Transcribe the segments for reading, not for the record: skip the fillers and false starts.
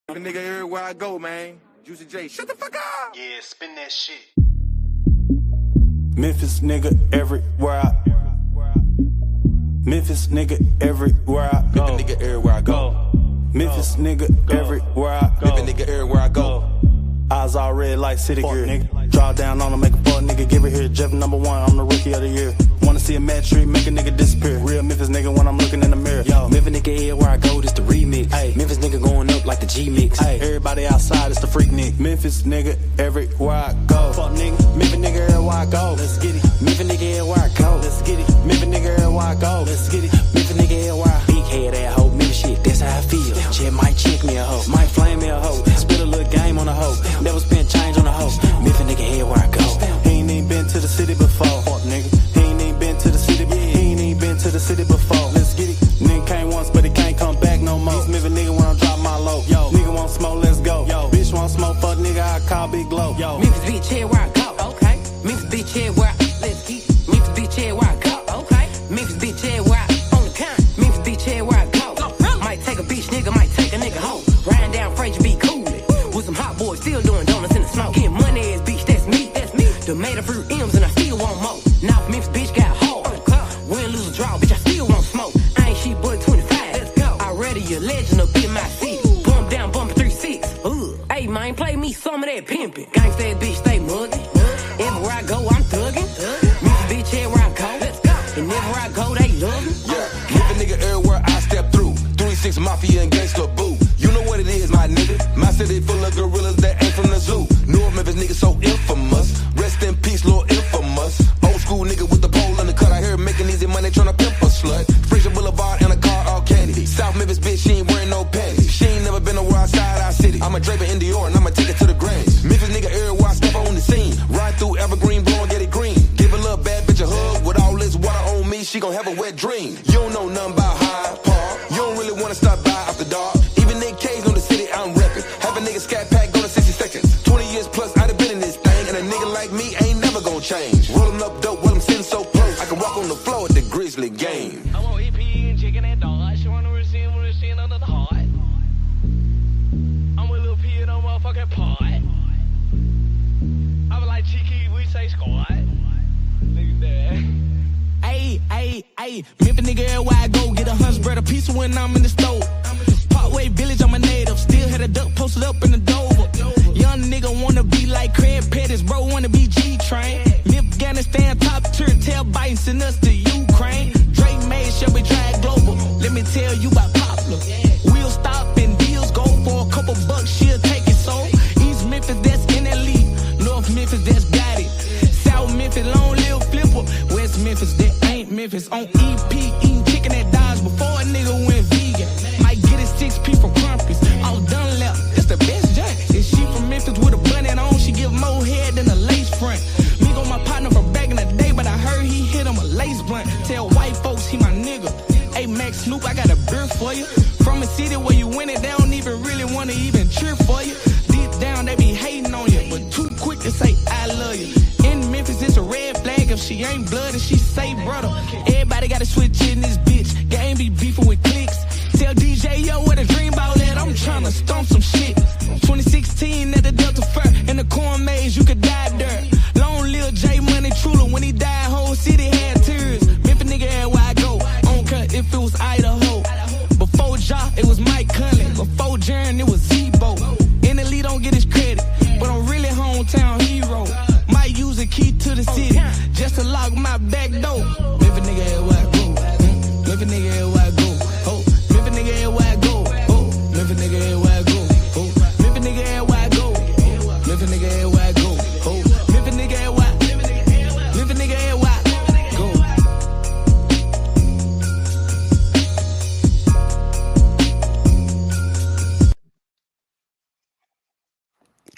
Nigga everywhere I go, man. Juicy J, shut the fuck up. Yeah, spin that shit. Memphis nigga everywhere I Memphis nigga everywhere I go. Nigga everywhere I go. Memphis nigga everywhere I go. Nigga everywhere I go. Eyes all red like city gear. Nigga. Draw down on him, make a fuck nigga. Give it here, Jeff number 1. I'm the rookie of the year. Wanna see a mad street, make a nigga disappear. Real Memphis nigga when I'm looking in the mirror. Yo, Memphis nigga everywhere I go, this the remix. Ay. Memphis nigga going up like the G-Mix. Ay. Everybody outside, it's the freak nigga. Memphis nigga everywhere I go. Fuck nigga, Memphis nigga everywhere I go. Let's get it. Memphis nigga everywhere I go. Let's get it. Memphis nigga everywhere I go. Let's get it. Memphis nigga everywhere I big head that hoe. Memphis shit, that's how I feel. Check might check me a hoe, might flame me a hoe. Spit a little game on a hoe. Never spent change on a hoe. Memphis nigga everywhere I go. He ain't even been to the city before. Fuck nigga. He ain't even been to the city. He ain't even been to the city before. Let's get it. Nigga came once, but he can't come back no more. These Memphis nigga when I drop my low. Yo, nigga want smoke, let's go. Yo, bitch want smoke, fuck nigga, I call Big Glow. Yo, Memphis bitch everywhere I go. Okay. Memphis bitch everywhere. Let's get it. Memphis bitch everywhere I go. Okay. Memphis bitch everywhere on the count. Memphis bitch everywhere I go. Might take a bitch nigga, might take a nigga hoe. Riding down Fraser be coolin'. With some hot boys still doing donuts in the smoke. Getting money ass bitch, that's me. That's me. Tomato fruit M's and I still want more. Now if Memphis bitch got hard. Win, lose, or draw, bitch, I still want smoke. I ain't shit but 25. Let's go. Already a legend up in my seat. Bump down, bump 3-6. Hey, man, play me some of that pimpin'. Gangsta ass bitch, stay muggin'. Everywhere I go, I'm thuggin'. Memphis bitch, everywhere I go. Let's go. And everywhere I go, they love me. Yeah, Memphis nigga everywhere I step through. 3-6 Mafia and Gangsta Boo. You know what it is, my nigga. My city full of gorillas that ain't from the zoo. North Memphis nigga so infamous. Rest in peace, Lord Infamous. Old school nigga with the pole in the cut. I hear making easy money, tryna pimp a slut. Fraser Boulevard in a car, all candy. South Memphis bitch, she ain't wearing no panties. She ain't never been nowhere outside our city. I'm a draper in Dior and I'ma take it to the Grammys. Memphis nigga everywhere I step on the scene. Ride through Evergreen, blowing get it green. Give a little bad bitch a hug. With all this water on me, she gon' have a wet dream. You don't know nothing about Hyde Park. You don't really wanna stop by after dark. Even Nick K's know the city I'm reppin'. Have a nigga scat pack go to 60 seconds. 20 years plus I done been in this thing. And a nigga like me ain't never gon' change. Rollin' up dope while I'm sitting so close. I can walk on the floor at the Grizzly game. I want EP and chicken and dogs. You wanna receive under the heart. I'm with Lil P and I'm motherfucking pot. I be like Cheeky, we say squad. Nigga there. Ayy, Memphis nigga everywhere I go. Get 100 bread a piece when I'm in the stove. Parkway Village, I'm a native. Still had a duck posted up in the Dover. Young nigga wanna be like Craig Pettis, bro wanna be G-Train. Afghanistan top tier, tell Biden send us to Ukraine. Drake made sure we try global. Let me tell you about Poplar. We'll stop and deals go for a couple bucks, she'll take it so. East Memphis, that's in that league. North Memphis, that's got it. South Memphis, long live flipper. West Memphis, that ain't Memphis. On EP, eating chicken at Dodge before a nigga went vegan. Might get his 6P from Crumpets. All done left, it's the best joint. If she from Memphis with a bun on, she give more head than a lace front. Me go my partner from back in the day, but I heard he hit him a lace blunt. Tell white folks he my nigga. Hey Max Snoop, I got a beer for you. From a city where you win it, they don't even really wanna even cheer for you. Deep down they be hating on you, but too quick to say I love you. In Memphis it's a red flag if she ain't blood and she say brother. Everybody gotta switch in this bitch. Game be beefing with clicks. Tell DJ yo where the dream ball at, I'm tryna stomp some shit. 2016 at the Delta Fair in the corn maze, you could die there. Long live J Money Truler, when he died whole city had tears. Memphis nigga everywhere I go, I don't care if it was Idaho. Before Ja, it was Mike Cullen. Before Jaren, it was Zebo. In the lead don't get his credit, but I'm really hometown hero. Might use a key to the city, just to lock my back door. Memphis nigga everywhere I go, Memphis nigga everywhere I go. Oh, Memphis nigga everywhere I go. Oh, Memphis nigga everywhere I go. Oh, Memphis nigga everywhere I go. Memphis nigga everywhere I go. Oh, Memphis nigga everywhere. Memphis nigga everywhere I go.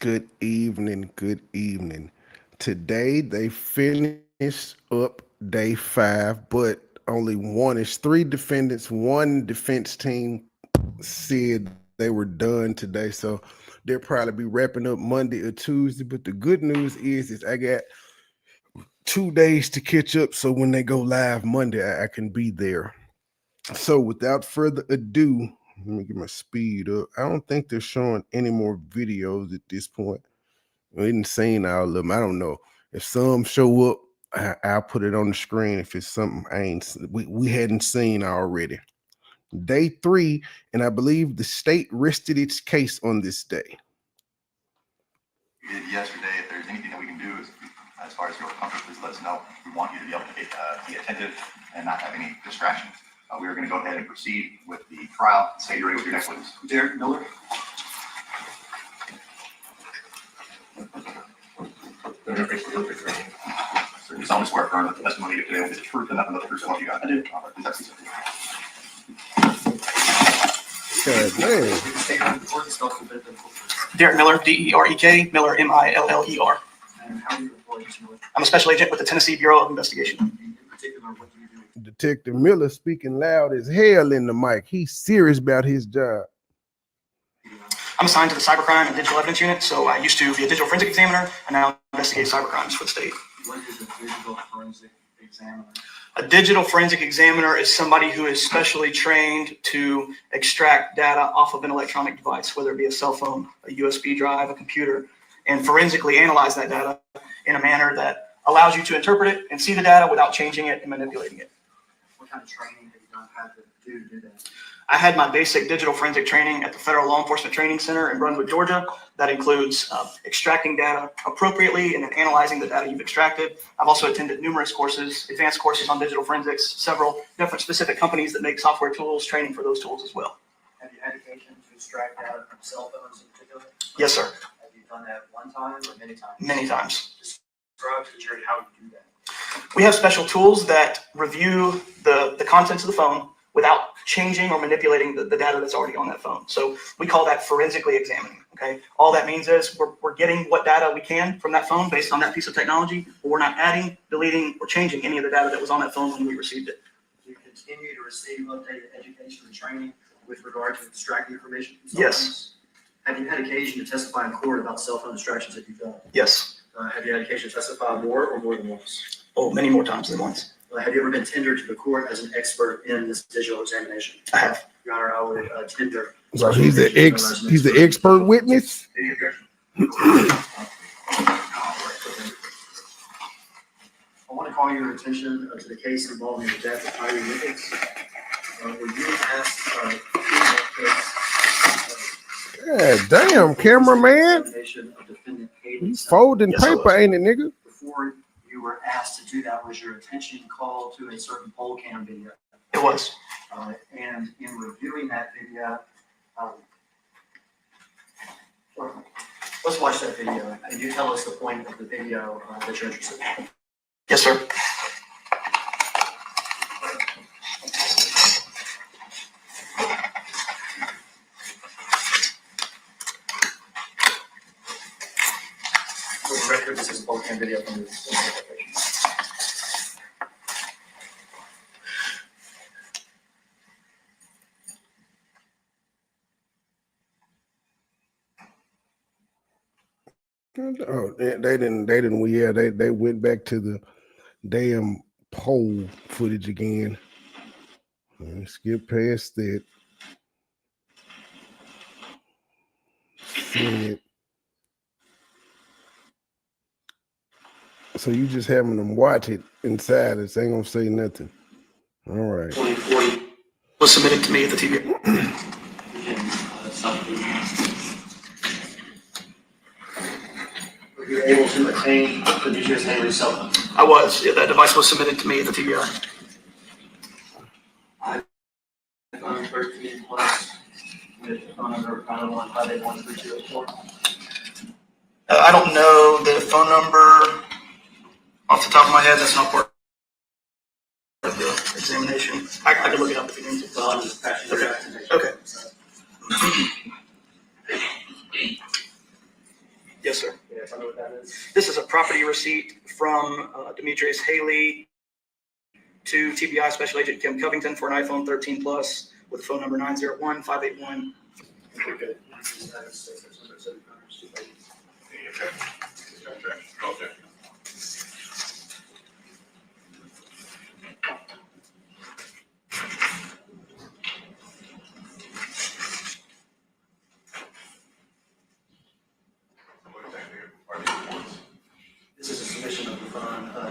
Good evening, good evening. Today they finished up day 5, but only one-ish. 3 defendants, 1 defense team said they were done today, so they'll probably be wrapping up Monday or Tuesday. But the good news is I got 2 days to catch up, so when they go live Monday, I can be there. So without further ado, Let me get my speed up. I don't think they're showing any more videos at this point. We didn't seen all of them. I don't know. If some show up, I'll put it on the screen if it's something we hadn't seen already. Day 3, and I believe the state rested its case on this day. We did yesterday. If there's anything that we can do as far as your comfort, please let us know. We want you to be able to be attentive and not have any distractions. We are going to go ahead and proceed with the trial. Say you're ready with your next witness. Derek Miller. So you solemnly swear affirm that the testimony you give today will be the truth and nothing but the truth. So what you got? I do. Please have a seat. Derek Miller, D-E-R-E-K, Miller, M-I-L-L-E-R. And how are you employed, Mr. Miller? I'm a special agent with the Tennessee Bureau of Investigation. In particular, what do you do? Detective Miller speaking loud as hell in the mic. He's serious about his job. I'm assigned to the Cybercrime and Digital Evidence Unit, so I used to be a digital forensic examiner and now investigate cybercrimes for the state. What is a digital forensic examiner? A digital forensic examiner is somebody who is specially trained to extract data off of an electronic device, whether it be a cell phone, a USB drive, a computer, and forensically analyze that data in a manner that allows you to interpret it and see the data without changing it and manipulating it. What kind of training have you done had to do that? I had my basic digital forensic training at the Federal Law Enforcement Training Center in Brunswick, Georgia. That includes extracting data appropriately and then analyzing the data you've extracted. I've also attended numerous courses, advanced courses on digital forensics, several different specific companies that make software tools, training for those tools as well. Have you had occasion to extract data from cell phones in particular? Yes, sir. Have you done that one time or many times? Many times. Describe to the jury how you do that. We have special tools that review the contents of the phone without changing or manipulating the data that's already on that phone. So we call that forensically examining, okay? All that means is we're getting what data we can from that phone based on that piece of technology, but we're not adding, deleting, or changing any of the data that was on that phone when we received it. Do you continue to receive updated education and training with regard to extracting information from cell Yes. phones? Have you had occasion to testify in court about cell phone extractions that you've done? Yes. Have you had occasion to testify more than once? Oh, many more times than once. Have you ever been tendered to the court as an expert in this digital examination? I have. Your Honor, I would tender. So he's the expert witness. Any objection? I want to call your attention to the case involving the death of Tyree Nichols. Were you asked in that case? God damn, cameraman. Examination of defendant Haley He's folding Yes, I paper, was. ain't it, nigga? Before you were asked to do that, was your attention called to a certain poll cam video? It was. And in reviewing that video, let's watch that video. And you tell us the point of the video that you're interested in. Yes, sir. For the record, this is a poll cam video from this location. Oh, they didn't. Yeah, they went back to the damn poll footage again. Let's skip past that. Seeing it. So you just having them watch it in silence, ain't gonna say nothing. All right. 2040 Was submitted to me at the TV. Were you able to attain the Demetrius Haley cell phone? I was. Yeah, that device was submitted to me at the TBI. iPhone 13 Plus with phone number 581-581-3284. I don't know the phone number off the top of my head. That's not part of the examination. I can look it up if you need to. Well, I'm just passing your information. Okay. Yes, sir. Yeah, tell me what that is. This is a property receipt from Demetrius Haley to TBI Special Agent Kim Covington for an iPhone 13 Plus with phone number 901-581. Okay.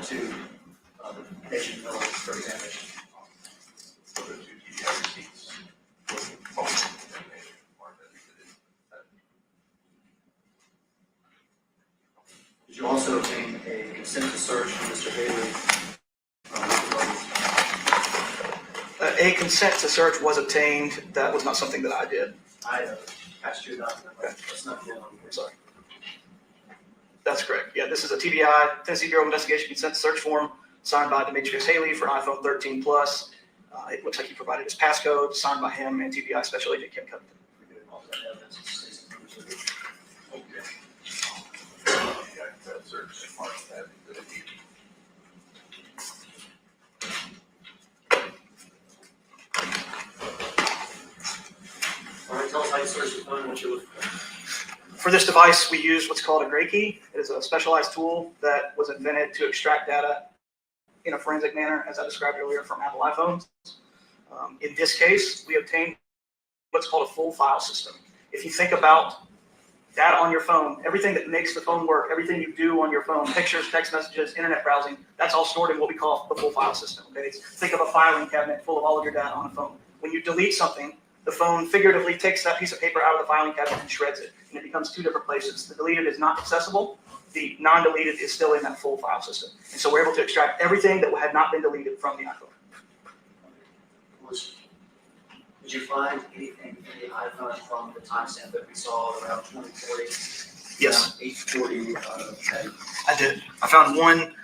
to the patient bill for examination. So the two TBI receipts. Did you also obtain a consent to search from Mr. Haley? A consent to search was obtained. That was not something that I did. I asked you about that. That's not the one. Sorry. That's correct. Yeah, this is a TBI, Tennessee Bureau of Investigation consent to search form signed by Demetrius Haley for an iPhone 13 Plus. It looks like he provided his passcode, signed by him and TBI Special Agent Kim Covington. All right, tell us how you search the phone and what you look for. For this device, we use what's called a gray key. It is a specialized tool that was invented to extract data in a forensic manner, as I described earlier, from Apple iPhones. In this case, we obtained what's called a full file system. If you think about data on your phone, everything that makes the phone work, everything you do on your phone, pictures, text messages, internet browsing, that's all stored in what we call the full file system. Okay? Think of a filing cabinet full of all of your data on a phone. When you delete something, the phone figuratively takes that piece of paper out of the filing cabinet and shreds it, and it becomes two different places. The deleted is not accessible. The non-deleted is still in that full file system. And so we're able to extract everything that had not been deleted from the iPhone. Did you find anything in the iPhone from the timestamp that we saw around 2040? Yes. 840. I did. I found one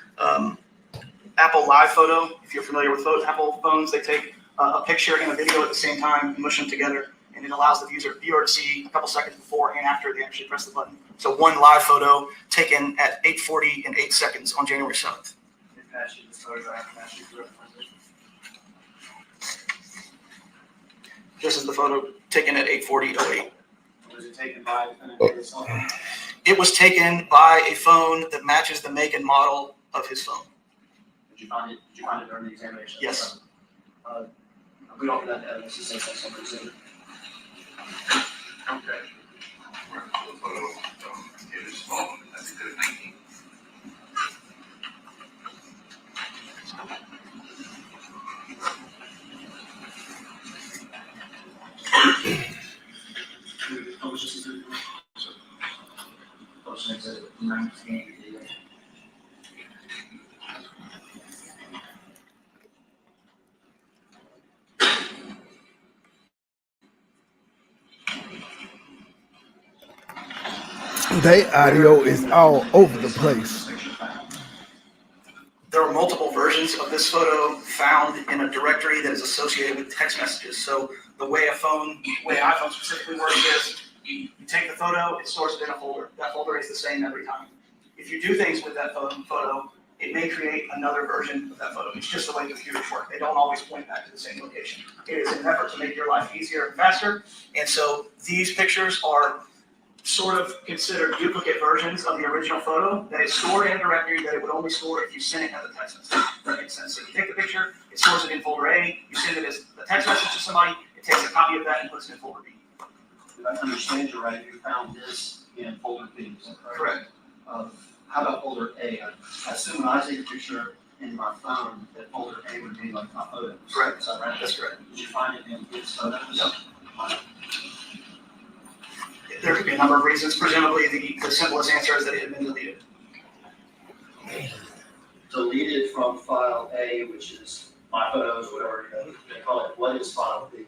Apple Live photo. If you're familiar with Apple phones, they take a picture and a video at the same time and mush them together, and it allows the viewer to see a couple seconds before and after they actually press the button. So one live photo taken at 8:40 and 8 seconds on January 7th. This is the photo taken at 8:40:08. Was it taken by his phone? It was taken by a phone that matches the make and model of his phone. Did you find it during the examination? Yes. We offer that evidence to say that someone exhibit. Okay. The photo from his phone as exhibit 19. Exhibit 19. They audio is all over the place. There are multiple versions of this photo found in a directory that is associated with text messages. So the way iPhone specifically works is you take the photo, it stores it in a folder. That folder is the same every time. If you do things with that photo, it may create another version of that photo. It's just the way computers work. They don't always point back to the same location. It is an effort to make your life easier and faster. And so these pictures are sort of considered duplicate versions of the original photo that is stored in a directory that it would only store if you sent it as a text message. That makes sense. So you take the picture, it stores it in folder A, you send it as a text message to somebody, it takes a copy of that and puts it in folder B. If I understand you right, you found this in folder B, is that correct? Correct. How about folder A? I assume when I take a picture in my phone, that folder A would be like my photos. Correct. Is that right? That's correct. Did you find it in his photos? No. There could be a number of reasons. Presumably, the simplest answer is that it had been deleted. Deleted from file A, which is my photos, whatever they call it. What is file B?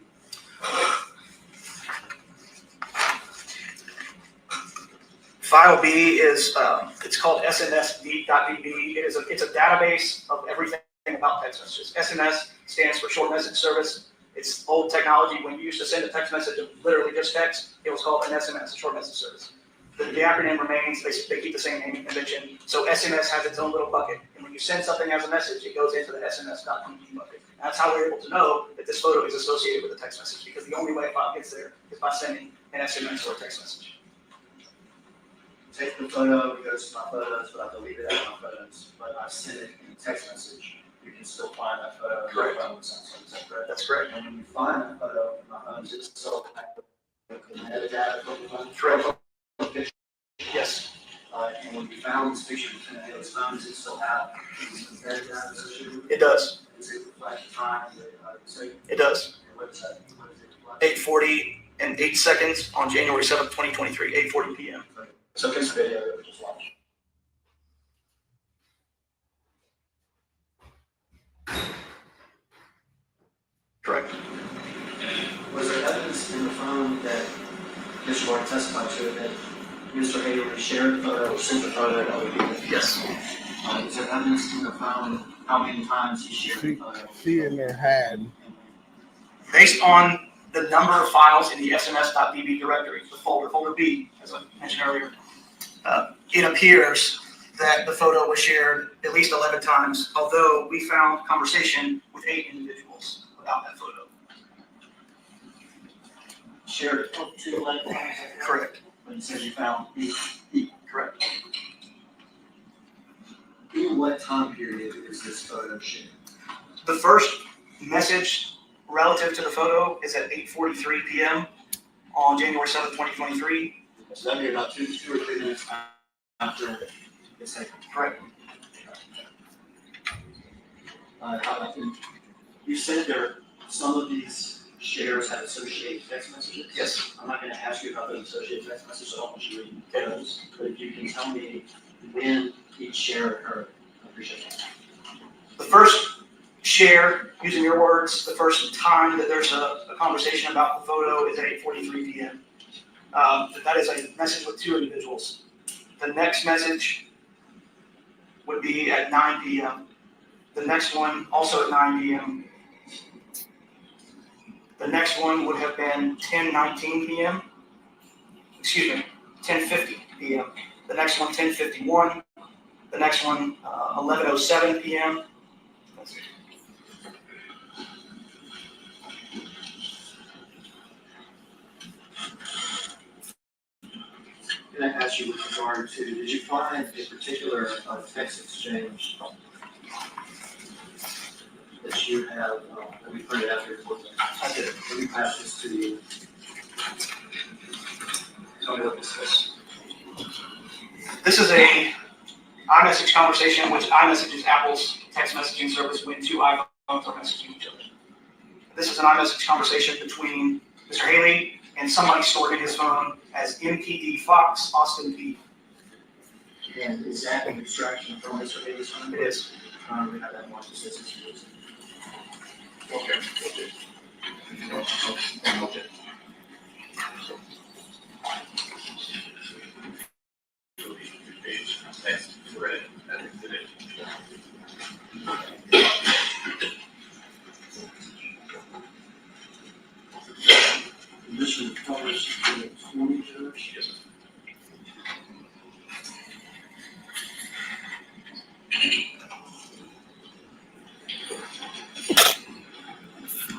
File B is it's called snsd.db. It's a database of everything about text messages. SMS stands for short message service. It's old technology. When you used to send a text message of literally just text, it was called an SMS, a short message service. The acronym remains. They keep the same naming convention. So SMS has its own little bucket, and when you send something as a message, it goes into the sns.db bucket. And that's how we're able to know that this photo is associated with a text message, because the only way a file gets there is by sending an SMS or a text message. Take the photo, it goes to my photos, but I delete it out of my photos. But I send it in a text message. You can still find that photo. Correct. Is that correct? That's correct. And when you find that photo in my phone, is it still active with the metadata from the phone? Correct. Yes. And when we found this picture between Haley's phone, does it still have that associated with it? It does. Does it reflect the time that, so, It does. what is that? What is it? 8:40 and 8 seconds on January 7th, 2023, 8:40 p.m. So this video that we just watched. Correct. Was there evidence in the phone that Mr. Martin testified to that Mr. Haley shared the photo or sent the photo to other people? Yes. Is there evidence in the phone how many times he shared the photo? She in there hiding. Based on the number of files in the SMS.db directory, the folder B, as I mentioned earlier, it appears that the photo was shared at least 11 times, although we found conversation with 8 individuals without that photo. Shared up to 11 times? Correct. When you said you found 8. Correct. In what time period is this photo shared? The first message relative to the photo is at 8:43 p.m. on January 7th, 2023. So that'd be about 2 or 3 minutes after it's taken. Correct. I think you said there some of these shares have associated text messages. Yes. I'm not going to ask you about those associated text messages. I don't want you to read those. But if you can tell me when each share occurred, I appreciate that. The first share, using your words, the first time that there's a conversation about the photo is at 8:43 p.m. That is a message with 2 individuals. The next message would be at 9 p.m. The next one also at 9 p.m. The next one would have been 10:19 p.m. Excuse me, 10:50 p.m. The next one 10:51. The next one 11:07 p.m. Can I ask you with regard to, did you find a particular text exchange that you have, that we printed out here for them? I did. Let me pass this to you. Tell me what this is. This is a iMessage conversation, which iMessage is Apple's text messaging service when 2 iPhones are messaging each other. This is an iMessage conversation between Mr. Haley and somebody stored in his phone as MPD Fox Austin P. And is that an extraction from Mr. Haley's phone? It is. We have that more specific. Okay. Mission covers 20 jurors. Yes.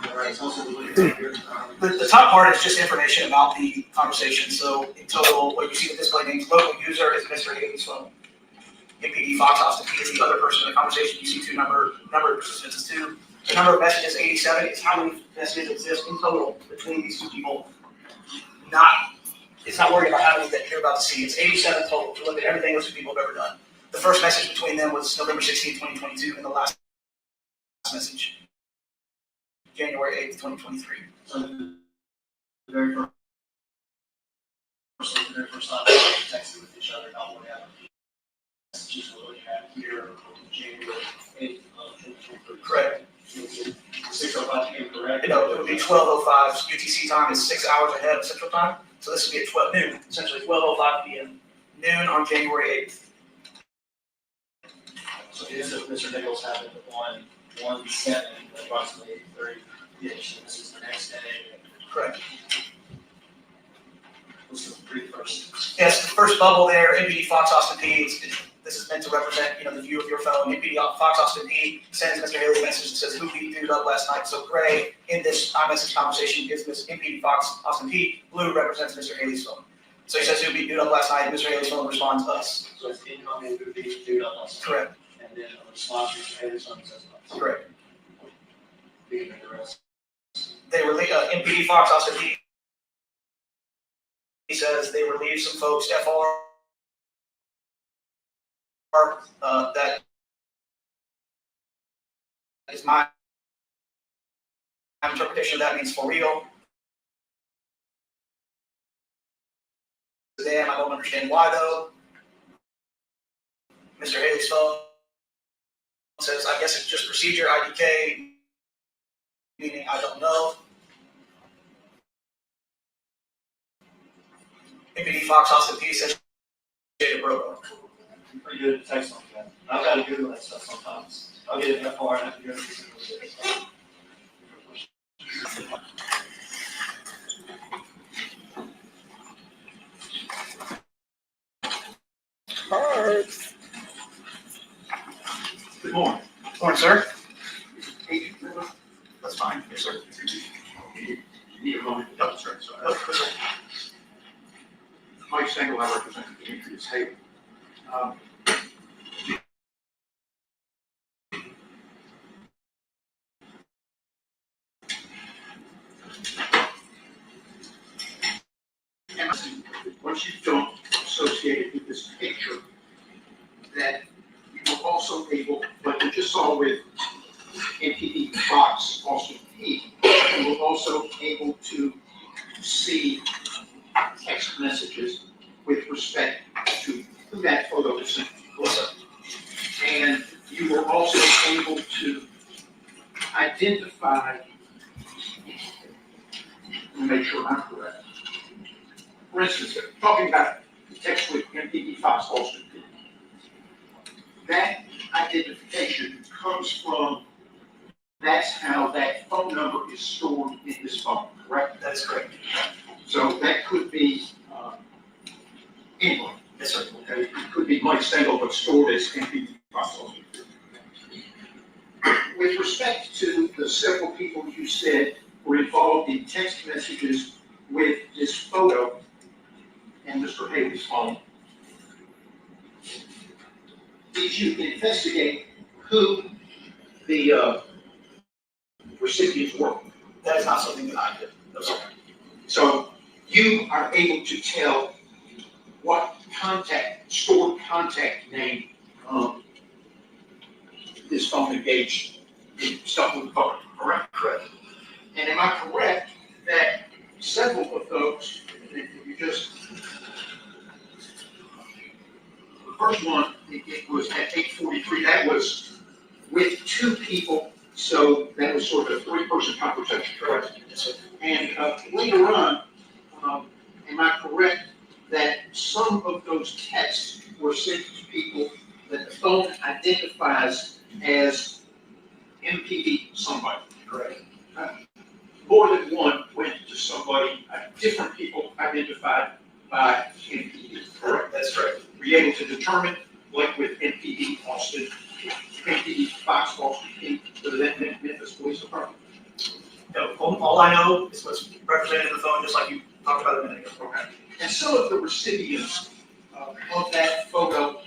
All right, it's also here. The top part is just information about the conversation. So in total, what you see the display names, local user is Mr. Haley's phone. MPD Fox Austin P is the other person in the conversation. You see 2 number of participants is 2. The number of messages, 87, is how many messages exist in total between these 2 people. It's not worried about how many that you're about to see. It's 87 total. To look at everything those 2 people have ever done. The first message between them was November 16, 2022, and the last message, January 8th, 2023. So the very first time we texted with each other, not only have messages we're looking at here, January 8th of 2023. Correct. 6:05 p.m. correct? No, it would be 12:05. UTC time is 6 hours ahead of Central Time. So this would be at 12 noon, essentially 12:05 p.m. Noon on January 8th. So this is Mr. Nichols happened on 1/7, approximately 8:30. This is the next day. Correct. This is the pretty first. Yes, the first bubble there, MPD Fox Austin P. This is meant to represent, the view of your phone. MPD Fox Austin P sends Mr. Haley a message that says, "Who beat dude up last night?" So gray in this iMessage conversation gives Miss MPD Fox Austin P. Blue represents Mr. Haley's phone. So he says, "Who beat dude up last night?" Mr. Haley's phone responds, "Us." So it's incoming who beat dude up last night. Correct. And then a response from Mr. Haley's phone says us. Correct. Beating the rest. They were MPD Fox Austin P. He says they relieved some folks, FR that is my interpretation of that means for real. Damn, I don't understand why though. Mr. Haley's phone says, I guess it's just procedure, IDK, meaning I don't know. MPD Fox Austin P says, Jada Brogo. I'm pretty good at text like that. I've got to Google that stuff sometimes. I'll get it that far and have to go through some of it. Good morning. Morning, sir. Hey, That's fine. Yes, sir. you need a moment? Yep, sir. Yes, sir. Mike Stengel, I represent Demetrius Haley. And what you don't associate with this picture, that you were also able, like you just saw with MPD Fox Austin P, you were also able to see text messages with respect to who that photo was sent to. And you were also able to identify, let me make sure I'm correct. For instance, talking about text with MPD Fox Austin P, that identification comes from, that's how that phone number is stored in this phone, correct? That is correct. So that could be anyone. Yes, sir. Okay, it could be Mike Stengel, but stored as MPD Fox Austin P. With respect to the several people you said were involved in text messages with this photo and Mr. Haley's phone, did you investigate who the recipients were? That is not something that I did. No, sir. So you are able to tell what stored contact name this phone engaged in stuff with the phone, correct? Correct. And am I correct that several of those, if you just, the first one, it was at 8:43, that was with two people, so that was sort of a three-person conversation, correct? Yes, sir. And later on, am I correct that some of those texts were sent to people that the phone identifies as MPD somebody? Correct. More than one went to somebody, different people identified by MPD, correct? That's correct. Were you able to determine, like with MPD Austin, MPD Fox Austin P, whether that meant Memphis Police Department? No, all I know is what's represented in the phone, just like you talked about a minute ago. Okay. And some of the recipients of that photo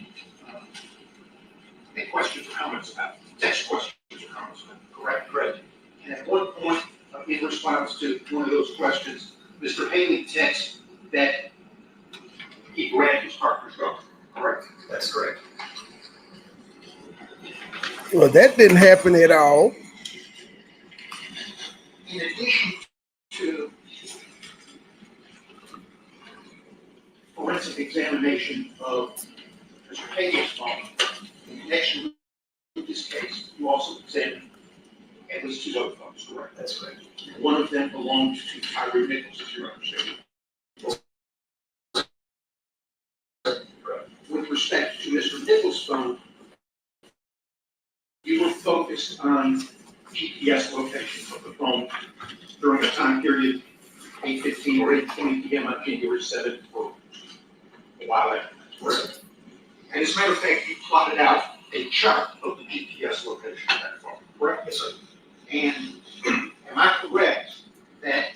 had questions or comments about, text questions or comments about, correct? Correct. And at one point, in response to one of those questions, Mr. Haley texted that he grabbed his partner's gun, correct? That's correct. Well, that didn't happen at all. In addition to forensic examination of Mr. Haley's phone, in connection with this case, you also examined at least two other phones, correct? That's correct. And one of them belonged to Tyree Nichols, as you understand. With respect to Mr. Nichols' phone, you were focused on GPS location of the phone during a time period, 8:15 or 8:20 p.m. on January 7th for a while after. Correct. And as a matter of fact, you plotted out a chart of the GPS location of that phone, correct? Yes, sir. And am I correct that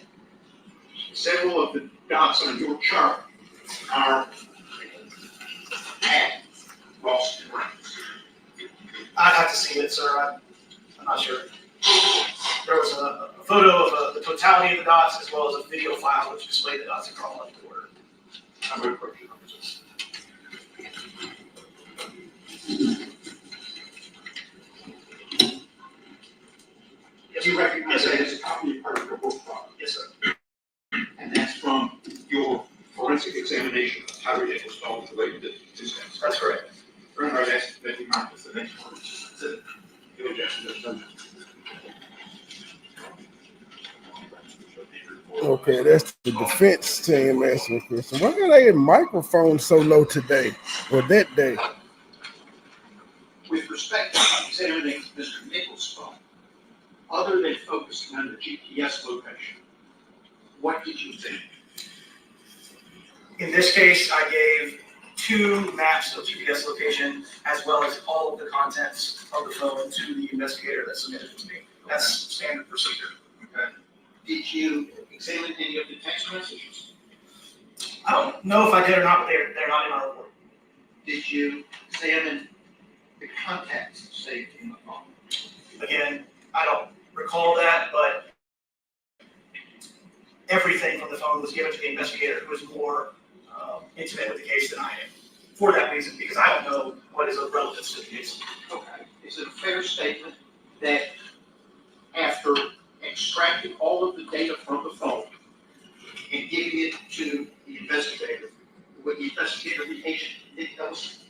several of the dots on your chart are at Boston Ranks? I'd have to see it, sir. I'm not sure. There was a photo of the totality of the dots as well as a video file which displayed the dots in chronological order. I'm going to put you on this. But you recognize that as a copy of part of your work product? Yes, sir. And that's from your forensic examination of Tyree Nichols' phone related to this case? That's correct. Very hard to ask, thank you, Marcus. The next one is, your objection is done. Okay, that's the defense team asking a question. Why are they microphone so low today or that day? With respect to examining Mr. Nichols' phone, other than focusing on the GPS location, what did you think? In this case, I gave 2 maps of GPS location as well as all of the contents of the phone to the investigator that submitted it to me. That's standard procedure. Okay. Did you examine any of the text messages? I don't know if I did or not, but they're not in our report. Did you examine the contacts saved in the phone? Again, I don't recall that, but everything from the phone was given to the investigator who was more intimate with the case than I am. For that reason, because I don't know what is of relevance to the case. Okay. Is it a fair statement that after extracting all of the data from the phone and giving it to the investigator, would the investigator be agent Nichols?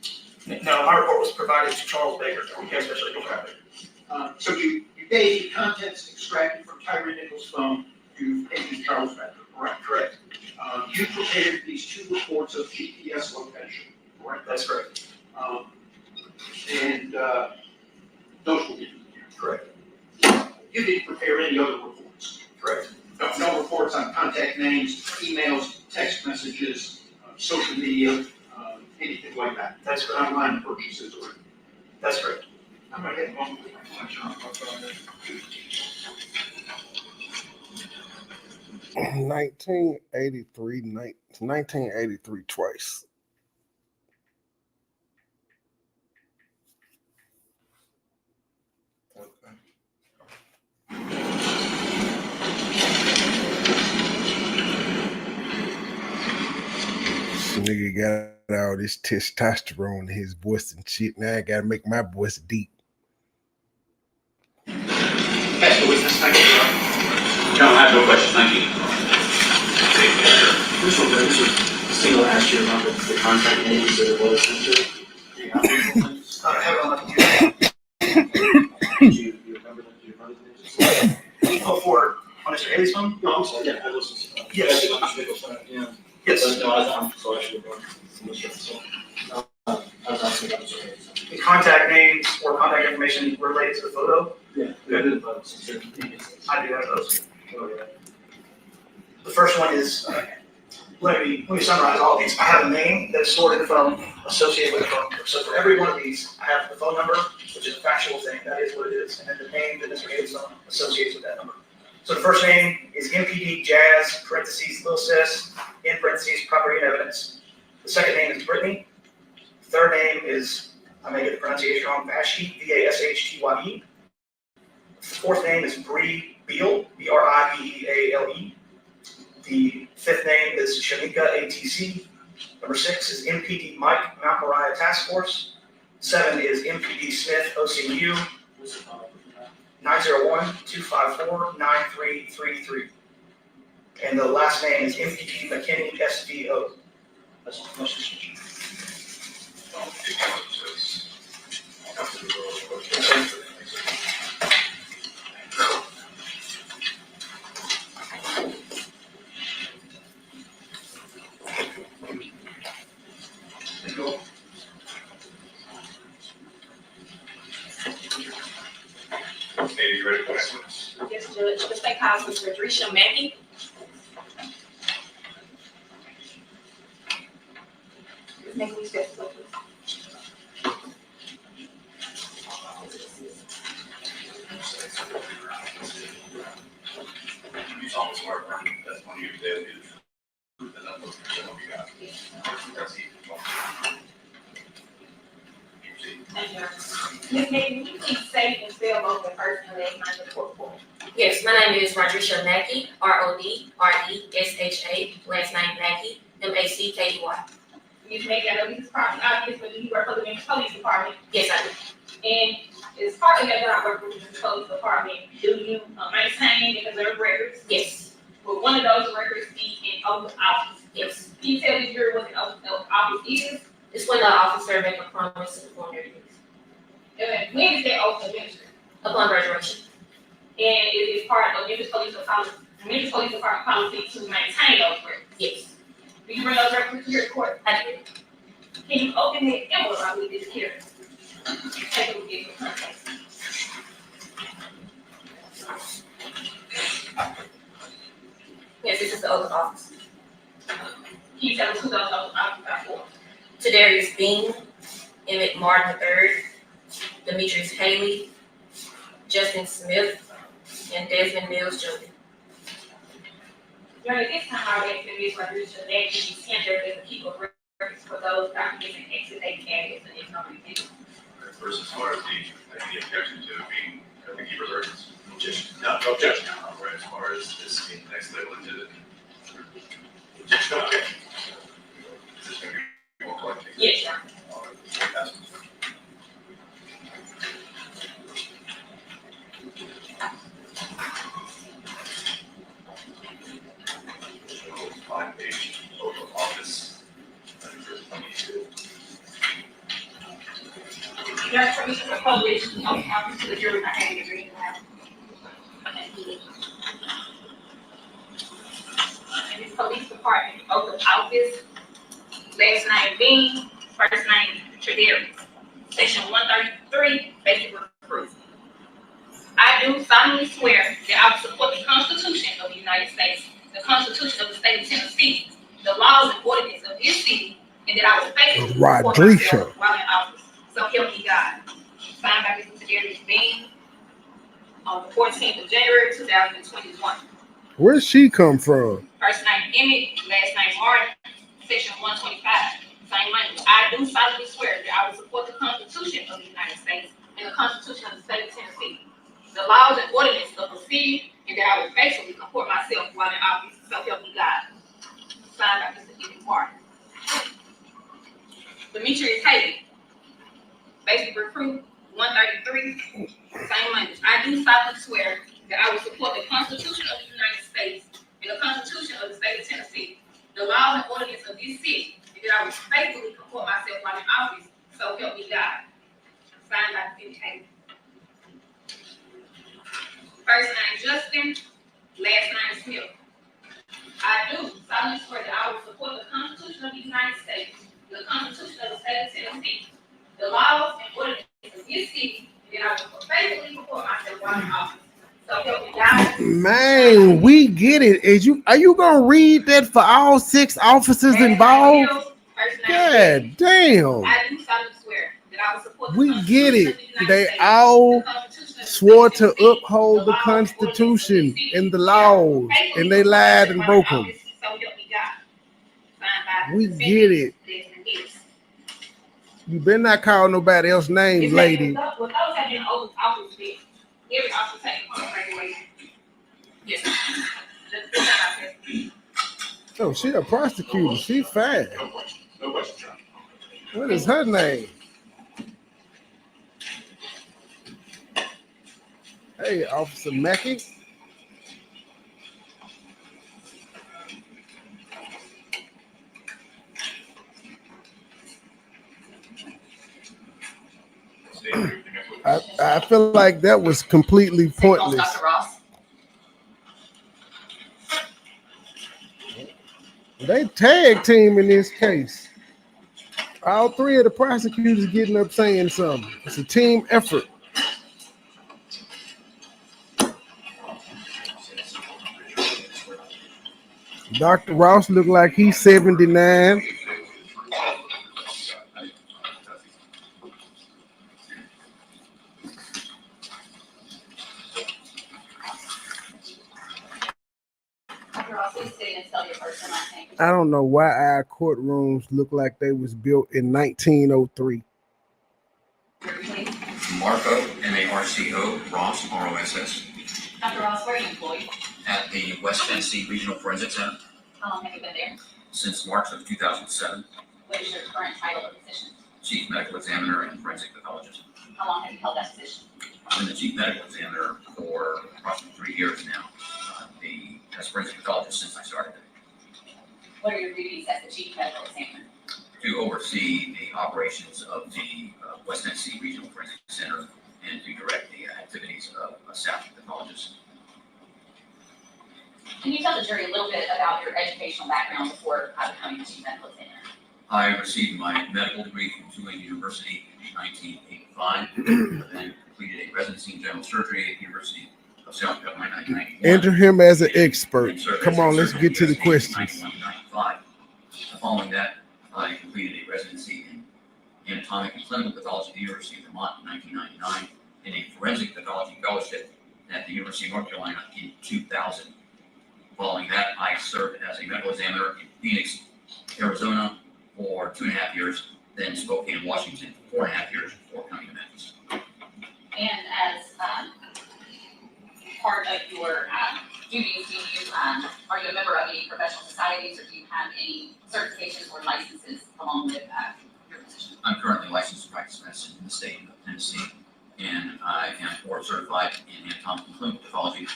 No, my report was provided to Charles Baker, the case special legal traffic. So you gave the contents extracted from Tyree Nichols' phone to Agent Charles Baker, correct? Correct. You prepared these 2 reports of GPS location, correct? That's correct. And those were given to you. Correct. You didn't prepare any other reports. Correct. No reports on contact names, emails, text messages, social media, anything like that. That's correct. Online purchases or. That's correct. I'm gonna get one more question. 1983 twice. This nigga got all this testosterone in his voice and shit. Now I gotta make my voice deep. That's the witness, thank you. No, I have no questions, thank you. This was single asked you about the contract names that it was sent to. I have it on my computer. Do you remember them? Do you remember the names? Oh, for on Mr. Haley's phone? No, I'm sorry, yeah, I listened to that. Yes. Yeah, Mr. Nichols, yeah. Yes. No, I'm sorry, I should have gone. I was asking about Mr. Haley's. The contact names or contact information related to the photo. Yeah. Good. I do have those. The first one is, let me summarize all of these. I have a name that is stored in the phone associated with the phone number. So for every one of these, I have the phone number, which is a factual thing, that is what it is, and then the name that Mr. Haley's phone associates with that number. So the first name is MPD Jazz, parentheses, Lil Sis, in parentheses, property and evidence. The second name is Brittany. The third name is, I may get the pronunciation wrong, Vashti, Vashtye. The fourth name is Bree Beal, Brieale. The fifth name is Shamika ATC. Number 6 is MPD Mike, Mount Moriah Task Force. 7 is MPD Smith, OCU. 901-254-9333. And the last name is MPD McKinney, SVO. That's the most. Okay, you ready for questions? Yes, Judge. The state house is Rodricia Mackey. Make me step up. You saw this work, right? That's one of your dead dudes. And that's what you got. That's easy. Thank you. Ms. Mackey, will you please state and spell both the first and last name of the court for? Yes, my name is Rodricia Mackey, RODRESHA, last name Mackey, MACKEY. Ms. Mackey, I know this is probably obvious, but do you work for the Memphis Police Department? Yes, I do. And It's partly that I work with the police department. Do you maintain and preserve records? Yes. Will one of those records be in open office? Yes. Can you tell the jury what an open office is? It's when the officer make a promise to perform their duties. And when is that oath administered? Upon graduation. And it is part of Memphis Police Department policy to maintain those records. Yes. Do you bring those records to your court? I do. Can you open the envelope I believe is here? Take a look at the contents. Yes, this is the oath of office. Can you tell us who those oaths are for? Tadarius Bean, Emmett Martin III, Demetrius Haley, Justin Smith, and Desmond Mills Jr. During this time, our activities were used to actually tender as a keeper of records for those documents and exit date candidates and income review. First, as far as the objection to being the keeper's records. Objection. No objection. Right, as far as this being the next level into the. Objection. Okay. Is this going to be more collecting? Yes, sir. All right. Five-page oath of office. Your permission to publish the oath of office to the jury, I have it read aloud. And this police department oath of office, last name Bean, first name Tyree. Section 133, basic proof. I do solemnly swear that I will support the Constitution of the United States, the Constitution of the State of Tennessee, the laws and ordinances of this city, and that I will faithfully support myself while in office. So help me God. Signed by Mr. Tyree Bean on the 14th of January 2021. Where'd she come from? First name Emmett, last name Martin, section 125. Same language. I do solemnly swear that I will support the Constitution of the United States and the Constitution of the State of Tennessee, the laws and ordinances of the city, and that I will faithfully comport myself while in office. So help me God. Signed by Mr. Emmett Martin. Demetrius Haley, basic recruit 133. Same language. I do solemnly swear that I will support the Constitution of the United States and the Constitution of the State of Tennessee, the laws and ordinances of this city, and that I will faithfully comport myself while in office. So help me God. Signed by Mr. Haley. First name Justin, last name Smith. I do solemnly swear that I will support the Constitution of the United States, the Constitution of the State of Tennessee, the laws and ordinances of this city, and I will faithfully comport myself while in office. So help me God. Man, we get it. Are you gonna read that for all 6 officers involved? God damn. I do solemnly swear that I will support the We get it. They all swore to uphold the Constitution and the laws, and they lied and broke them. We get it. You better not call nobody else's names, lady. With those have been over office, every officer taking on graduation. Yes. Oh, she a prosecutor. She fine. No question, John. What is her name? Hey, Officer Mackey. I feel like that was completely pointless. Dr. Ross. They tag team in this case. All 3 of the prosecutors getting up saying something. It's a team effort. Dr. Ross looked like he's 79. I don't know why our courtrooms look like they was built in 1903. Marco, M-A-R-C-O, Ross, R-O-S-S. Dr. Ross, where are you employed? At the West Tennessee Regional Forensic Center How long have you been there? since March of 2007. What is your current title or position? Chief Medical Examiner and Forensic Pathologist. How long have you held that position? I've been the chief medical examiner for approximately 3 years now. As forensic pathologist since I started. What are your duties as the chief medical examiner? To oversee the operations of the West Tennessee Regional Forensic Center and to direct the activities of a staff pathologist. Can you tell the jury a little bit about your educational background before becoming the chief medical examiner? I received my medical degree from Tulane University in 1985, then completed a residency in general surgery at the University of South Carolina in 1991. Enter him as an expert. Come on, let's get to the questions. Following that, I completed a residency in anatomic and clinical pathology at the University of Vermont in 1999 and a forensic pathology fellowship at the University of North Carolina in 2000. Following that, I served as a medical examiner in Phoenix, Arizona for 2.5 years, then Spokane, Washington for 4.5 years before coming to Memphis. And as part of your duties, are you a member of any professional societies, or do you have any certifications or licenses along with your position? I'm currently licensed to practice medicine in the state of Tennessee, and I am board certified in anatomical and clinical pathology,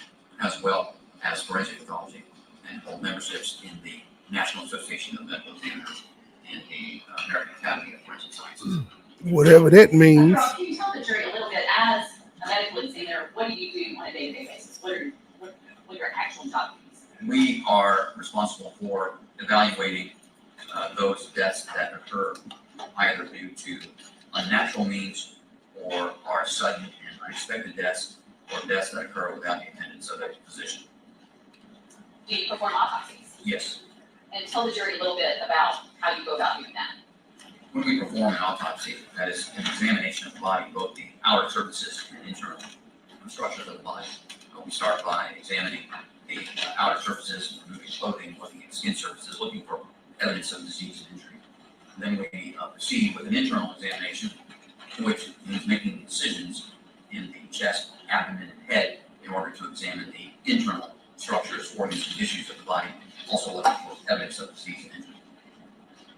as well as forensic pathology, and hold memberships in the National Association of Medical Examiners and the American Academy of Forensic Sciences. Whatever that means. Can you tell the jury a little bit, as a medical examiner, what do you do on a day-to-day basis? What are your actual job duties? We are responsible for evaluating those deaths that occur either due to unnatural means or are sudden and unexpected deaths, or deaths that occur without the attendance of a physician. Do you perform autopsies? Yes. And tell the jury a little bit about how you go about doing that. When we perform an autopsy, that is an examination of the body, both the outer surfaces and internal structures of the body, we start by examining the outer surfaces, removing clothing, looking at skin surfaces, looking for evidence of disease and injury. And then we proceed with an internal examination, which means making decisions in the chest, abdomen, and head in order to examine the internal structures, organs, and tissues of the body, also looking for evidence of disease and injury.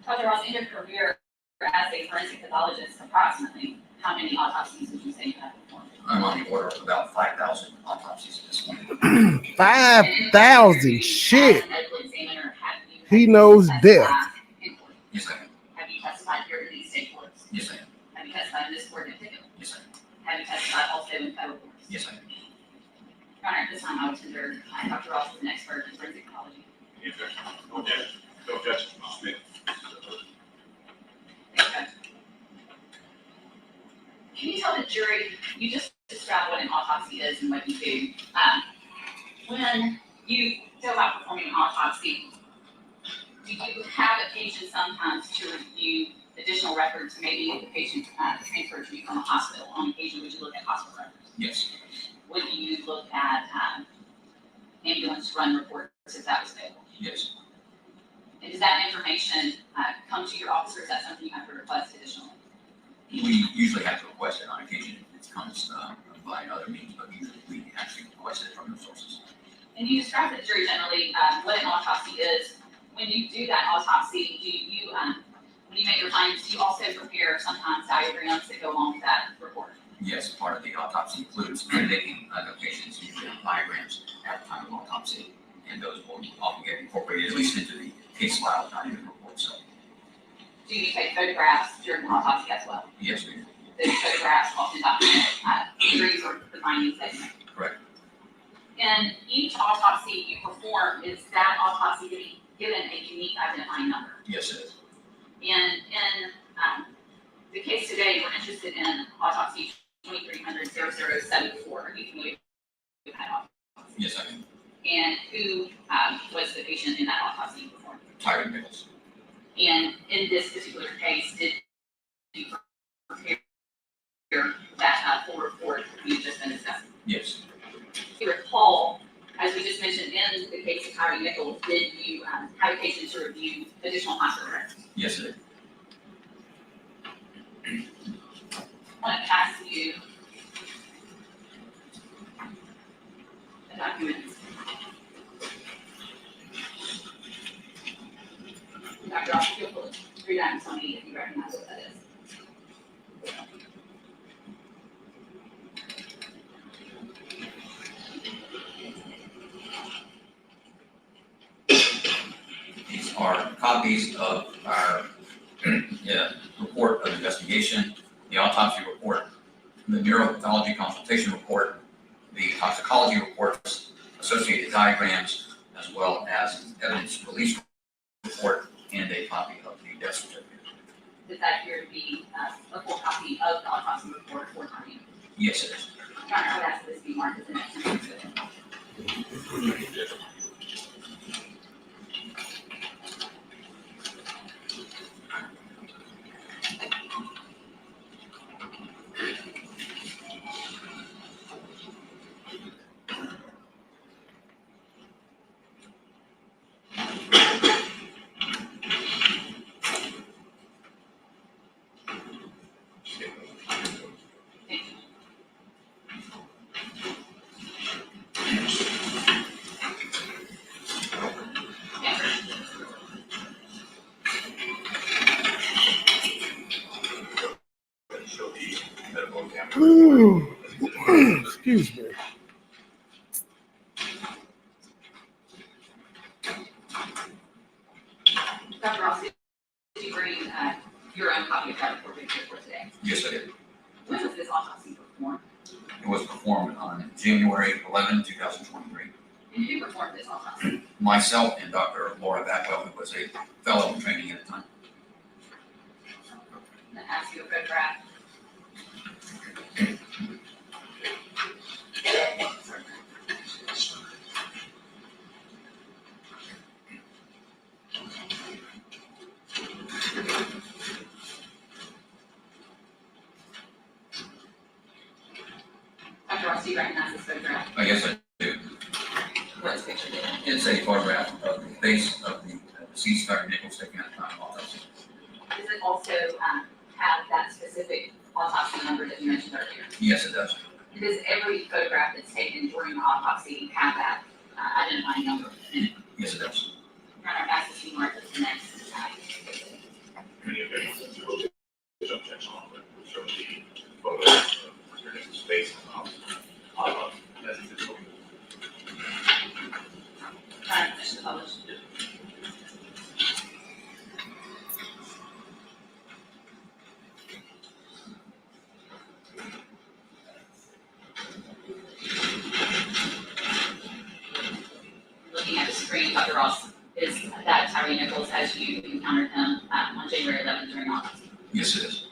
Dr. Ross, in your career as a forensic pathologist, approximately how many autopsies would you say you have performed? I'm on the order of about 5,000 autopsies at this point. 5,000, shit. As a medical examiner, He knows death. Yes, I am. Have you testified here in these state courts? Yes, I am. Have you testified in this court in particular? Yes, I am. Have you testified also in federal courts? Yes, I am. Your Honor, at this time, I will tender Dr. Ross is an expert in forensic pathology. Any objection? No objection. No objection. Smith. Can you tell the jury, you just described what an autopsy is and what you do. When you go about performing an autopsy, do you have occasion sometimes to review additional records? Maybe if the patient transferred to you from a hospital, on occasion would you look at hospital records? Yes. Would you look at ambulance run reports if that was available? Yes. And does that information come to your office, or is that something you have to request additionally? We usually have to request it on occasion. It comes by other means, but usually we actually request it from the sources. And you describe to the jury generally what an autopsy is. When you do that autopsy, do you, when you make your findings, do you also prepare sometimes diagrams that go along with that report? Yes, part of the autopsy includes making notations, usually on diagrams at the time of autopsy, and those will often get incorporated at least into the case file, not even the report. So. Do you take photographs during the autopsy as well? Yes, we do. Those photographs often document injuries or the findings that you make. Correct. And each autopsy you perform, is that autopsy to be given a unique identifying number? Yes, it is. And in the case today, we're interested in autopsy 2300-0074. Are you familiar with that autopsy? Yes, I am. And who was the patient in that autopsy you performed? Tyree Nichols. And in this particular case, did you prepare that full report you've just been discussing? Yes. You recall, as we just mentioned in the case of Tyree Nichols, did you have occasion to review additional hospital records? Yes, it is. I want to pass you the documents. Dr. Ross, feel free to tell me if you recognize what that is. are copies of our report of investigation, the autopsy report, the neuropathology consultation report, the toxicology reports, associated diagrams, as well as evidence release report, and a copy of the death certificate. Does that appear to be a full copy of the autopsy report for time? Yes, it is. Your Honor, I would ask that this be marked as an exhibit. Excuse me. Dr. Ross, did you bring your own copy of that report with you for today? Yes, I did. When was this autopsy performed? It was performed on January 11, 2023. And who performed this autopsy? Myself and Dr. Laura Backwell, who was a fellow in training at the time. And then ask you a photograph. Dr. Ross, do you recognize this photograph? I guess I do. What's the picture? It's a photograph of the face of the deceased Dr. Nichols taken at the time of autopsy. Does it also have that specific autopsy number that you mentioned earlier? Yes, it does. Does every photograph that's taken during the autopsy have that identifying number in it? Yes, it does. Your Honor, ask the mark as the next. Many officials will do some checks on, but show the photos of Mr. Nichols' face as he did. Finish the publish. Looking at the screen, Dr. Ross, is that Tyree Nichols as you encountered him on January 11th during autopsy? Yes, it is.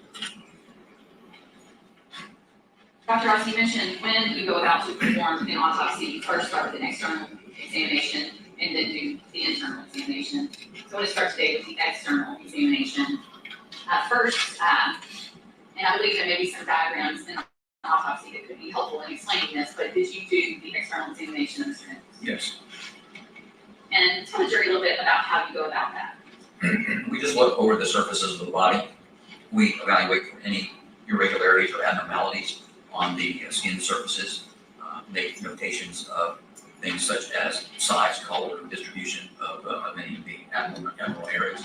Dr. Ross, you mentioned when you go about to perform an autopsy, you first start with an external examination and then do the internal examination. So I want to start today with the external examination. First, and I believe there may be some diagrams in the autopsy that could be helpful in explaining this, but did you do the external examination of Mr. Nichols? Yes. And tell the jury a little bit about how you go about that. We just look over the surfaces of the body. We evaluate for any irregularities or abnormalities on the skin surfaces, make notations of things such as size, color, distribution of any of the abnormal areas.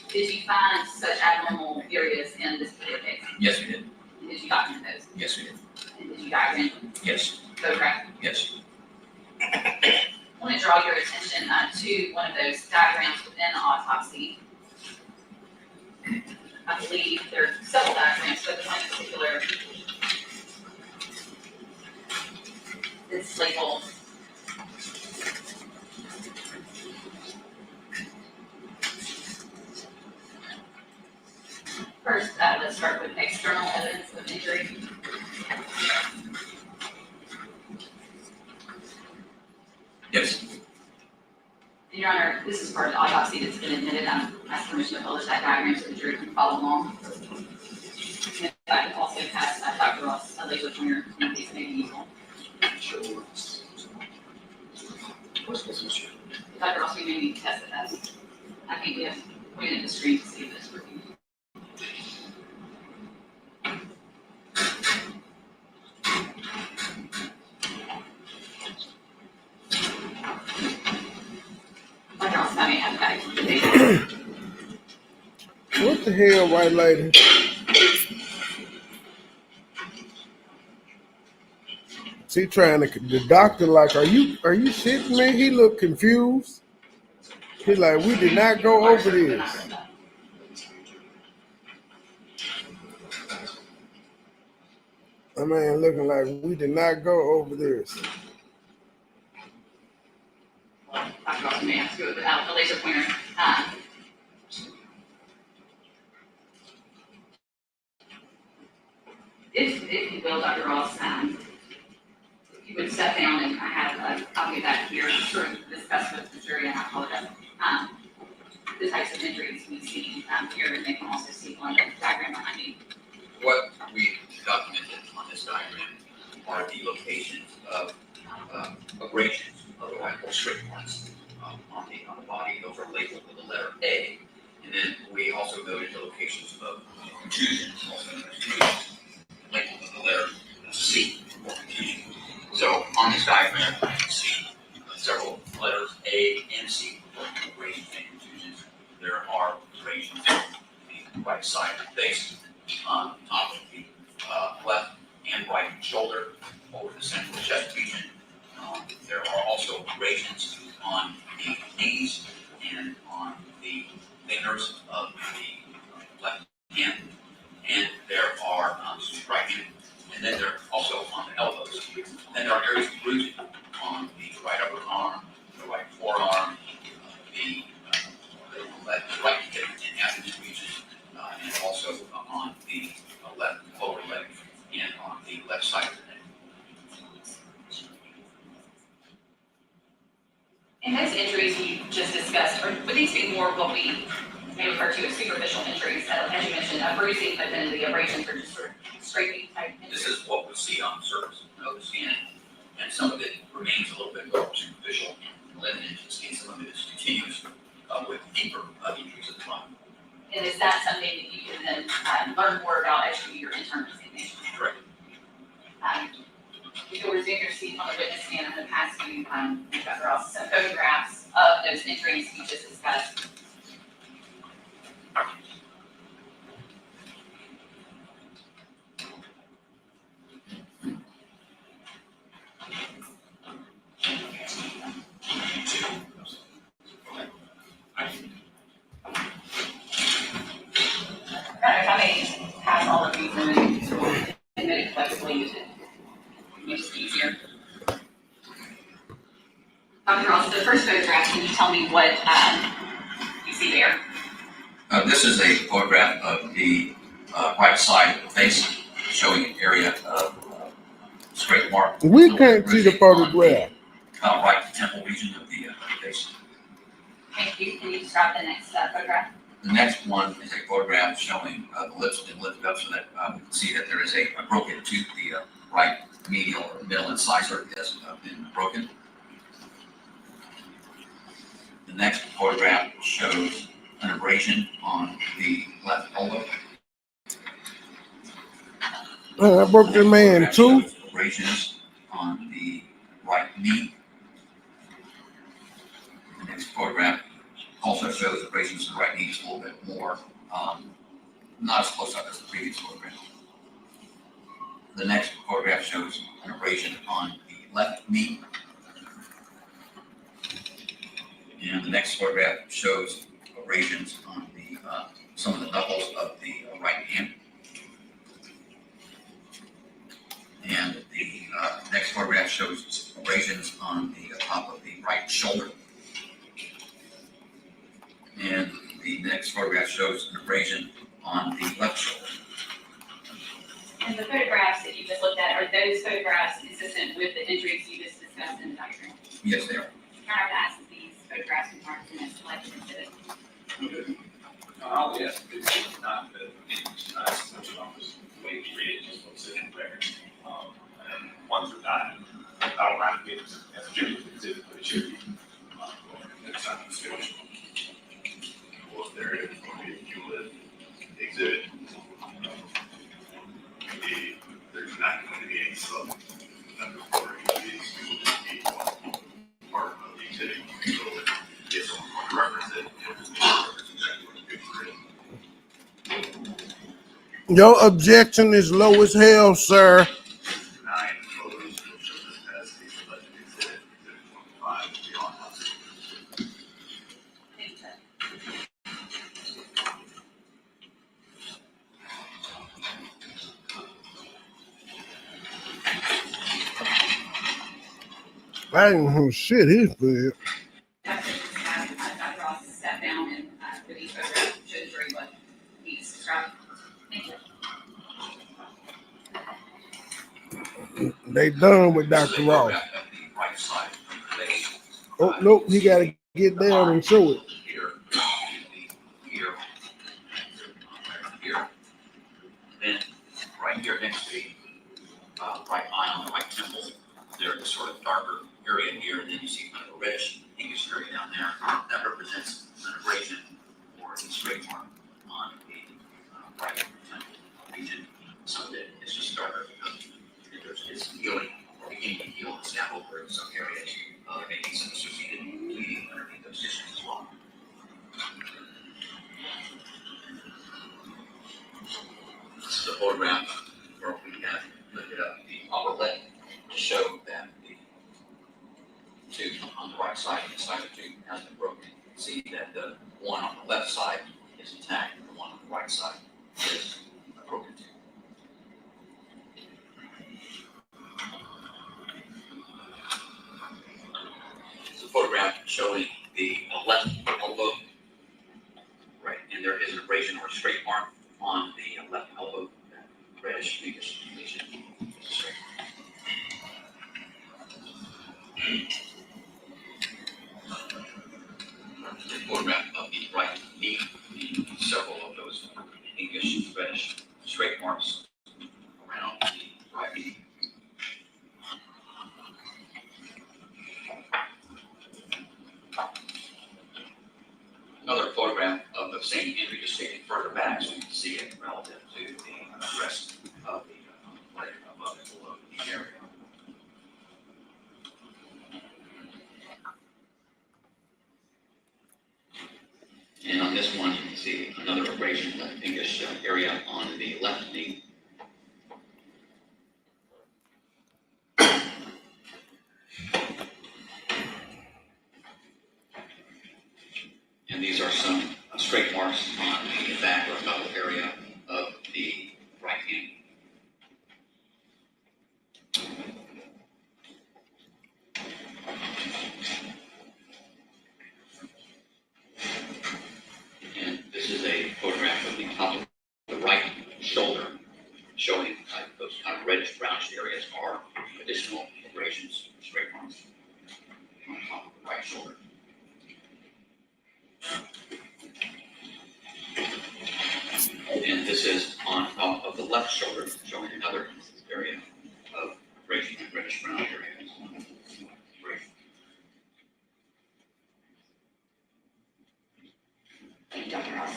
Did you find such abnormal areas in this particular case? Yes, we did. And did you document those? Yes, we did. And did you diagram them? Yes. Photograph? Yes. I want to draw your attention to one of those diagrams within the autopsy. I believe there are several diagrams, but the one in particular is labeled first. Let's start with external evidence of injury. Yes. Your Honor, this is part of the autopsy that's been admitted. I'm asking permission to publish that diagram so the jury can follow along. And if I could also pass Dr. Ross a laser pointer in case it may be useful. Dr. Ross, we may need to test it as. I think we have to point it at the screen to see if it's working. Dr. Ross, I may have that. What the hell, white lady? She trying to, the doctor like, are you shitting me? He looked confused. He's like, we did not go over this. I mean, looking like we did not go over this. Talk about some names without the laser pointer. If you will, Dr. Ross, if you would step down, and I have a copy of that here, sort of discuss with the jury, and I apologize. The types of injuries we see here, and they can also see on the diagram behind me. What we documented on this diagram are the locations of abrasions, otherwise straight points on the body. Those are labeled with the letter A. And then we also noted the locations of contusions, also known as contusions, labeled with the letter C for contusion. So on this diagram, you can see several letters A and C for abrasions and contusions. There are abrasions on the right side of the face, on top of the left and right shoulder, over the central chest region. There are also abrasions on the knees and on the fingers of the left hand, and there are striking, and then there are also on the elbows. Then there are areas of bruising on the right upper arm, the right forearm, the right hip and abdomen region, and also on the left lower leg and on the left side of the neck. And those injuries you just discussed, would these be more what we may refer to as superficial injuries, as you mentioned, a bruising, but then the abrasions are just sort of scraping type injuries? This is what we see on the surface of the skin, and some of it remains a little bit more superficial and limited to the skin. Some of it is continuous with deeper injuries at the time. And is that something that you can then learn more about as you do your intern examination? Correct. If you'll resume your seat on the witness stand, I'm going to pass you, Dr. Ross, some photographs of those injuries you just discussed. If I may pass all of these and then admit it collectively to make it easier. Dr. Ross, the first photograph, can you tell me what you see there? This is a photograph of the right side of the face, showing an area of scrape mark. We can't see the photograph. Right temple region of the face. Thank you. Can you describe the next photograph? The next one is a photograph showing the lips been lifted up so that we can see that there is a broken tooth. The right medial or middle incisor has been broken. The next photograph shows an abrasion on the left elbow. I broke the man tooth. Abrasions on the right knee. The next photograph also shows abrasions on the right knee, just a little bit more, not as close up as the previous photograph. The next photograph shows an abrasion on the left knee. And the next photograph shows abrasions on the some of the knuckles of the right hand. And the next photograph shows abrasions on the top of the right shoulder. And the next photograph shows an abrasion on the left shoulder. And the photographs that you just looked at, are those photographs consistent with the injuries you just discussed in the diagram? Yes, they are. Can I ask that these photographs be marked in this collection exhibit? I'll ask, it's not the, it's not as much about this way we read it, just what's in the record. And ones are not, I don't mind it as a jury exhibit, but it should be, next time it's finished. Or if there is, or if you would exhibit, there's not going to be any sub, number 4, these will just be one part of the exhibit. So if someone wants to reference it, you'll just need to reference exactly what the picture is. Your objection is low as hell, sir. 9 photos will show this as the alleged exhibit 25 beyond us. Dang, shit, he's big. Dr. Ross sat down and with each photograph showed the jury what he's described. Thank you. They done with Dr. Ross. Right side. Oh, nope, he got to get down and show it. Here. Then right here next to the right eye on the right temple, there is sort of darker area here, and then you see kind of a reddish pinkish area down there. That represents an abrasion or a straight mark on the right temple region, so that it's just darker because it's healing or beginning to heal the scalp or some areas making some associated bleeding underneath those tissues as well. This is a photograph where we kind of lifted up the upper lip to show that the tooth on the right side and the side of the tooth has been broken. You can see that the one on the left side is intact and the one on the right side is a broken tooth. It's a photograph showing the left elbow, right, and there is an abrasion or a straight mark on the left elbow, that reddish pinkish lesion. The photograph of the right knee, several of those pinkish reddish straight marks around the right knee. Another photograph of the same injury just taken further back so you can see it relative to the rest of the leg above and below the area. And on this one, you can see another abrasion, that pinkish area on the left knee. And these are some straight marks on the back or knuckle area of the right hand. And this is a photograph of the top of the right shoulder, showing those kind of reddish brownish areas are additional abrasions, straight marks on the top of the right shoulder. And this is on top of the left shoulder, showing another area of abrasion and reddish brown areas. Thank you, Dr. Ross.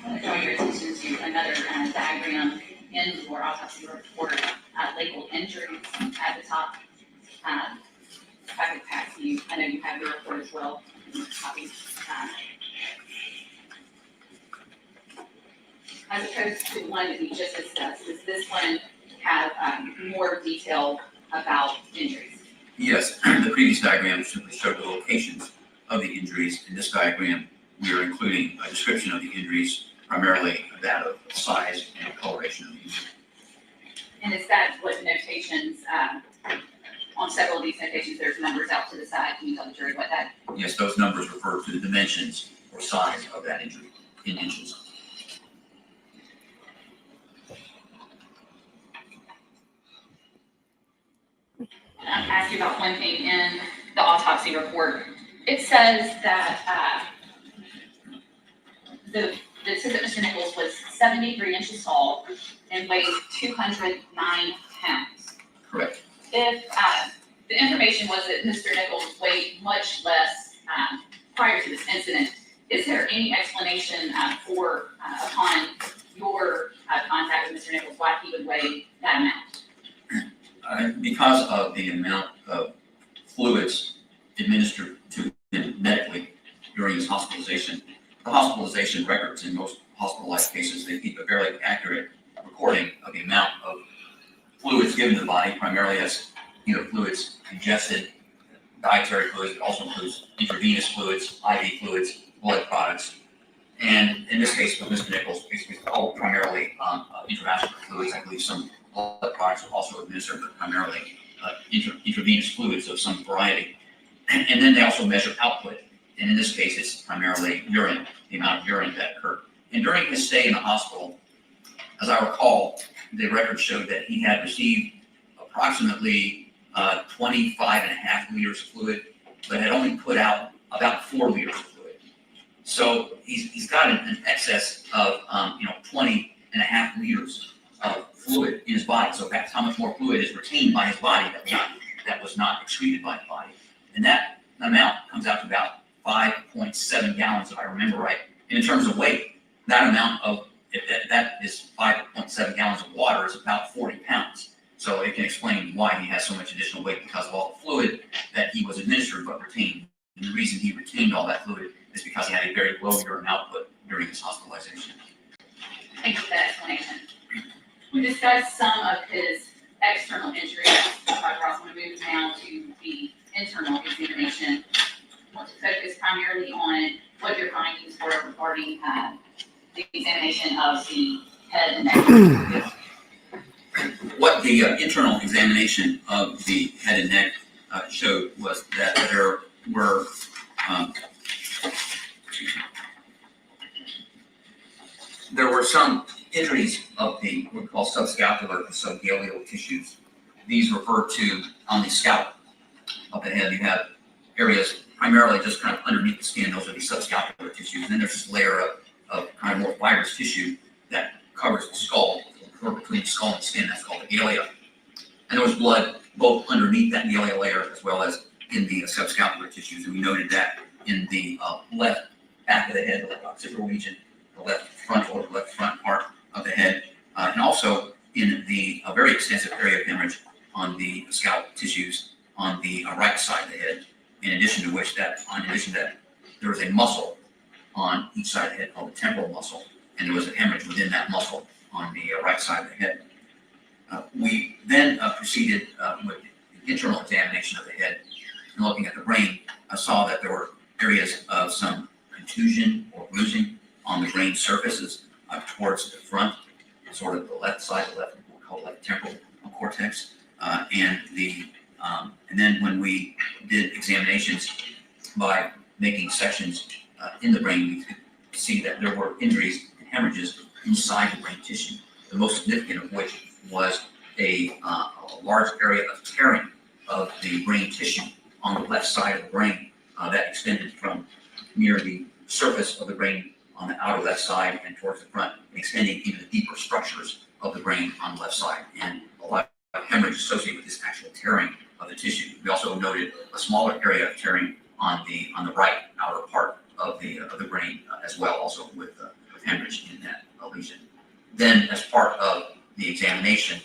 I'm going to draw your attention to another diagram in your autopsy report labeled injuries at the top. If I could pass you, I know you have your report as well. Copies. As opposed to the one that we just discussed, does this one have more detail about injuries? Yes, the previous diagram simply showed the locations of the injuries. In this diagram, we are including a description of the injuries, primarily that of size and coloration of the injury. And is that what the notations, on several of these notations, there's numbers out to the side? Can you tell the jury what that? Yes, those numbers refer to the dimensions or size of that injury in inches. Ask you about one thing in the autopsy report. It says that it says that Mr. Nichols was 73 inches tall and weighed 209 pounds. Correct. If the information was that Mr. Nichols weighed much less prior to this incident, is there any explanation for upon your contact with Mr. Nichols why he would weigh that amount? Because of the amount of fluids administered to him medically during his hospitalization, the hospitalization records in most hospitalized cases, they keep a very accurate recording of the amount of fluids given to the body, primarily as either fluids ingested, dietary fluids, it also includes intravenous fluids, IV fluids, blood products, And in this case, with Mr. Nichols, it's all primarily intravascular fluids. I believe some blood products are also administered, but primarily intravenous fluids of some variety. And then they also measure output. And in this case, it's primarily urine, the amount of urine that occurred. And during his stay in the hospital, as I recall, the record showed that he had received approximately 25.5 liters of fluid, but had only put out about 4 liters of fluid. So he's got an excess of 20.5 liters of fluid in his body. So that's how much more fluid is retained by his body that was not excreted by the body. And that amount comes out to about 5.7 gallons, if I remember right. And in terms of weight, that amount of, that is 5.7 gallons of water is about 40 pounds. So it can explain why he has so much additional weight, because of all the fluid that he was administered but retained. And the reason he retained all that fluid is because he had a very low urine output during his hospitalization. Thank you for that explanation. We discussed some of his external injuries. Dr. Ross, want to move now to the internal examination. I want to focus primarily on what your findings were regarding the examination of the head and neck. What the internal examination of the head and neck showed was that there were some injuries of the what we call subscapular and subgaleal tissues. These refer to on the scalp of the head. You have areas primarily just kind of underneath the skin. Those are the subscapular tissues. And then there's this layer of kind of more fibrous tissue that covers the skull, between the skull and the skin. That's called the galea. And there was blood both underneath that galea layer as well as in the subscapular tissues. And we noted that in the left back of the head, the left occipital region, the left frontal or the left front part of the head, and also in the very extensive area of hemorrhage on the scalp tissues on the right side of the head. In addition to that, there was a muscle on each side of the head called the temporal muscle, and there was a hemorrhage within that muscle on the right side of the head. We then proceeded with the internal examination of the head, and looking at the brain, I saw that there were areas of some contusion or bruising on the brain surfaces towards the front, sort of the left side, what we call left temporal cortex, and then when we did examinations by making sections in the brain, we could see that there were injuries and hemorrhages inside the brain tissue. The most significant of which was a large area of tearing of the brain tissue on the left side of the brain that extended from near the surface of the brain on the outer left side and towards the front, extending into the deeper structures of the brain on the left side, and a lot of hemorrhage associated with this actual tearing of the tissue. We also noted a smaller area of tearing on the right outer part of the brain as well, also with hemorrhage in that lesion. Then, as part of the examination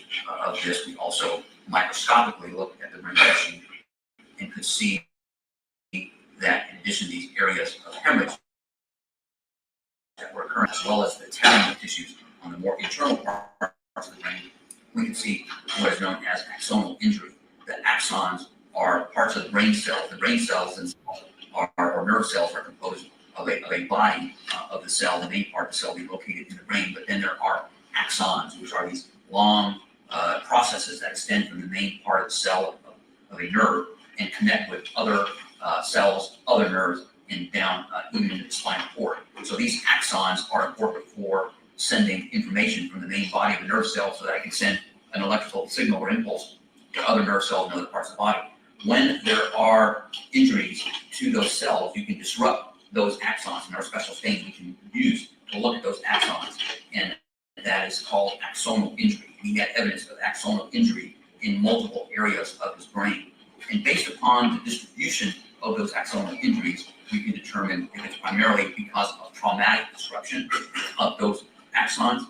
of this, we also microscopically looked at the brain tissue and could see that in addition to these areas of hemorrhage that were occurring, as well as the tearing of tissues on the more internal parts of the brain, we can see what is known as axonal injury. The axons are parts of the brain cells. The brain cells themselves or nerve cells are composed of a body of the cell, the main part of the cell being located in the brain, but then there are axons, which are these long processes that extend from the main part of the cell of a nerve and connect with other cells, other nerves, and down even into the spinal cord. So these axons are important for sending information from the main body of the nerve cell so that I can send an electrical signal or impulse to other nerve cells in other parts of the body. When there are injuries to those cells, you can disrupt those axons, and there are special stains we can use to look at those axons, and that is called axonal injury. We had evidence of axonal injury in multiple areas of his brain, and based upon the distribution of those axonal injuries, we can determine if it's primarily because of traumatic disruption of those axons,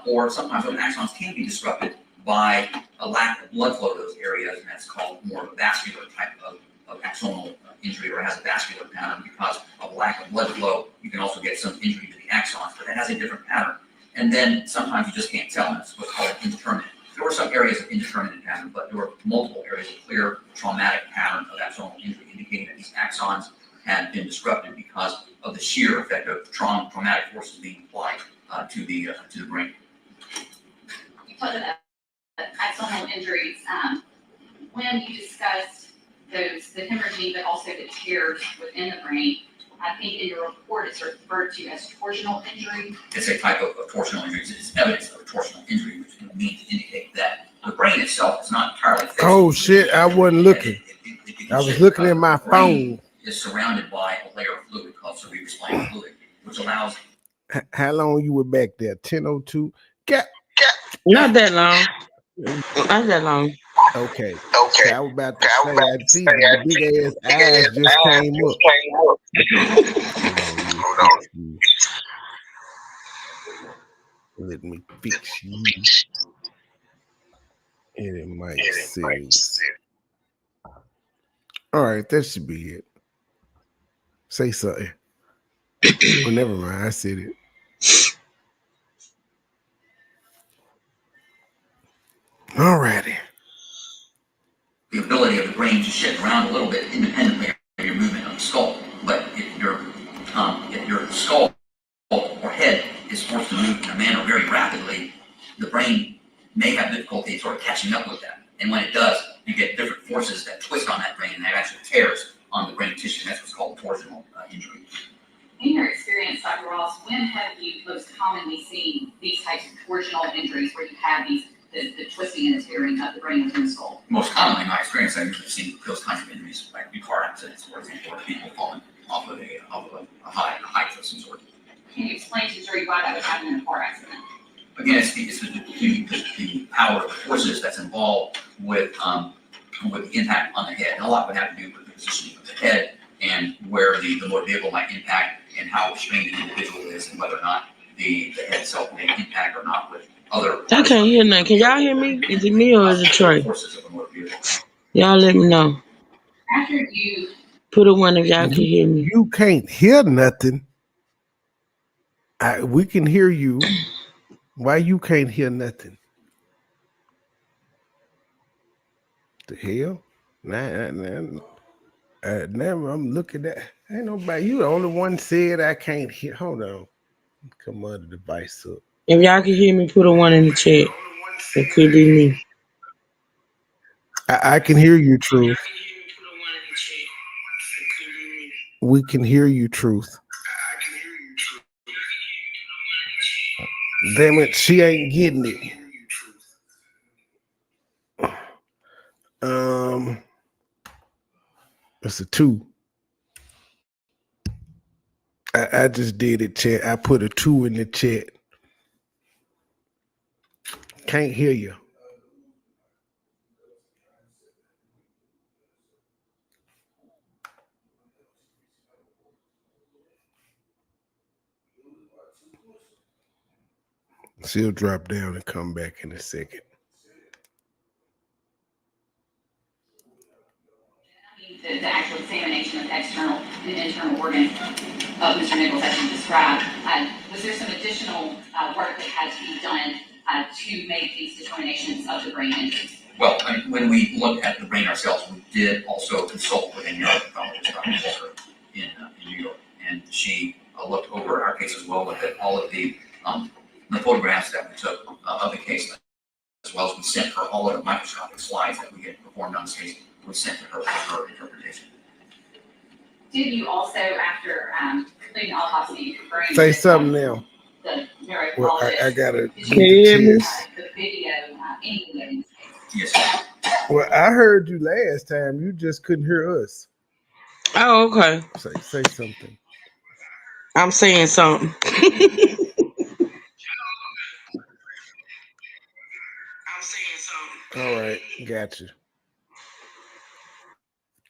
or sometimes those axons can be disrupted by a lack of blood flow to those areas, and that's called more of a vascular type of axonal injury, or has a vascular pattern because of lack of blood flow. You can also get some injury to the axons, but it has a different pattern. And then sometimes you just can't tell, and it's what's called indeterminate. There were some areas of indeterminate pattern, but there were multiple areas of clear traumatic pattern of axonal injury, indicating that these axons had been disrupted because of the shear effect of traumatic forces being applied to the brain. You talked about axonal injuries. When you discussed the hemorrhaging, but also the tears within the brain, I think in your report it's referred to as torsional injury. It's a type of torsional injury. It's evidence of a torsional injury, which would mean to indicate that the brain itself is not entirely fixed. Oh shit! I wasn't looking. I was looking at my phone. Is surrounded by a layer of fluid called cerebrospinal fluid, which allows. How long you were back there? 10:02. Not that long. Not that long. Okay. Okay. I was about to say, I see the big ass eyes just came up. Hold on. Let me fix you. And it might sing. All right, that should be it. Say something. Oh, never mind. I said it. All righty. The ability of the brain to shift around a little bit independently of your movement of the skull. But if your skull or head is forced to move in a manner very rapidly, the brain may have difficulty sort of catching up with that. And when it does, you get different forces that twist on that brain and that actually tears on the brain tissue. That's what's called torsional injury. In your experience, Dr. Ross, when have you most commonly seen these types of torsional injuries where you have the twisting and the tearing of the brain within the skull? Most commonly, in my experience, I've usually seen those kinds of injuries, like car accidents, for example, where people falling off of a height of some sort. Can you explain to the jury why that would happen in a car accident? Again, it's the power of the forces that's involved with the impact on the head. And a lot would have to do with the positioning of the head and where the motor vehicle might impact and how restrained the individual is and whether or not the head itself may impact or not with other. I can't hear nothing. Can y'all hear me? Is it me or is it Trey? Y'all let me know. After you put a one if y'all can hear me. You can't hear nothing. We can hear you. Why you can't hear nothing? The hell? Never. I'm looking at. Ain't nobody. You the only one said I can't hear. Hold on. Come on, the device up. If y'all can hear me, put a one in the chat. It could be me. I can hear you, Truth. We can hear you, Truth. Damn it, she ain't getting it. It's a 2. I just did it, chat. I put a 2 in the chat. Can't hear you. She'll drop down and come back in a second. The actual examination of the external and internal organs of Mr. Nichols, as you described, was there some additional work that had to be done to make these determinations of the brain injuries? Well, when we looked at the brain ourselves, we did also consult with a neuropathologist, Dr. Walter, in New York, and she looked over our case as well, looked at all of the photographs that we took of the case, as well as we sent her all of the microscopic slides that we had performed on this case. We sent to her for her interpretation. Did you also, after completing autopsy, bring say something now? The neurologist? Well, I gotta. The video, any video. Yes. Well, I heard you last time. You just couldn't hear us. Oh, okay. Say something. I'm saying something. All right, gotcha.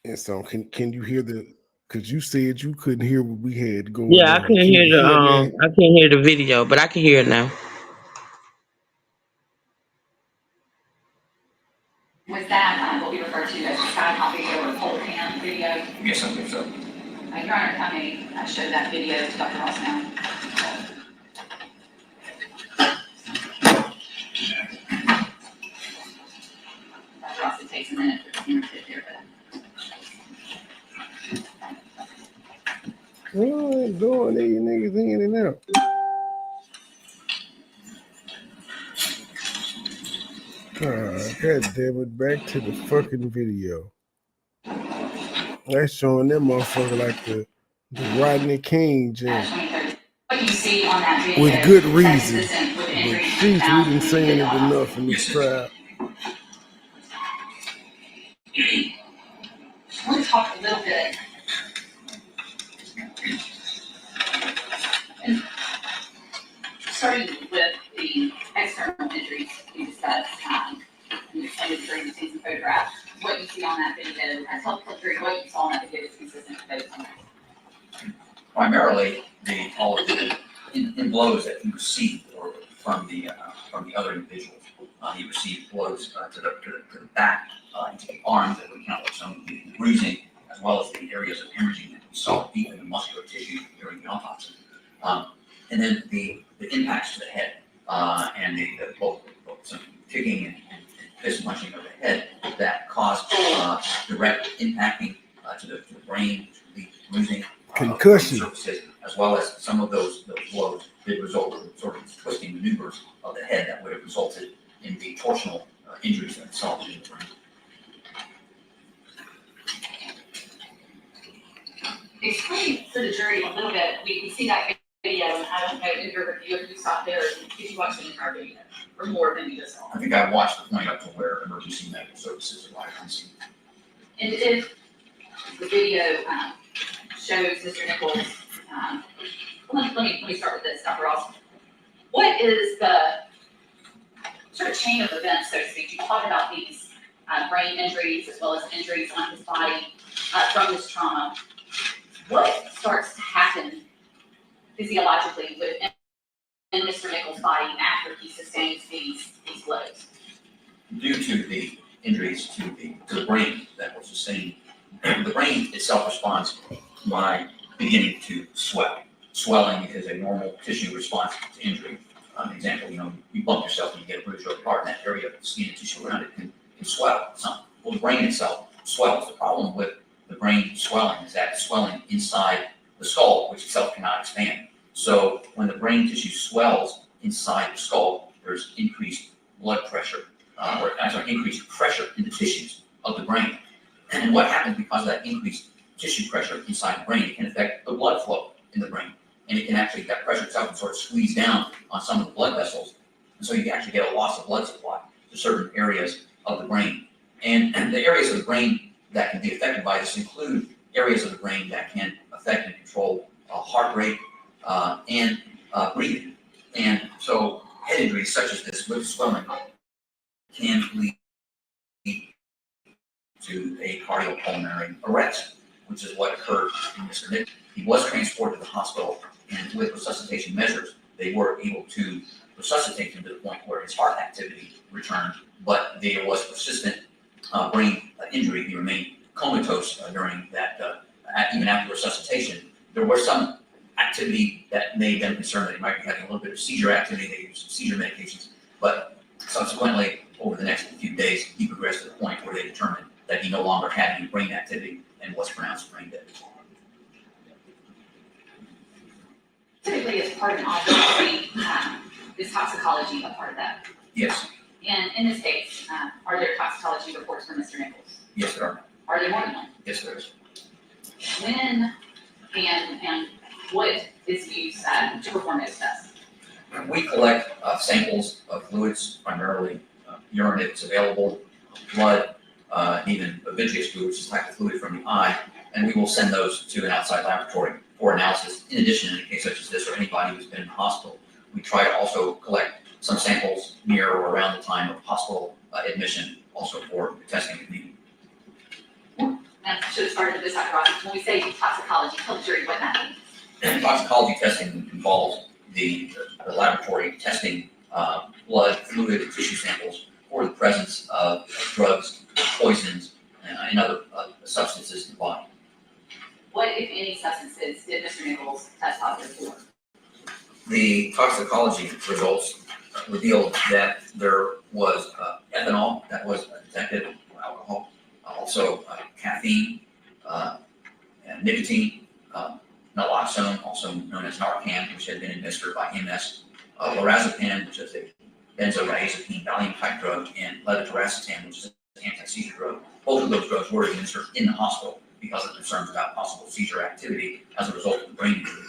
And so, can you hear the? Because you said you couldn't hear what we had going. Yeah, on. I couldn't hear the I couldn't hear the video, but I can hear it now. Was that what we refer to as a side hop video or pole cam video? Yes, I believe so. Your Honor, if I may show that video to Dr. Ross now. Dr. Ross, it takes a minute for the internet there, but. What are you doing? You niggas in and out. God damn it, back to the fucking video. That's showing them motherfucker like the Rodney King joint. What you see on that video With good is reason. consistent with the But injuries sheesh, found we done in seen the it enough in this trial. I want to talk a little bit. And starting with the external injuries we discussed, during the season photograph, what you see on that video, tell what you saw on that video is consistent with those on that. Primarily, all of the in blows that he received or from the other individuals. He received blows to the back, into the arms that would count as some of the bruising, as well as the areas of hemorrhaging that we saw deep in the muscular tissue during the autopsy. And then the impacts to the head, and both some kicking and fist punching of the head that caused direct impacting to the brain, the bruising, concussion, surfaces, as well as some of those blows did result in sort of twisting maneuvers of the head that would have resulted in the torsional injuries that we saw in the brain. Explain to the jury a little bit. We see that video, and I don't know in your review if you stopped there or if you watched the entire video or more than you just saw. I think I watched the point up to where emergency medical services arrived on scene. And if the video shows Mr. Nichols, let me start with this, Dr. Ross. What is the sort of chain of events, so to speak? You talked about these brain injuries as well as injuries on his body from this trauma. What starts to happen physiologically within Mr. Nichols' body after he sustains these blows? Due to the injuries to the brain that were sustained, the brain itself responds by beginning to swell. Swelling is a normal tissue response to injury. An example, you bump yourself and you get a bruise or a part in that area of the skin and tissue around it can swell some. Well, the brain itself swells. The problem with the brain swelling is that swelling inside the skull, which itself cannot expand. So when the brain tissue swells inside the skull, there's increased blood pressure, increased pressure in the tissues of the brain. And what happens because of that increased tissue pressure inside the brain, it can affect the blood flow in the brain. And it can actually, that pressure itself can sort of squeeze down on some of the blood vessels. And so you can actually get a loss of blood supply to certain areas of the brain. And the areas of the brain that can be affected by this include areas of the brain that can affect and control heart rate and breathing. And so head injuries such as this with swelling can lead to a cardiopulmonary arrest, which is what occurred in Mr. Nichols. He was transported to the hospital, and with resuscitation measures, they were able to resuscitate him to the point where his heart activity returned, but there was persistent brain injury. He remained comatose during that, even after resuscitation. There was some activity that made them concerned that he might be having a little bit of seizure activity. They used seizure medications, but subsequently, over the next few days, he progressed to the point where they determined that he no longer had any brain activity and was pronounced brain dead. Typically, as part of an autopsy, is toxicology a part of that? Yes. And in this case, are there toxicology reports for Mr. Nichols? Yes, there are. Are there more than one? Yes, there is. When and what is used to perform those tests? We collect samples of fluids, primarily urine if it's available, blood, even vitreous fluid, which is like the fluid from the eye, and we will send those to an outside laboratory for analysis. In addition, in a case such as this or anybody who's been in the hospital, we try to also collect some samples near or around the time of hospital admission, also for testing if needed. And I should have started with this, Dr. Ross. When we say toxicology, tell the jury what that means. Toxicology testing involves the laboratory testing blood, fluid, and tissue samples for the presence of drugs, poisons, and other substances in the body. What, if any, substances did Mr. Nichols test positive for? The toxicology results revealed that there was ethanol that was detected, alcohol, also caffeine, and nicotine, naloxone, also known as Narcan, which had been administered by MS, lorazepam, which is a benzodiazepine, Valium-type drug, and levetiracetam, which is an anti-seizure drug. Both of those drugs were administered in the hospital because of concerns about possible seizure activity as a result of the brain injury.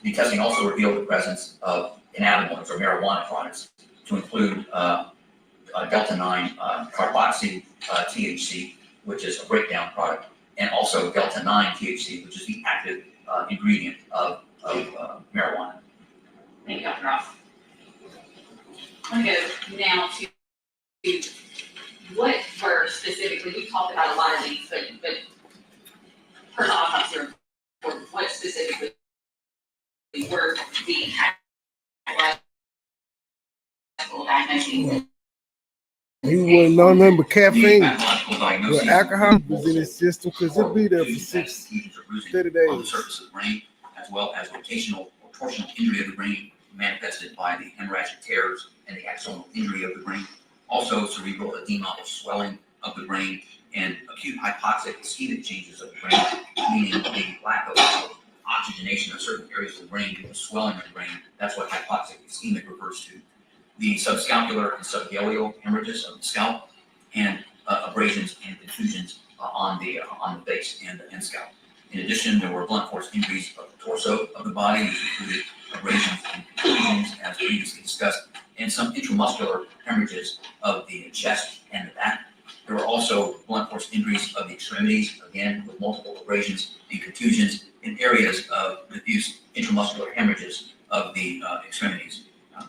The testing also revealed the presence of cannabinoids or marijuana products, to include delta-9 carboxy THC, which is a breakdown product, and also delta-9 THC, which is the active ingredient of marijuana. Thank you, Dr. Ross. I'm going to go now to what were specifically, we talked about a lot of these, but per the autopsy report, what specifically were the actual diagnoses? He wasn't on nothing but caffeine. Pathological diagnosis Well, alcohol was in his system because it'd be there for 30 days. on the surface of the brain, as well as rotational or torsional injury of the brain, manifested by the hemorrhagic tears and the axonal injury of the brain. Also, cerebral edema or swelling of the brain, and acute hypoxic ischemic changes of the brain, meaning the lack of oxygenation of certain areas of the brain due to swelling of the brain. That's what hypoxic ischemic refers to. The subscalpular and subgaleal hemorrhages of the scalp, and abrasions and contusions on the face and scalp. In addition, there were blunt force injuries of the torso of the body, which included abrasions and contusions, as previously discussed, and some intramuscular hemorrhages of the chest and the back. There were also blunt force injuries of the extremities, again with multiple abrasions and contusions in areas of diffuse intramuscular hemorrhages of the extremities.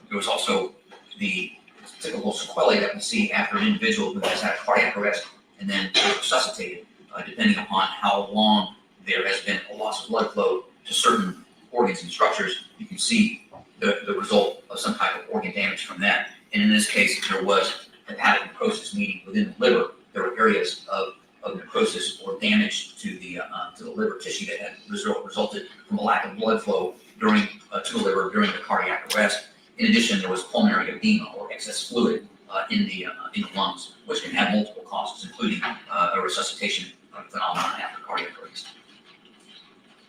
There was also the typical sequelae that we see after an individual who has had cardiac arrest and then resuscitated, depending upon how long there has been a loss of blood flow to certain organs and structures. You can see the result of some type of organ damage from that. And in this case, there was hepatic necrosis, meaning within the liver, there were areas of necrosis or damage to the liver tissue that had resulted from a lack of blood flow to the liver during the cardiac arrest. In addition, there was pulmonary edema or excess fluid in the lungs, which can have multiple causes, including a resuscitation phenomenon after cardiac arrest.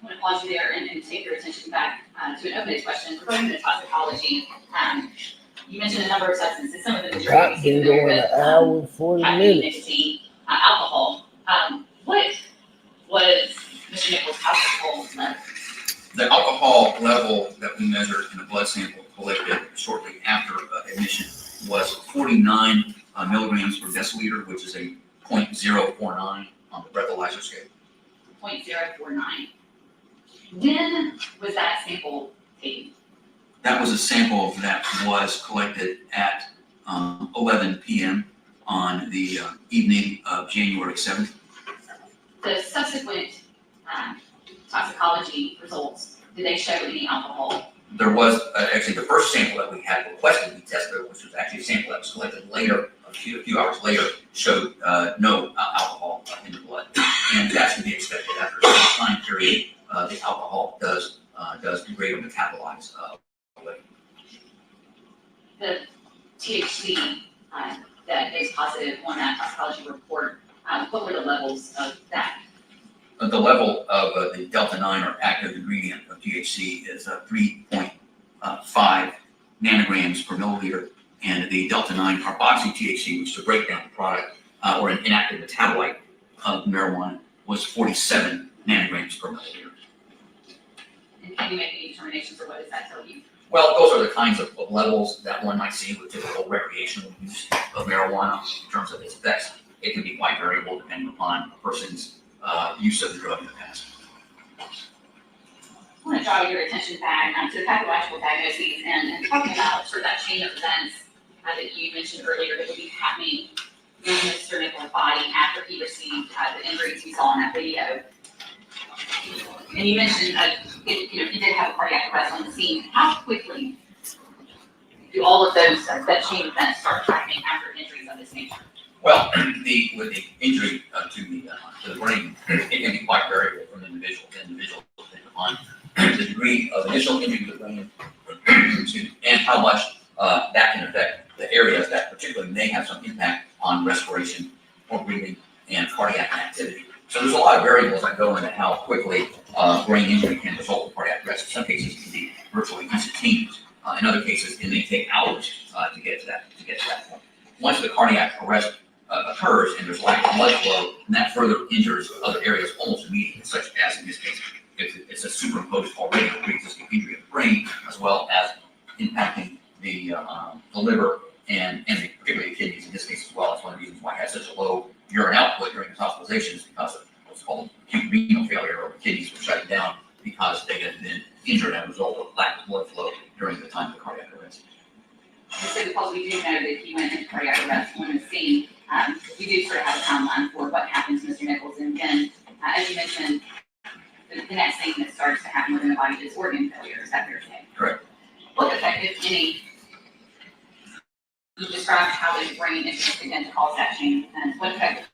I want to pause you there and take your attention back to an open question regarding the toxicology. You mentioned a number of substances, some of them I've been going an hour and 40 caffeine, minutes. nicotine, alcohol. What was Mr. Nichols' alcohol level? The alcohol level that we measured in a blood sample collected shortly after admission was 49 milligrams per deciliter, which is a 0.049 on the breathalyzer scale. 0.049. When was that sample taken? That was a sample that was collected at 11 p.m. on the evening of January 7th. The subsequent toxicology results, did they show any alcohol? There was actually the first sample that we had requested to be tested, which was actually a sample that was collected later, a few hours later, showed no alcohol in the blood. And that's to be expected after a certain time period. The alcohol does degrade or metabolize away. The THC that is positive on that toxicology report, what were the levels of that? The level of the delta-9 or active ingredient of THC is 3.5 nanograms per milliliter, and the delta-9 carboxy THC, which is a breakdown product or an inactive metabolite of marijuana, was 47 nanograms per milliliter. And can you make any determinations, or what does that tell you? Well, those are the kinds of levels that one might see with typical recreational use of marijuana in terms of its effects. It can be quite variable depending upon a person's use of the drug in the past. I want to draw your attention back to the pathological diagnoses and talking about sort of that chain of events that you mentioned earlier that would be happening in Mr. Nichols' body after he received the injuries we saw in that video. And you mentioned he did have a cardiac arrest on the scene. How quickly do all of those that chain of events start happening after injuries of this nature? Well, with the injury to the brain, it can be quite variable from individual to individual, depending upon the degree of initial injury to the brain, and how much that can affect the areas that particularly may have some impact on respiration or breathing and cardiac activity. So there's a lot of variables that go into how quickly brain injury can result in cardiac arrest. In some cases, it can be virtually instantaneous. In other cases, it may take hours to get to that point. Once the cardiac arrest occurs and there's lack of blood flow, and that further injures other areas almost immediately, such as in this case, it's a superimposed already pre-existing injury of the brain, as well as impacting the liver and particularly the kidneys in this case as well. That's one of the reasons why it has such a low urine output during his hospitalizations, because of what's called acute renal failure, or the kidneys were shut down because they had been injured as a result of lack of blood flow during the time of the cardiac arrest. So because we do know that he went into cardiac arrest when the scene, we do sort of have a timeline for what happens to Mr. Nichols. And then, as you mentioned, the next thing that starts to happen within the body is organ failure. Is that fair to say? Correct. What effect, if any, you described how the brain injuries begin to cause that change, and what effect,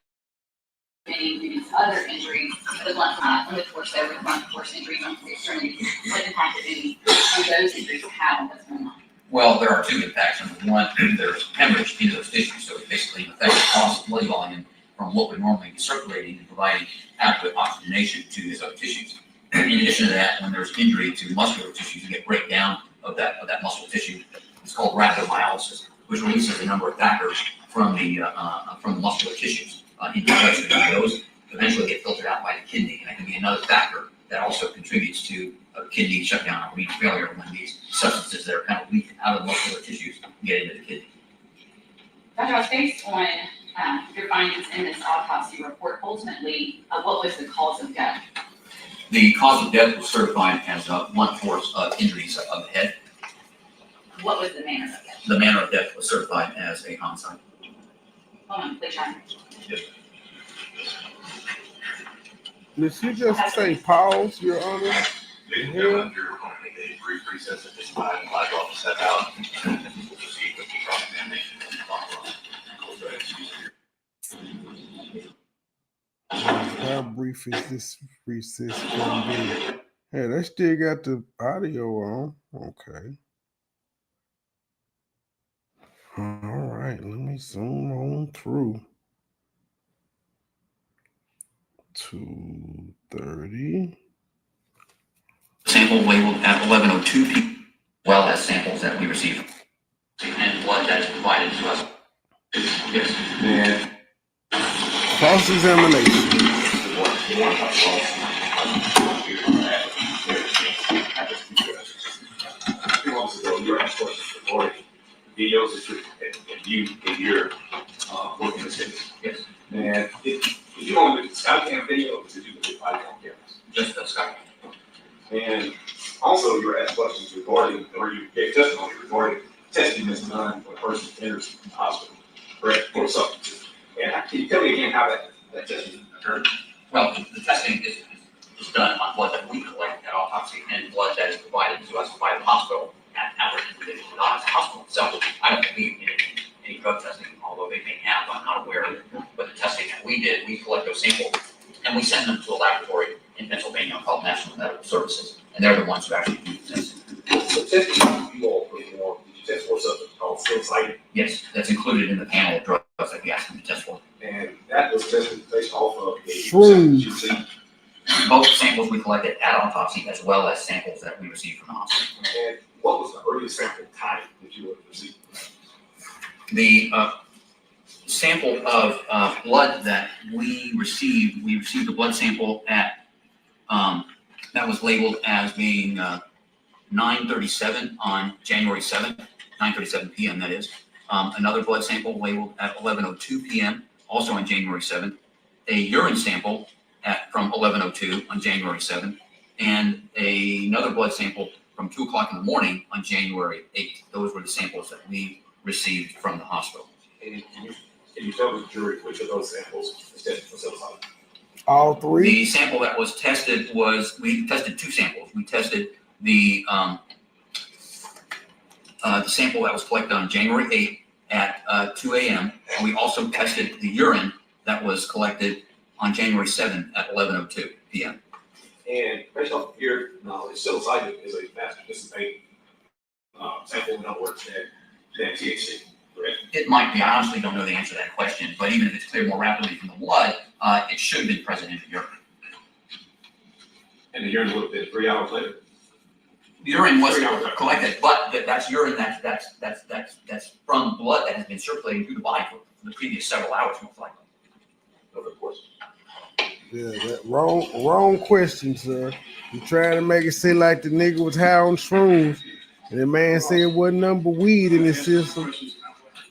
if any, these other injuries, the blunt force over the blunt force injuries on the extremities, what impact, if any, do those injuries have on what's going on? Well, there are two impacts. Number one, there's hemorrhage into those tissues, so it basically affects the loss of blood volume from what would normally be circulating and providing adequate oxygenation to these other tissues. In addition to that, when there's injury to muscular tissues, you get breakdown of that muscle tissue. It's called rhabdomyolysis, which releases a number of factors from the muscular tissues into the bloodstream. Those eventually get filtered out by the kidney, and that can be another factor that also contributes to a kidney shutdown or renal failure when these substances that are kind of leaked out of the muscular tissues get into the kidney. Dr. Ross, based on your findings in this autopsy report, ultimately, what was the cause of death? The cause of death was certified as blunt force injuries of the head. What was the manner of death? The manner of death was certified as a homicide. Hold on, please, Sean. Yes. Did she just say pause, Your Honor? Ladies and gentlemen, we're going to take a brief recess at this time. I'd like to step out and we'll proceed with the cross-examination. How brief is this recess gonna be? Hey, they still got the audio on. Okay. All right, let me zoom on through. 2:30. Sample labeled at 11:02 p.m. well as samples that we received and blood that is provided to us. Yes. Man. Cross-examination. You asked questions regarding videos that you in your work in the city. Yes. And if you only did Skycam video, did you do body cam cameras? Just the Skycam. And also you were asked questions regarding, or you gave testimony regarding testing that's done when a person enters the hospital, correct, for substances. And can you tell me again how that testing occurred? Well, the testing is done on blood that we collect at autopsy and blood that is provided to us by the hospital at our individual hospital itself. I don't believe in any drug testing, although they may have, I'm not aware of it. But the testing that we did, we collect those samples and we send them to a laboratory in Pennsylvania called National Medical Services. And they're the ones who actually do the testing. So testing you all performed, did you test for something called psilocybin? Yes, that's included in the panel of drugs that we asked them to test for. And that was tested based off of the Shrooms. you see. Both samples we collected at autopsy as well as samples that we received from the hospital. And what was the earliest sample type that you would receive? The sample of blood that we received a blood sample at that was labeled as being 9:37 on January 7th, 9:37 p.m. that is. Another blood sample labeled at 11:02 p.m. also on January 7th. A urine sample from 11:02 on January 7th, and another blood sample from 2 o'clock in the morning on January 8th. Those were the samples that we received from the hospital. And can you tell the jury which of those samples was tested for psilocybin? All three? The sample that was tested we tested two samples. We tested the sample that was collected on January 8th at 2 a.m. And we also tested the urine that was collected on January 7th at 11:02 p.m. And based off your knowledge, psilocybin is a faster dissipating sample, in other words, than THC, correct? It might be. I honestly don't know the answer to that question, but even if it's cleared more rapidly from the blood, it should have been present in the urine. And the urine would have been 3 hours later? Urine was collected, but that's urine that's from blood that has been circulating through the body for the previous several hours, most likely. Over the course. Yeah, that wrong question, sir. You trying to make it seem like the nigga was high on shrooms, and the man said it wasn't nothing but weed in his system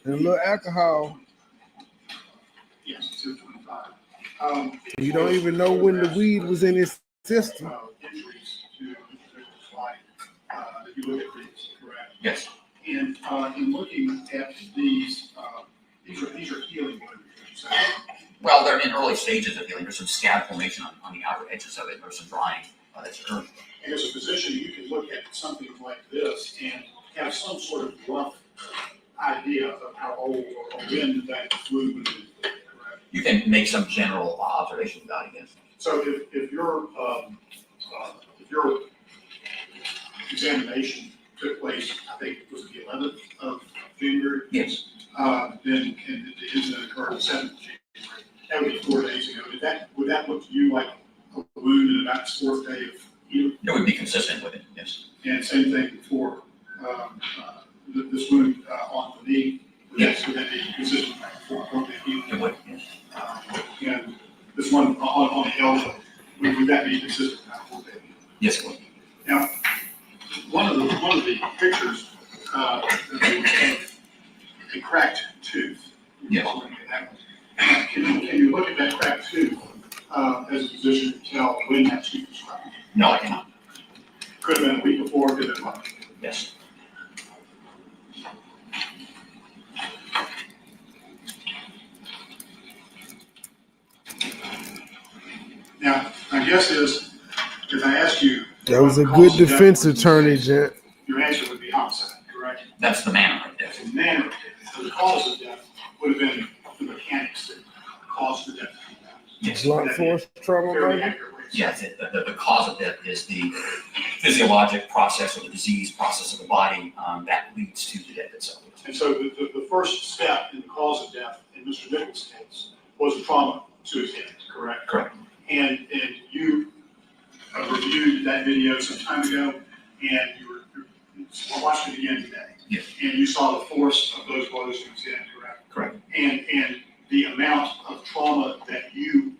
and a little alcohol. Yes, 225. You don't even know when the weed was in his system. Injuries to Nichols' life, if you look at these, correct? Yes. And in looking at these are healing wounds. Well, they're in early stages of healing. There's some scab formation on the outer edges of it. There's some drying that's occurring. And as a physician, you can look at something like this and have some sort of rough idea of how old or when that wound would be, correct? You can make some general observation about it, yes. So if your examination took place, I think it was the 11th of January. Yes. Then and the incident occurred the 7th of January. That would be 4 days ago. Would that look to you like a wound in about the 4th day of healing? It would be consistent with it, yes. And same thing for this wound on the knee. Yes. Would that be consistent for 4th day of healing? It would, yes. And this one on the elbow, would that be consistent with 4th day of healing? Yes, it would. Now, one of the pictures of a cracked tooth. Yes. Can you look at that cracked tooth as a physician to tell when that tooth was cracked? No, I cannot. Could have been a week before, could have been a month. Yes. Now, my guess is, if I ask you. That was a good defense attorney, Jet. Your answer would be homicide, correct? That's the manner of death. The manner of death. So the cause of death would have been the mechanics that caused the death. Yes. Blunt force trauma, Very maybe? accurate way to say Yes, the cause of death is the physiologic process or the disease process of the body that leads to the death itself. And so the first step in the cause of death in Mr. Nichols' case was the trauma to his head, correct? Correct. And you reviewed that video some time ago, and you watched it again today. Yes. And you saw the force of those blows to his head, correct? Correct. And the amount of trauma that you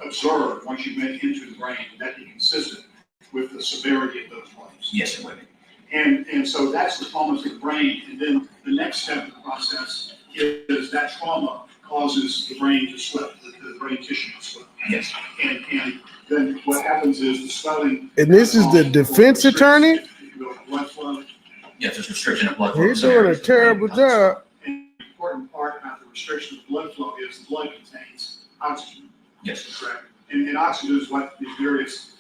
observed once you went into the brain, would that be consistent with the severity of those blows? Yes, it would be. And so that's the trauma to the brain. And then the next step in the process is that trauma causes the brain to slip, the brain tissue to slip. Yes. And then what happens is the swelling. And this is the defense attorney? Blood flow. Yes, there's restriction of blood flow. He's doing a terrible job. And the important part about the restriction of blood flow is the blood contains oxygen. Yes. Correct. And oxygen is what the various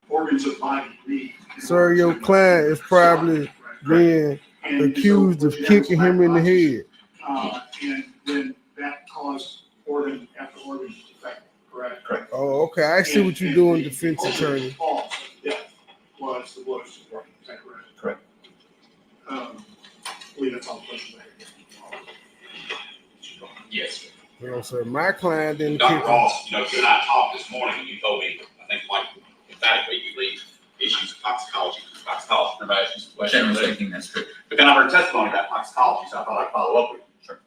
organs of the body need. Sir, your client is probably being accused of kicking him in the head. And then that caused organ after organ to defect, correct? Correct. Oh, okay. I see what you're doing, defense attorney. The cause of death was the blows to the brain, is that correct? Correct. I believe that's all the questions I have. Yes. No, sir. My client didn't Dr. kick him. Ross, you and I talked this morning, and you told me, I think, like, emphatically, you leave issues of toxicology. Everybody asks questions. Generally speaking, that's true. But then I heard testimony about toxicology, so I thought I'd follow up with you. Sure.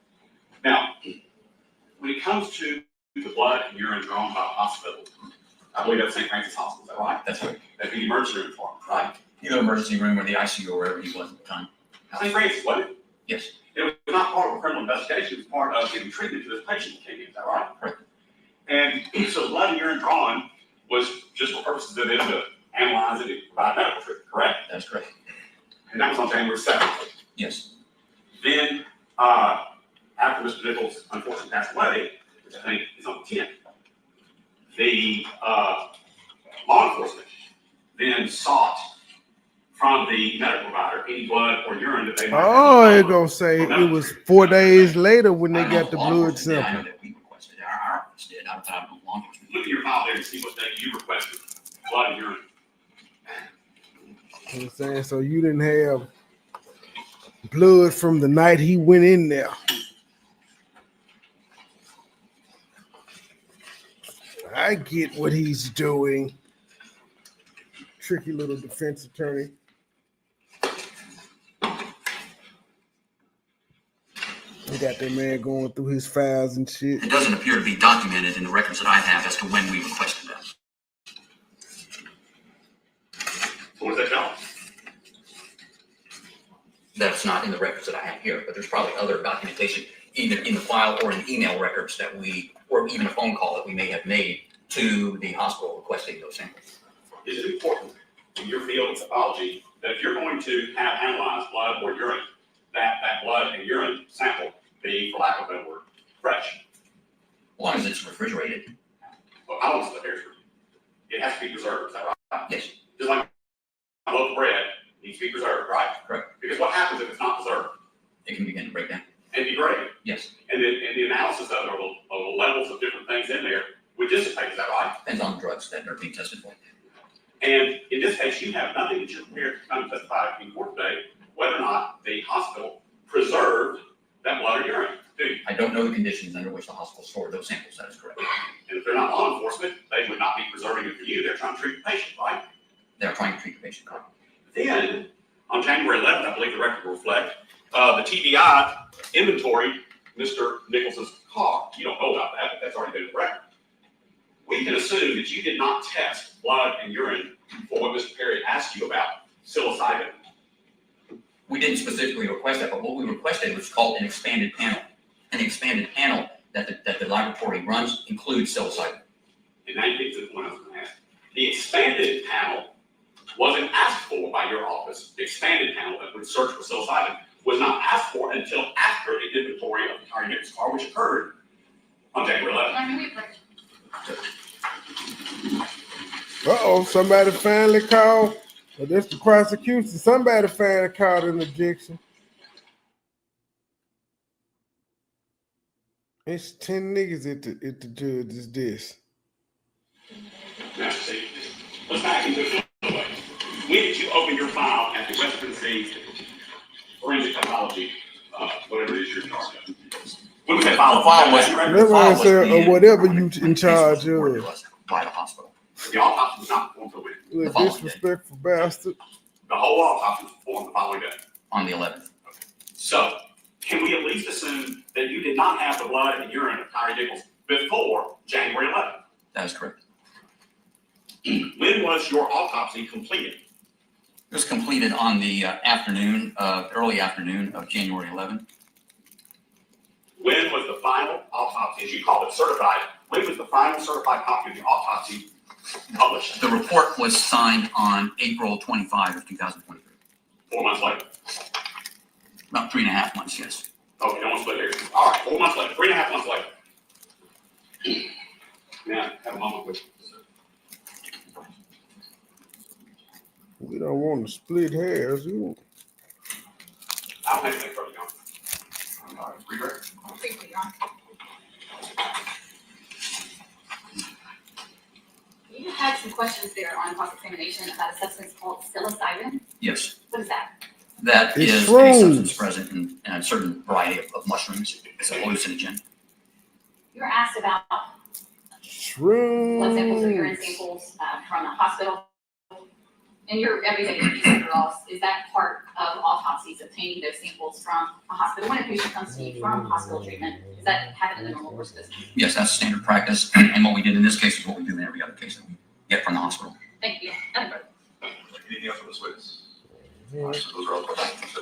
Now, when it comes to the blood and urine drawn by a hospital, I believe that's St. Francis Hospital, is that right? That's right. That'd be the emergency room for him, right? Either emergency room or the ICU or wherever he was at the time. St. Francis, wasn't it? Yes. It was not part of a criminal investigation, it was part of giving treatment to this patient that came in, is that right? Correct. And so the blood and urine drawn was just for purposes of them to analyze it and provide medical treatment, correct? That's correct. And that was on January 2nd. Yes. Then, after Mr. Nichols unfortunately passed away, which I think is on the 10th, the law enforcement then sought from the medical provider any blood or urine that they might have. Oh, they're going to say it was 4 days later when they got the blood sample. I know that we requested it. Our office did. I don't know law enforcement. Look at your file there and see what day you requested blood and urine. You know what I'm saying? So you didn't have blood from the night he went in there. I get what he's doing. Tricky little defense attorney. They got that man going through his files and shit. It doesn't appear to be documented in the records that I have as to when we requested that. What was that, John? That's not in the records that I have here, but there's probably other documentation, either in the file or in email records that we, or even a phone call that we may have made to the hospital requesting those samples. Is it important in your field of pathology that if you're going to have analyzed blood or urine, that blood and urine sample be, for lack of a better word, fresh? As long as it's refrigerated. Well, how long is the hair? It has to be preserved, is that right? Yes. Just like a loaf of bread needs to be preserved, right? Correct. Because what happens if it's not preserved? It can begin to break down. And degrade. Yes. And the analysis of it, or the levels of different things in there, would dissipate, is that right? Depends on the drugs that are being tested for. And in this case, you have nothing that you're prepared to come testify in court today, whether or not the hospital preserved that blood or urine, do you? I don't know the conditions under which the hospital stored those samples, that is correct. And if they're not law enforcement, they would not be preserving it for you, they're trying to treat the patient, right? They're trying to treat the patient, correct. Then, on January 11th, I believe the record will reflect, the TBI inventory Mr. Nichols's car. You don't know about that, but that's already been in the record. We can assume that you did not test blood and urine for what Mr. Perry asked you about, psilocybin. We didn't specifically request that, but what we requested was called an expanded panel. An expanded panel that the laboratory runs includes psilocybin. And now you get to the point I was going to ask. The expanded panel wasn't asked for by your office. The expanded panel that would search for psilocybin was not asked for until after the inventory of the Tyree Nichols car, which occurred on January 11th. Uh-oh, somebody finally called. Well, that's the prosecution. Somebody finally called an objection. It's 10 niggas at the judge is this. Now, see, let's back into it another way. When did you open your file at the Western State Forensic Pathology, whatever it is you're in charge of? When was that file? Or whatever you in charge of. By the hospital. The autopsy was not performed until when? You disrespectful bastard. The whole autopsy was performed the following day. On the 11th. Okay. So, can we at least assume that you did not have the blood and urine of Tyree Nichols before January 11th? That is correct. When was your autopsy completed? It was completed on the early afternoon of January 11th. When was the final autopsy, as you call it, certified? When was the final certified copy of the autopsy published? The report was signed on April 25 of 2023. 4 months later. About 3.5 months, yes. Okay, don't split here. All right, 4 months later, 3.5 months later. Now, have a moment with you. We don't want to split hairs. I'll make that further going. All right, redirect. You had some questions there on cross-examination about a substance called psilocybin. Yes. What is that? That It's is shrooms. a substance present in a certain variety of mushrooms. It's a hallucinogen. You were asked about Shrooms. blood samples or urine samples from a hospital. In your everyday use of laws, is that part of autopsies, obtaining those samples from a hospital? When a patient comes to you from hospital treatment, does that happen in the normal course of business? Yes, that's standard practice. And what we did in this case is what we do in every other case that we get from the hospital. Thank you. Anything else on this witness? All right, so those are all the questions.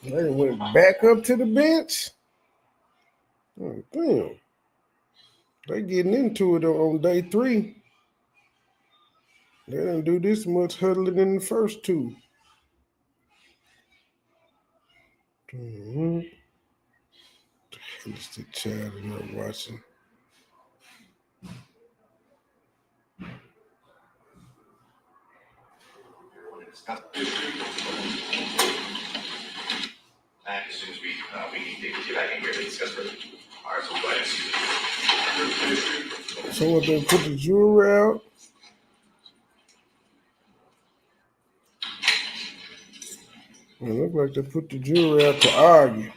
They went back up to the bench. Oh, damn. They getting into it on day 3. They didn't do this much huddling in the first 2. It's the child I'm not watching. And as soon as we need to get back in here to discuss further. All right, so go ahead. So what, they put the jewelry out? It looked like they put the jewelry out to argue.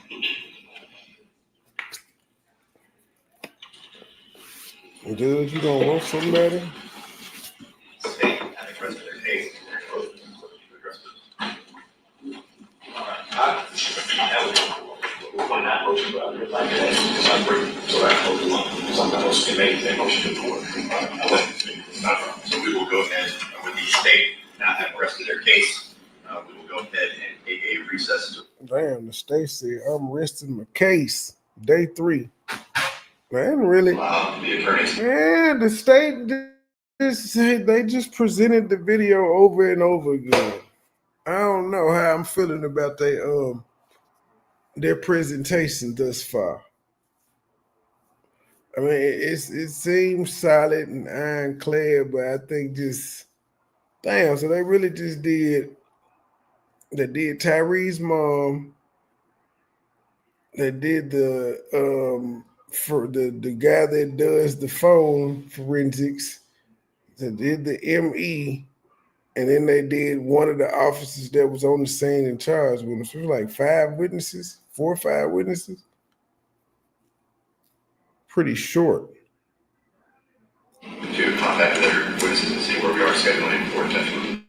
Dude, you gonna want somebody? State having rest of their case and their closure to address this. On that motion, but I would like to ask, so that motion, something else can make that motion to the board. So we will go ahead with the state not having rest of their case. We will go ahead and take a recess. Damn, the state said I'm resting my case. Day 3. Man, really? The attorneys. Yeah, the state they just presented the video over and over again. I don't know how I'm feeling about their presentation thus far. I mean, it seems solid and ironclad, but I think just damn. So they really just did. They did Tyree's mom. They did the for the guy that does the phone forensics. They did the ME, and then they did one of the officers that was on the scene in charge with them. So it was like 4 or 5 witnesses. Pretty short. To contact their witnesses and see where we are scheduling for testimony.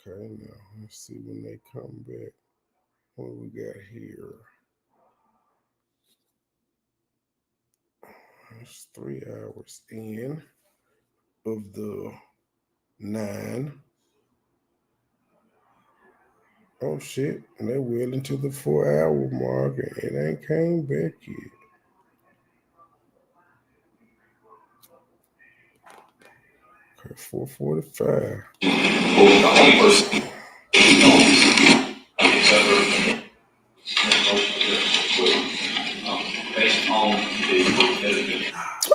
Okay, now let's see when they come back. What do we got here? It's 3 hours in of the 9. Oh shit, and they're well into the 4-hour mark and it ain't came back yet. Okay, 4:45.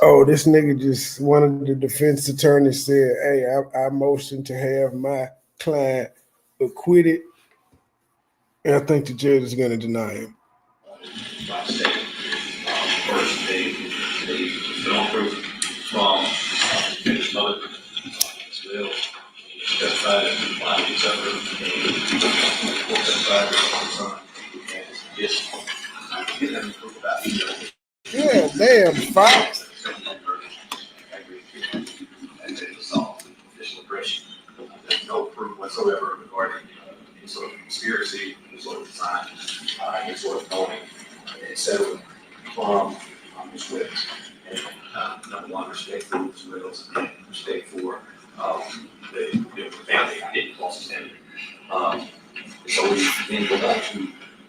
Oh, this nigga just, one of the defense attorneys said, hey, I motion to have my client acquitted. And I think the judge is going to deny him. First, they don't prove from his mother as well. Testified that the body is separate. Testified that his son and his proof about yeah, damn, Fox. And then assault, official aggression. There's no proof whatsoever regarding any sort of conspiracy, any sort of design, any sort of knowing, etc. from Ms. Wills. And number one, respect for Ms. Wills, and respect for the family. I didn't cross his name. So we then go back to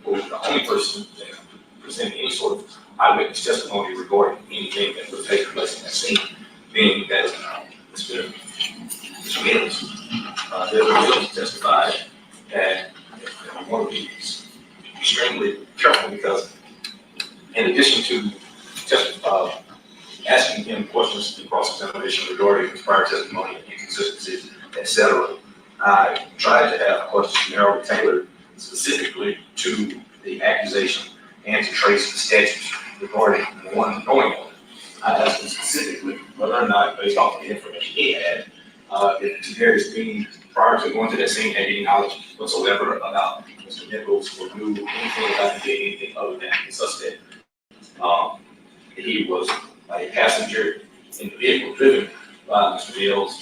the only person that presented any sort of eyewitness testimony regarding anything that was taking place in that scene, being that Mr. Mills. Mills testified that I want to be extremely careful because in addition to asking him questions in cross-examination regarding his prior testimony and inconsistencies, etc., I tried to have questions narrowly tailored specifically to the accusation and to trace the statutes regarding the one going on. I asked him specifically whether or not, based off of the information he had, if Tyree being prior to going to that scene had any knowledge whatsoever about Mr. Nichols or knew anything about him being anything other than a suspect. He was a passenger in the vehicle driven by Mr. Mills,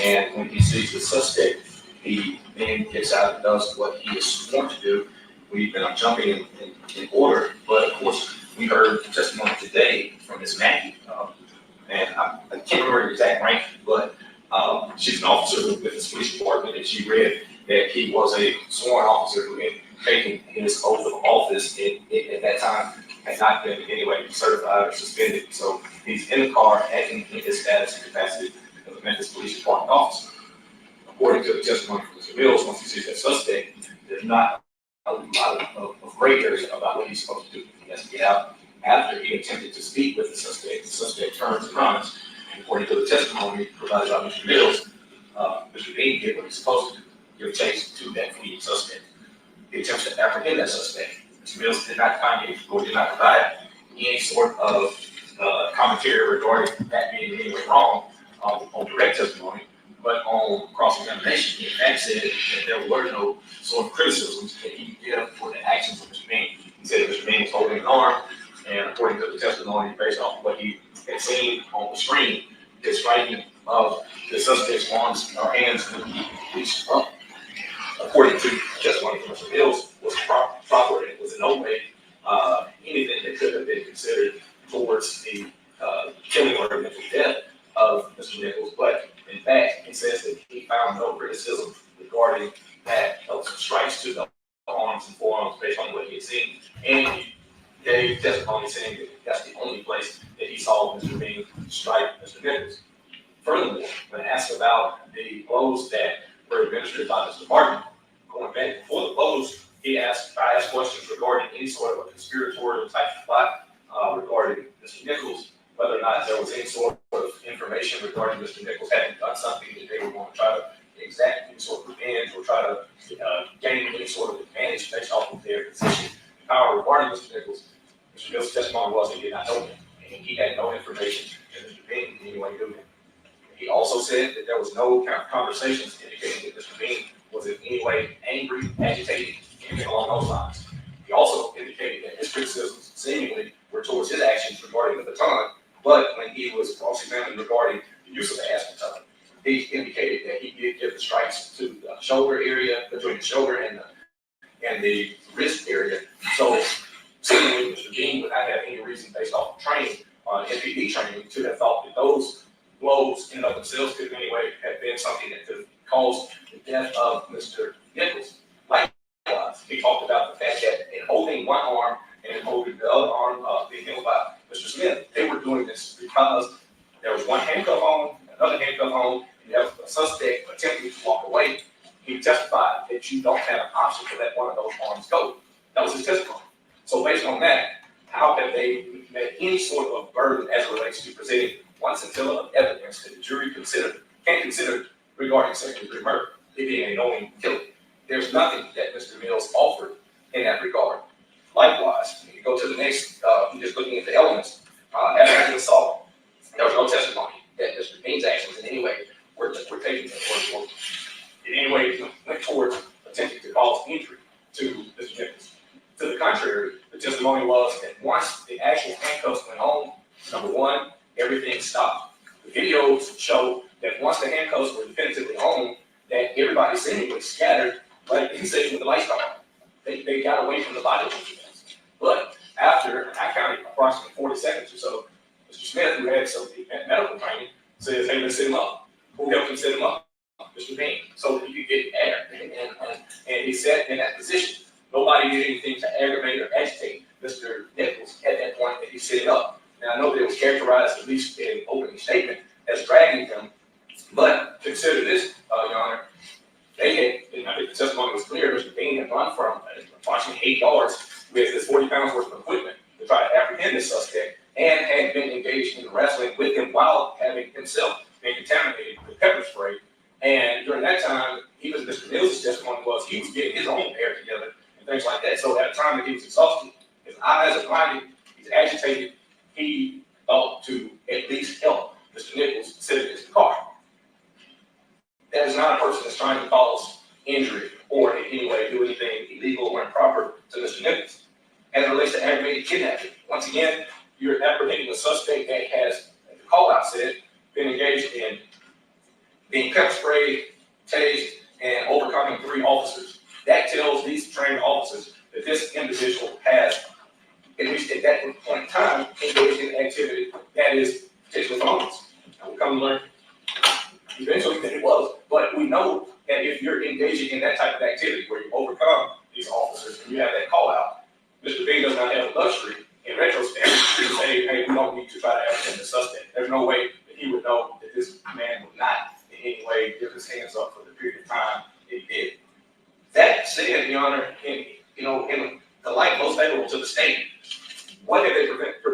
and when he sees the suspect, he then gets out and does what he is sworn to do. I'm jumping in order, but of course, we heard testimony today from Ms. Mackey, and I can't remember her exact rank, but she's an officer with the police department, and she read that he was a sworn officer who had taken his oath of office at that time had not been in any way certified or suspended. So he's in the car acting in his status and capacity of a Memphis Police Department officer. According to the testimony from Mr. Mills, once he sees that suspect, there's not a lot of gray areas about what he's supposed to do. He has to get out. After he attempted to speak with the suspect turns and runs. And according to the testimony provided by Mr. Mills, Mr. Bean did what he's supposed to do, give chase to that fleeing suspect. He attempts to apprehend that suspect. Mr. Mills did not find any, or did not provide any sort of commentary regarding that being in any way wrong on direct testimony. But on cross-examination, he in fact said that there were no sort of criticisms that he gave for the actions of Mr. Bean. He said that Mr. Bean was holding an arm, and according to the testimony, based off of what he had seen on the screen, the striking of the suspect's arms or hands would be reached up. According to testimony from Mr. Mills, was proper and it was in no way anything that could have been considered towards the killing or eventual death of Mr. Nichols. But in fact, he says that he found no criticism regarding that of strikes to the arms and forearms based on what he had seen. And he gave testimony saying that that's the only place that he saw Mr. Bean strike Mr. Nichols. Furthermore, when asked about the blows that were administered by Mr. Martin, going back before the blows, I asked questions regarding any sort of a conspiratorial type of plot regarding Mr. Nichols, whether or not there was any sort of information regarding Mr. Nichols having done something that they were going to try to exact any sort of revenge or try to gain any sort of advantage based off of their position and power regarding Mr. Nichols. Mr. Nichols' testimony was he did not know him, and he had no information that Mr. Bean in any way knew him. He also said that there was no kind of conversations indicating that Mr. Bean was in any way angry, agitated, anything along those lines. He also indicated that his criticisms seemingly were towards his actions regarding the baton, but when he was cross-examined regarding the use of the baton, he indicated that he did give the strikes to the shoulder area, between the shoulder and the wrist area. So seemingly Mr. Bean would not have any reason based off of training, MPD training, to have thought that those blows in and of themselves could in any way have been something that could cause the death of Mr. Nichols. Likewise, he talked about the fact that in holding one arm and in holding the other arm being held by Mr. Smith, they were doing this because there was one handcuff on, another handcuff on, and there was a suspect attempting to walk away. He testified that you don't have an option to let one of those arms go. That was his testimony. So based on that, how have they met any sort of burden as it relates to presenting one scintilla of evidence that the jury can consider regarding second-degree murder, it being a knowing killing? There's nothing that Mr. Mills offered in that regard. Likewise, when you go to the next, just looking at the elements, after the assault, there was no testimony that Mr. Bean's actions in any way were taken or in any way went towards attempting to cause injury to Mr. Nichols. To the contrary, the testimony was that once the actual handcuffs went on, number one, everything stopped. The videos show that once the handcuffs were definitively on, that everybody seemingly scattered, but he said with the lights on. They got away from the body. But after, I counted approximately 40 seconds or so, Mr. Smith, who had some medical training, says, hey, let's sit him up. Who helped him set him up? Mr. Bean, so that he could get air. And he sat in that position. Nobody did anything to aggravate or agitate Mr. Nichols at that point that he sitting up. Now, I know that it was characterized, at least in opening statement, as dragging him, but consider this, Your Honor, they had, and I think the testimony was clear, Mr. Bean had run from approximately 8 yards with his 40 pounds worth of equipment to try to apprehend this suspect, and had been engaged in wrestling with him while having himself been contaminated with pepper spray. And during that time, even Mr. Mills' testimony was he was getting his own air together and things like that. So at a time that he was exhausted, his eyes are blinded, he's agitated, he thought to at least help Mr. Nichols sit in his car. That is not a person that's trying to cause injury or in any way do anything illegal or improper to Mr. Nichols. As it relates to aggravated kidnapping, once again, you're apprehending a suspect that has, as the call out said, been engaged in being pepper sprayed, tased, and overcoming 3 officers. That tells these trained officers that this individual has, at least at that point in time, engaged in activity that is potentially felonious. And we'll come to learn eventually that it was, but we know that if you're engaging in that type of activity where you overcome these officers and you have that call out, Mr. Bean does not have the luxury in retrospect to say, hey, we don't need to try to apprehend the suspect. There's no way that he would know that this man would not in any way give his hands up for the period of time that he did. That said, Your Honor, in the light most favorable to the state, what have they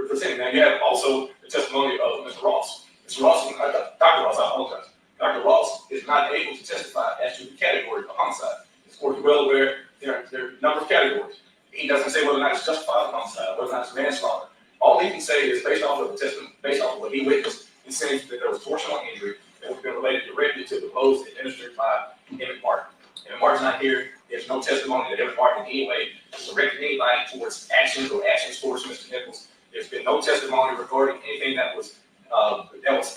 presented? Now, you have also the testimony of Mr. Ross. Mr. Ross, Dr. Ross, I apologize. Dr. Ross is not able to testify as to the category of homicide. This court is well aware there are a number of categories. He doesn't say whether or not it's justified homicide, whether or not it's manslaughter. All he can say is based off of the testimony, based off of what he witnessed, it seems that there was torsional injury that would have been related directly to the blows administered by Emmett Martin. Emmett Martin's not here. There's no testimony that Emmett Martin in any way directed anybody towards actions or actions towards Mr. Nichols. There's been no testimony regarding anything that was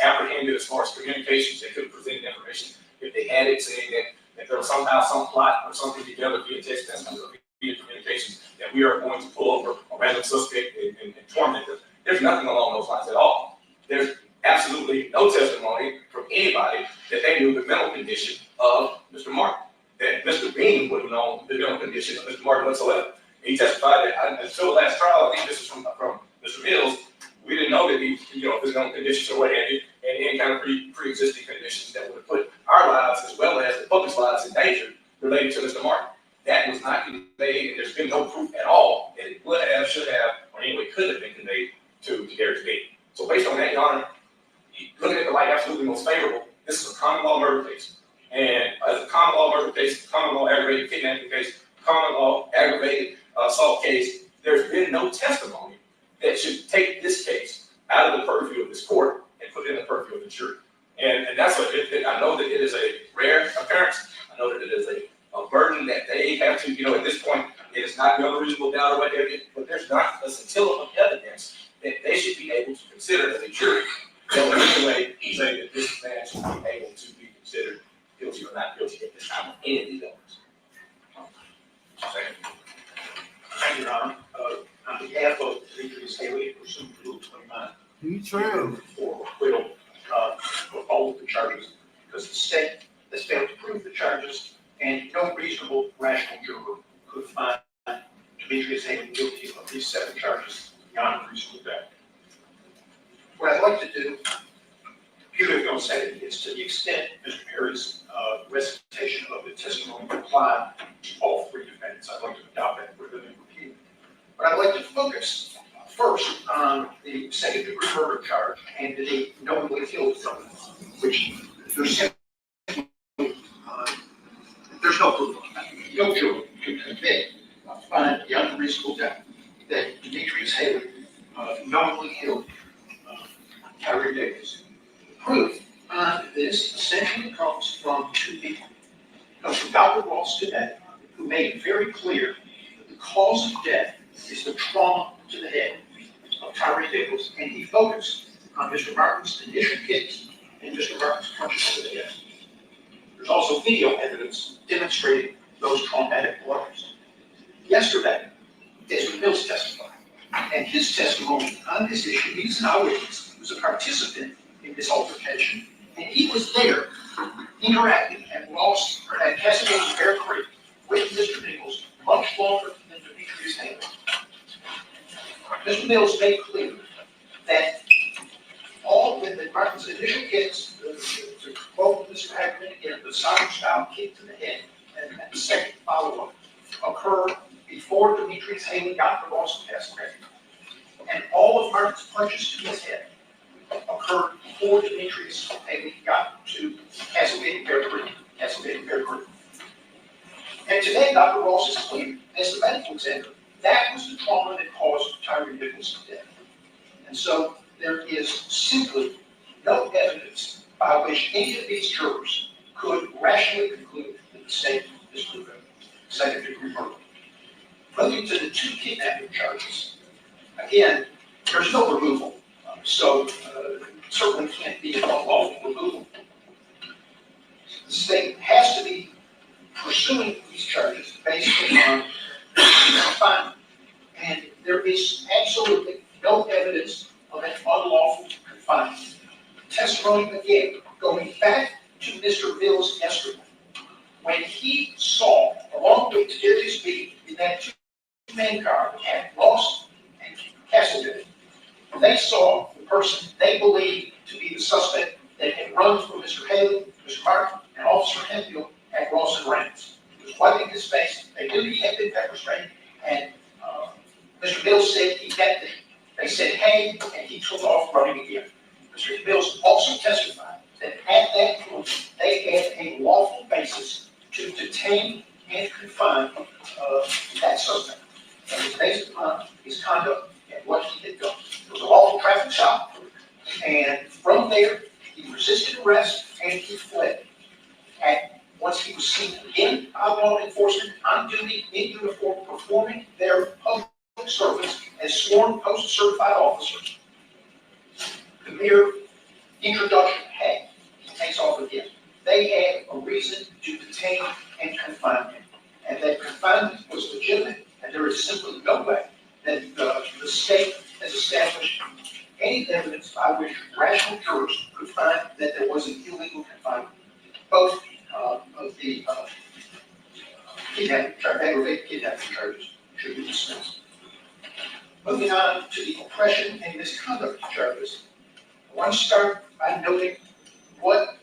apprehended as far as communications. They could have presented information if they had it, saying that there was somehow some plot or something together via text messages or via communications that we are going to pull over a random suspect and torment them. There's nothing along those lines at all. There's absolutely no testimony from anybody that they knew the mental condition of Mr. Martin, that Mr. Bean would have known the mental condition of Mr. Martin whatsoever. He testified that until the last trial, I think this is from Mr. Mills, we didn't know that he, his mental conditions or what have you, and any kind of pre-existing conditions that would have put our lives as well as the public's lives in danger related to Mr. Martin. That was not conveyed, and there's been no proof at all that it would have, should have, or anyway could have been conveyed to Darius Bean. So based on that, Your Honor, looking at the light absolutely most favorable, this is a common law murder case. And as a common law murder case, common law aggravated kidnapping case, common law aggravated assault case, there's been no testimony that should take this case out of the purview of this court and put it in the purview of the jury. And that's what I know that it is a rare occurrence. I know that it is a burden that they have to, at this point, it is not beyond reasonable doubt or whatever, but there's not a scintilla of evidence that they should be able to consider as a jury that would anyway say that this man should be able to be considered guilty or not guilty at this time of any of these elements. Thank you, Your Honor. On behalf of Demetrius Haley, pursuant to Rule 29, for acquittal for all of the charges, because the state has failed to prove the charges, and no reasonable, rational juror could find Demetrius Haley guilty of these 7 charges beyond a reasonable doubt. What I'd like to do, purely on Saturday, is to the extent Mr. Perry's recitation of the testimony applied to all 3 defendants, I'd like to adopt that rather than repeat it. But I'd like to focus first on the second-degree murder charge and the knowingly killed felon, which there's no proof of that. No juror can convict, find beyond a reasonable doubt that Demetrius Haley knowingly killed Tyree Nichols. Proof on this essentially comes from 2 people. It comes from Dr. Ross today, who made it very clear that the cause of death is the trauma to the head of Tyree Nichols, and he focused on Mr. Martin's initial kicks and Mr. Martin's punches to the head. There's also video evidence demonstrating those traumatic blows. Yesterday, Desmond Mills testified, and his testimony on this issue, he's an eyewitness, he was a participant in this altercation, and he was there interacting at Cascade Bear Creek with Mr. Nichols much longer than Demetrius Haley. Mr. Mills made clear that when the Martin's initial kicks, to quote Mr. Hackman again, the soccer-style kick to the head, and the second follow-up occurred before Demetrius Haley got the Ross Cascade. And all of Martin's punches to his head occurred before Demetrius Haley got to Cascade Bear Creek. And today, Dr. Ross is clear, as the medical examiner, that was the trauma that caused Tyree Nichols' death. And so there is simply no evidence by which any of these jurors could rationally conclude that the state is proven second-degree murder. Moving to the 2 kidnapping charges, again, there's no removal, so certainly can't be an unlawful removal. The state has to be pursuing these charges based on confinement, and there is absolutely no evidence of an unlawful confinement. Testimony again, going back to Mr. Bill's estimate, when he saw, along with Darius Bean, in that 2-man car at Ross and Castleton, they saw the person they believed to be the suspect that had run from Mr. Haley, Mr. Martin, and Officer Henfield at Ross and Rams. He was wiping his face. They knew he had been pepper sprayed, and Mr. Mills said he met them. They said, hey, and he took off running again. Mr. Mills also testified that at that point, they had a lawful basis to detain and confine that suspect. And it was based upon his conduct and what he had done. It was a lawful traffic stop, and from there, he resisted arrest and he fled. And once he was seen again by law enforcement on duty in uniform performing their public service as sworn post-certified officers, the mere introduction, hey, he takes off again. They had a reason to detain and confine him. And that confinement was legitimate, and there is simply no way that the state has established any evidence by which rational jurors could find that there was an illegal confinement. Both of the aggravated kidnapping charges should be dismissed. Moving on to the oppression and misconduct charges, I want to start by noting what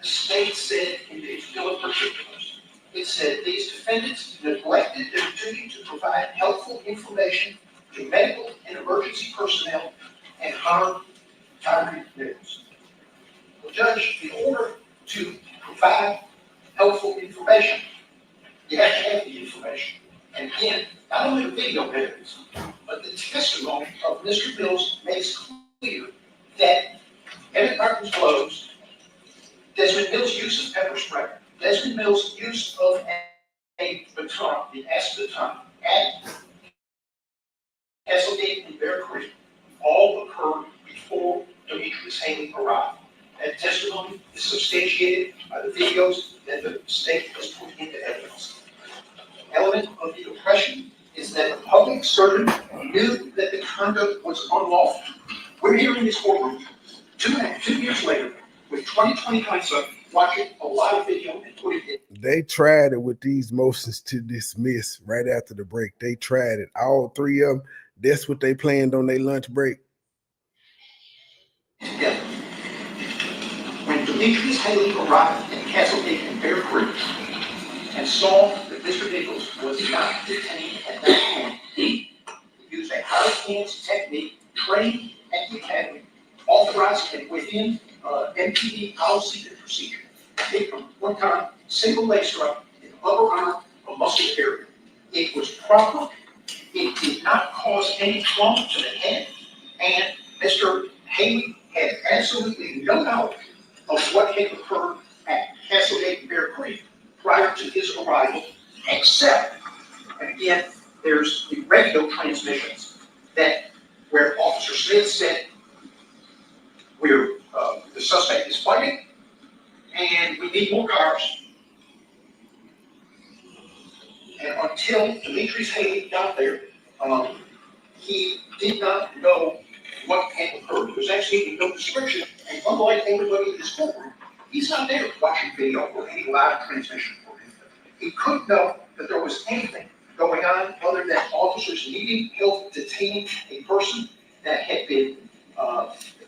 the state said in its bill of particulars. It said these defendants neglected their duty to provide helpful information to medical and emergency personnel and harmed Tyree Nichols. Well, Judge, in order to provide helpful information, you have to have the information. And again, not only the video evidence, but the testimony of Mr. Mills makes clear that Emmett Martin's blows, Desmond Mills' use of pepper spray, Desmond Mills' use of a baton, the acid baton, at Castlegate and Bear Creek, all occurred before Demetrius Haley arrived. That testimony is substantiated by the videos that the state has put into evidence. The element of the oppression is that the public servant knew that the conduct was unlawful. We're here in this courtroom 2 years later with 20/20 hindsight, watching a lot of video and putting it. They tried it with these motions to dismiss right after the break. They tried it. All three of them. That's what they planned on their lunch break. Together. When Demetrius Haley arrived at Castlegate and Bear Creek and saw that Mr. Nichols was not detained at that point, he used a high hands technique trained at the academy, authorized and within MPD policy and procedure. Hit from one time, single leg strike in the upper arm or muscle area. It was proper. It did not cause any trauma to the head, and Mr. Haley had absolutely no knowledge of what had occurred at Castlegate and Bear Creek prior to his arrival, except, and again, there's the radio transmissions that where Officer Smith said, the suspect is fighting, and we need more cars. And until Demetrius Haley got there, he did not know what had occurred. There was actually no description, and unlike everybody in this courtroom, he's not there watching video or any live transmission for him. He couldn't know that there was anything going on other than officers needing help detaining a person that had been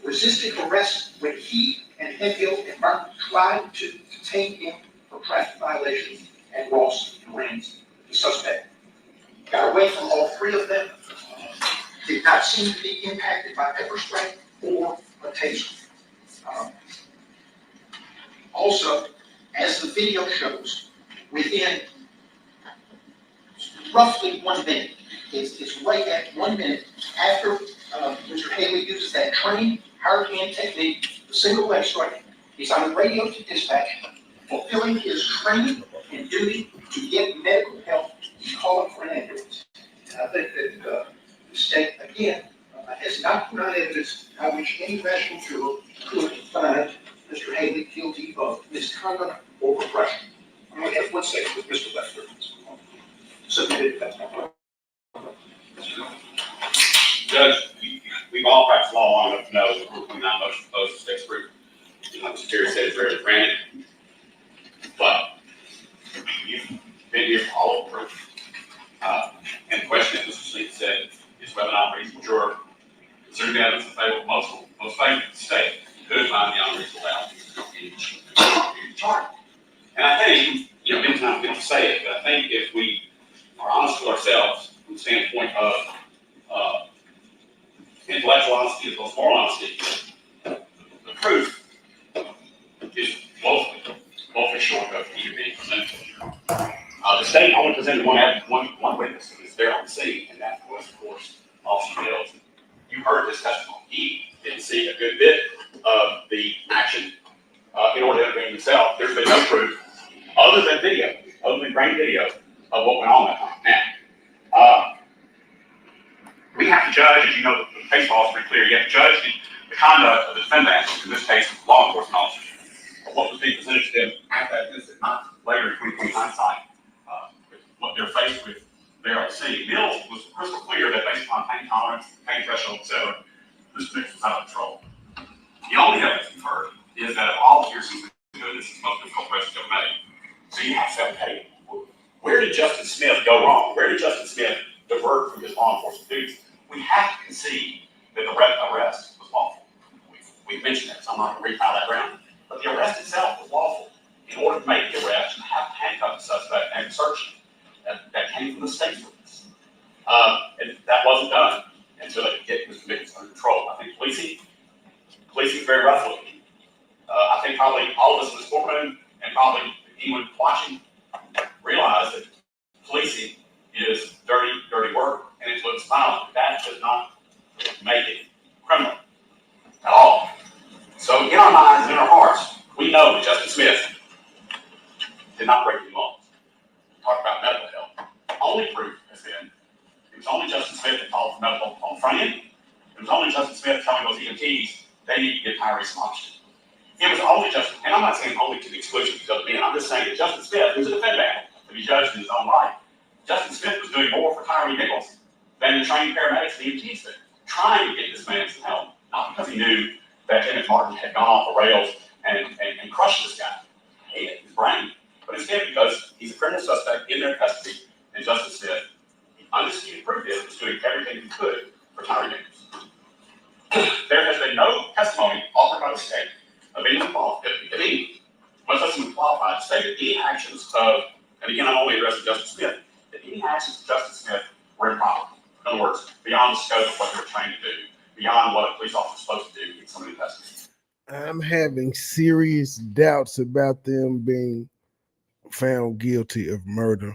resisting arrest when he and Henfield and Martin tried to detain him for traffic violations, and Ross and Raines, the suspect, got away from all three of them, did not seem to be impacted by pepper spray or a taser. Also, as the video shows, within roughly 1 minute, it's right at 1 minute after Mr. Haley uses that trained hard hand technique, the single leg strike, he's on the radio to dispatch, fulfilling his training and duty to get medical help, he's calling for an ambulance. And I think that the state, again, has not put on evidence by which any rational juror could find Mr. Haley guilty of misconduct or repression. I'm going to have one second with Mr. Lester. Submitted, that's my point. Judge, we've all practiced law long enough to know that we're not motion opposed to state's proof. Mr. Terry said it's rarely granted, but you've been here for all of the proof. And the question, as Mr. Sleet said, is whether or not reasonable juror, considering the evidence in favor of most favorable to the state, could find the unreasonable doubt in charge. And I think, many times we don't say it, but I think if we are honest with ourselves from the standpoint of intellectual honesty as well as moral honesty, the proof is woefully short of either being presented. The state only presented one witness who was there on the scene, and that was, of course, Officer Mills. You heard his testimony. He didn't see a good bit of the action in order been no proof other than video, other than grain video of what went on that night. Now, we have to judge, as you know, the case law is pretty clear. You have to judge the conduct of the defendant, in this case, law enforcement officers, of what was being presented to them at that incident, not later in 2020 hindsight. What they're faced with there on the scene. Mills was crystal clear that based upon pain tolerance, pain threshold, etc., this mix was out of control. The only evidence we've heard is that of all the years he's been doing this, is the most difficult question ever made. So you have to say, hey, where did Justin Smith go wrong? Where did Justin Smith divert from his law enforcement duties? We have to concede that the arrest was lawful. We've mentioned that, so I'm not going to repile that ground. But the arrest itself was lawful. In order to make the arrest, you have to handcuff the suspect and search him. That came from the state's witness. And that wasn't done until they could get Mr. Nichols under control. I think policing is very rough looking. I think probably all of us in this courtroom and probably anyone watching realize that policing is dirty, dirty work, and it looks violent. That does not make it criminal at all. So in our minds and in our hearts, we know that Justin Smith did not break any laws. Talk about medical help. Only proof has been it was only Justin Smith that called for medical on the front end. It was only Justin Smith telling those EMTs they need to get Tyree some oxygen. It was only Justin, and I'm not saying only to the exclusion of the other men. I'm just saying that Justin Smith, who's a defendant, to be judged in his own right, Justin Smith was doing more for Tyree Nichols than the trained paramedics and EMTs did, trying to get this man some help. Not because he knew that Emmett Martin had gone off the rails and crushed this guy, hated his brain, but instead because he's a criminal suspect in their custody, and Justin Smith, the undisputed proof is, was doing everything he could for Tyree Nichols. There has been no testimony offered by the state of anyone qualified, much less someone qualified to say that any actions of, and again, I'm only addressing Justin Smith, that any actions of Justin Smith were improper. In other words, beyond the scope of what they were trained to do, beyond what a police officer is supposed to do in somebody's custody. I'm having serious doubts about them being found guilty of murder.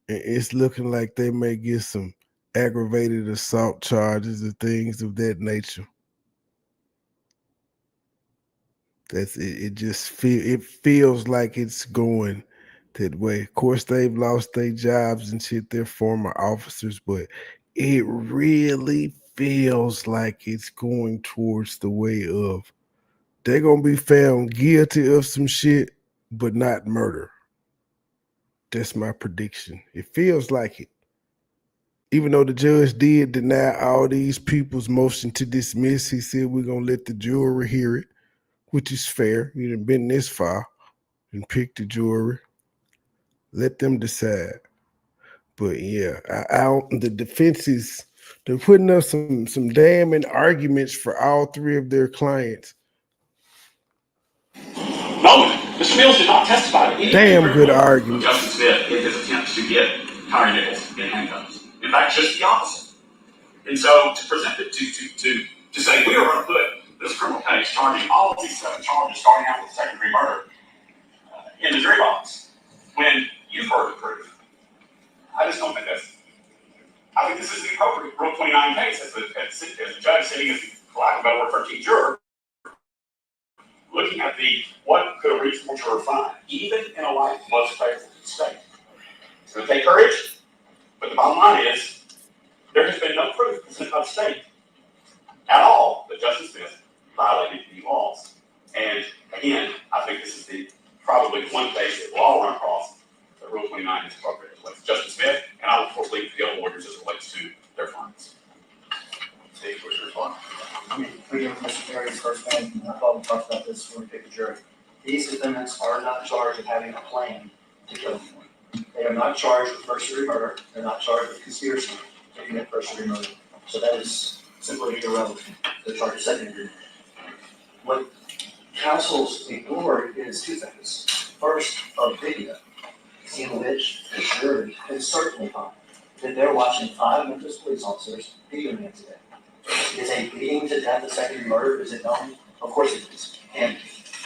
And it's looking like they may get some aggravated assault charges or things of that nature. That's it. It just feels like it's going that way. Of course, they've lost their jobs and shit. They're former officers, but it really feels like it's going towards the way of they're gonna be found guilty of some shit, but not murder. That's my prediction. It feels like it. Even though the judge did deny all these people's motion to dismiss, he said we're gonna let the jury hear it, which is fair. You done been this far and picked the jury. Let them decide. But yeah, the defense is they're putting up some damning arguments for all three of their clients. No, Mr. Mills did not testify. Damn good argument. Justin Smith in his attempts to get Tyree Nichols in handcuffs. In fact, just the opposite. And so to present it to say we are going to put this criminal case charging all of these 7 charges starting out with second-degree murder in the jury box when you've heard the proof. I just don't think that's. I think this is the appropriate Rule 29 case as the judge sitting as the, for lack of a better word, 13th juror, looking at what could a reasonable juror find, even in a light most favorable to the state. It's going to take courage, but the bottom line is there has been no proof presented by the state at all that Justin Smith violated any laws. And again, I think this is probably one case that we'll all run across that Rule 29 is appropriate. With Justin Smith, and I will of course leave the other lawyers as it relates to their findings. Steve, what's your response? We have Mr. Terry's first thing, and I thought we talked about this when we picked the jury. These defendants are not charged with having a plan to kill anyone. They are not charged with first-degree murder. They're not charged with conspiracy to commit first-degree murder. So that is simply irrelevant. They're charged with second-degree murder. What counsel's ignored is 2 things. First, a video in which the jury can certainly find that they're watching 5 Memphis police officers beat a man to death. Is a beating to death a second murder? Is it known? Of course it is. And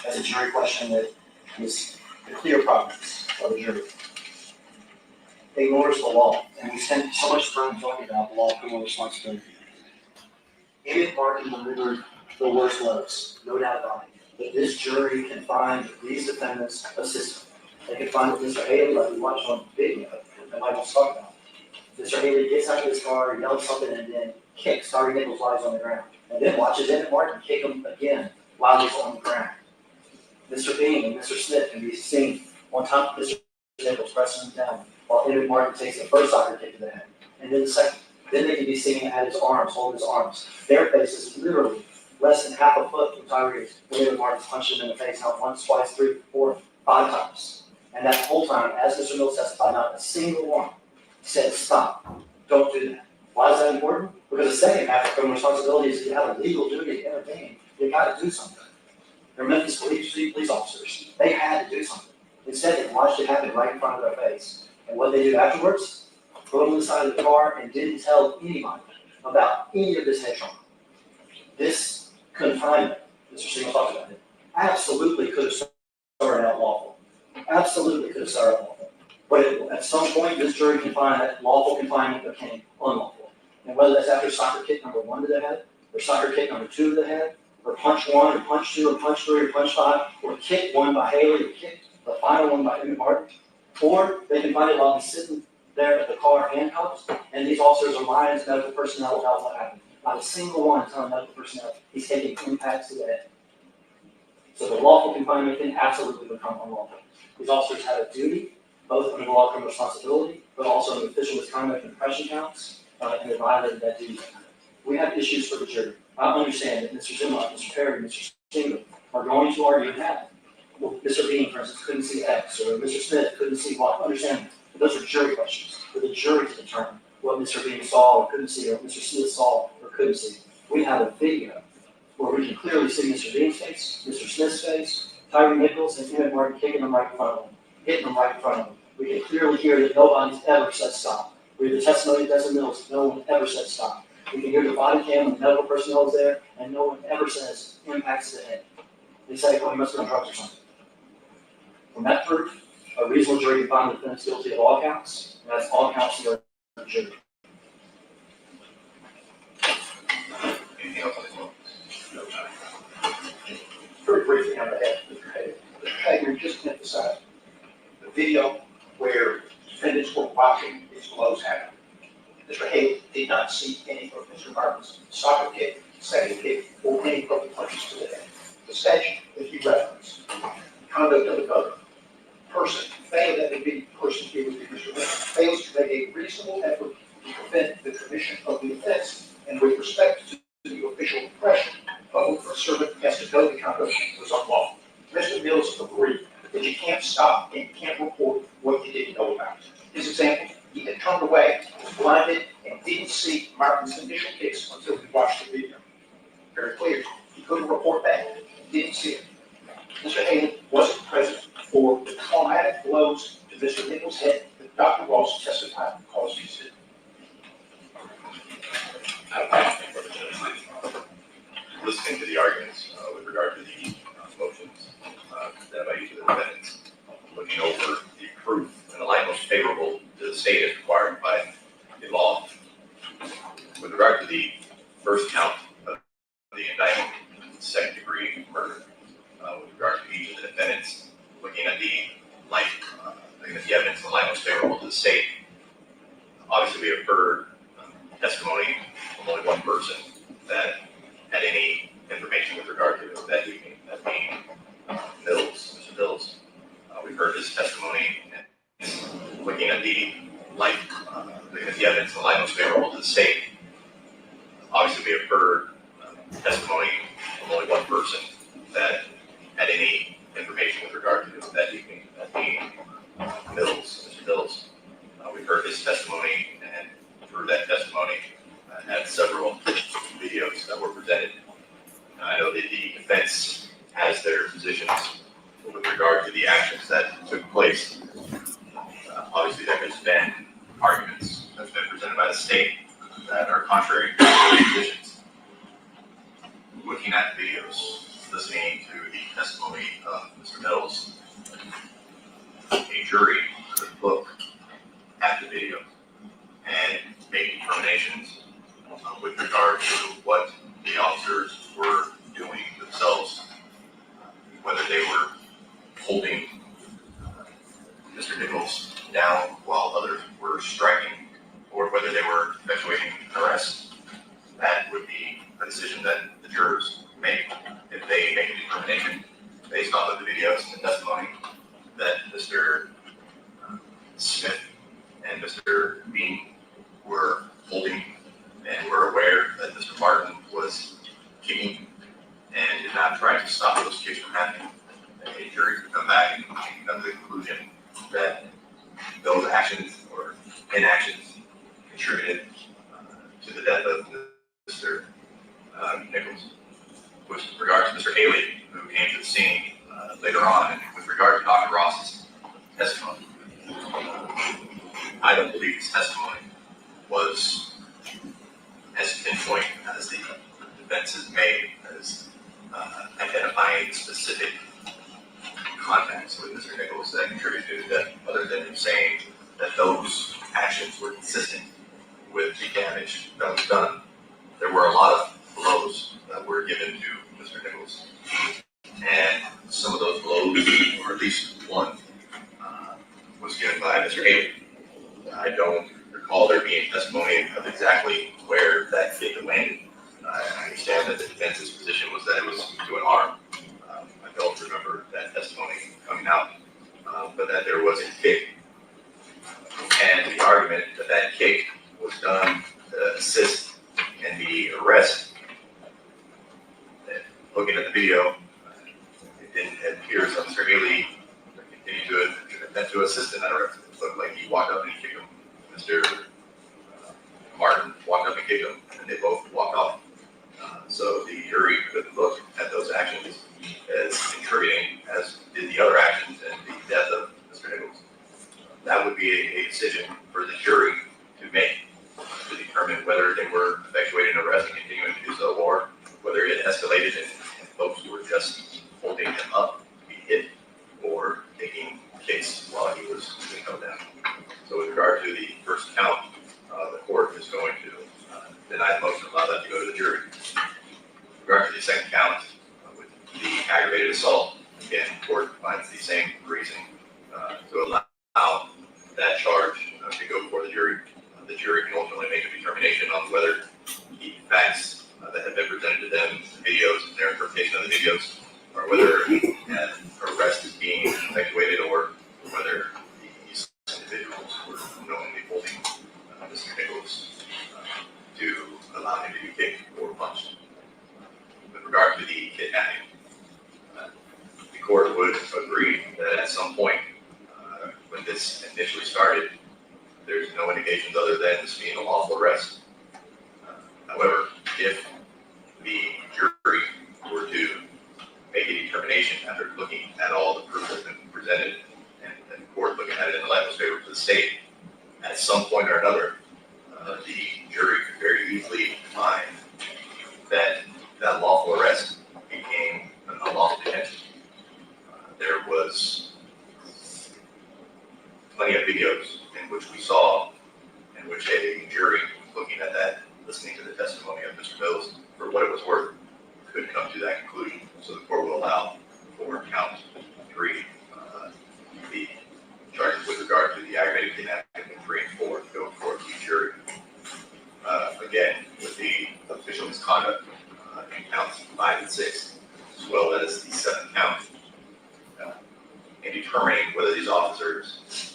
that's a jury question that is the clear province of the jury. Ignores the law. And we spent so much time talking about the law of criminal responsibility. Emmett Martin delivered the worst loads, no doubt about it. that this jury can find these defendants assistant. They can find that Mr. Haley, like we watched on video, that I was talking about. Mr. Haley gets out of his car, yells something, and then kicks Tyree Nichols lies on the ground. And then watches Emmett Martin kick him again while he's on the ground. Mr. Bean and Mr. Smith can be seen on top of Mr. Nichols pressing him down while Emmett Martin takes the first soccer kick to the head. And then the second. Then they can be seen at his arms, holding his arms. Their face is literally less than half a foot from Tyree's. Emmett Martin punched him in the face not once, twice, 3, 4, 5 times. And that whole time, as Mr. Mills testified, not a single one said, stop, don't do that. Why is that important? Because the second half of criminal responsibility is you have a legal duty to intervene. You got to do something. They're Memphis police officers. They had to do something. Instead, they watched it happen right in front of their face. And what they do afterwards? Put them on the side of the car and didn't tell anybody about any of this head trauma. This confinement, Mr. Siegel talked about it, absolutely could have started out lawful. Absolutely could have started out lawful. But at some point, this jury can find that lawful confinement became unlawful. And whether that's after soccer kick number 1 to the head, or soccer kick number 2 to the head, or punch 1, or punch 2, or punch 3, or punch 5, or kick 1 by Haley, or kick the final one by Emmett Martin, or they can find it while he's sitting there at the car handcuffed, and these officers are lying to medical personnel about what happened. Not a single one telling medical personnel he's taking impacts to the head. So the lawful confinement can absolutely become unlawful. These officers have a duty, both under the law of criminal responsibility, but also in official misconduct and oppression counts, and they violated that duty. We have issues for the jury. I understand that Mr. Zimlock, Mr. Perry, Mr. Singer are going to argue that. Well, Mr. Bean, for instance, couldn't see X, or Mr. Smith couldn't see Y. Understand, but those are jury questions for the jury to determine what Mr. Bean saw or couldn't see, or Mr. Smith saw or couldn't see. We have a video where we can clearly see Mr. Bean's face, Mr. Smith's face, Tyree Nichols, and Emmett Martin kicking them right in front of him, hitting them right in front of him. We can clearly hear that nobody's ever said stop. We have the testimony of Desmond Mills, no one ever said stop. We can hear the body cam and the medical personnel is there, and no one ever says impacts to the head. They say, well, he must have been on drugs or something. From that proof, a reasonable jury can find the defendants guilty of all counts, and that's all counts to the jury. Anything else on this one? No time. Very briefly on the head, Mr. Hager. Mr. Hager just emphasized the video where defendants were watching his blows happen. Mr. Hager did not see any of Mr. Martin's soccer kick, second kick, or any of the punches to the head. The statute that he referenced, conduct of another person, failed that would be the person here would be Mr. Hager, fails to make a reasonable effort to prevent the commission of the offense, and with respect to the official impression of a servant has to know the conduct was unlawful. Mr. Mills agreed that you can't stop and you can't report what you didn't know about. His example, he had turned away, was blinded, and didn't see Martin's initial kicks until he watched the video. Very clear. He couldn't report that. He didn't see it. Mr. Haley wasn't present for the traumatic blows to Mr. Nichols' head that Dr. Ross testified caused his death. Listening to the arguments with regard to the motions that by each of the defendants, looking over the proof and the light most favorable to the state as required by the law. With regard to the first count of the indictment, second degree murder, with regard to each of the defendants, looking at the evidence and the light most favorable to the state, obviously we have heard testimony from only one person that had any information with regard to that evening, that being Mills, Mr. Mills. We've heard his testimony and looking at the evidence and the light most favorable to the state. Obviously, we have heard testimony from only one person that had any information with regard to that evening, that being Mills, Mr. Mills. We've heard his testimony, and through that testimony, had several videos that were presented. I know that the defense has their positions with regard to the actions that took place. Obviously, there has been arguments that's been presented by the state that are contrary to their positions. Looking at the videos, listening to the testimony of Mr. Mills, a jury could look at the video and make determinations with regard to what the officers were doing themselves point, as the defense has made, as identifying specific contacts with Mr. Nichols that contributed to his death, other than him saying that those actions were consistent with the damage that was done. There were a lot of blows that were given to Mr. Nichols, and some of those blows, or at least one, was given by Mr. Haley. I don't recall there being testimony of exactly where that kick landed. I understand that the defense's position was that it was to an arm. I don't remember that testimony coming out, but that there was a kick. And the argument that that kick was done to assist in the arrest, looking at the video, it didn't appear as though Mr. Haley continued to attempt to assist in that arrest. It looked like he walked up and he kicked him. Mr. Martin walked up and kicked him, and they both walked off. So the jury could look at those actions as contributing, as did the other actions in the death of Mr. Nichols. That would be a decision for the jury to make, to determine whether they were effectuating an arrest and continuing to do so, or whether it escalated and folks who were just holding him up to be hit or taking kicks while he was being held down. So with regard to the first count, the court is going to deny the motion, allow that to go to the jury. With regard to the second count, with the aggravated assault, again, the court finds the same reason to allow that charge to go before the jury. The jury can ultimately make a determination on whether the facts that have been presented to them, the videos, and their interpretation of the videos, or whether an arrest is being effectuated, or whether these individuals were knowingly holding Mr. Nichols to allow him to be kicked or punched. With regard to the kidnapping, the court would agree that at some point when this initially started, there's no indications other than this being a lawful arrest. However, if the jury were to make a determination after looking at all the proof that's been presented, and the court looking at it in the light most favorable to the state, at some point or another, the jury could very easily find that that lawful arrest became an unlawful detention. There was plenty of videos in which we saw, in which a jury looking at that, listening to the testimony of Mr. Mills for what it was worth, could come to that conclusion. So the court will allow for count 3, the charges with regard to the aggravated kidnapping, 3 and 4 to go before the jury. Again, with the official misconduct in counts 5 and 6, as well as the 7th count, in determining whether these officers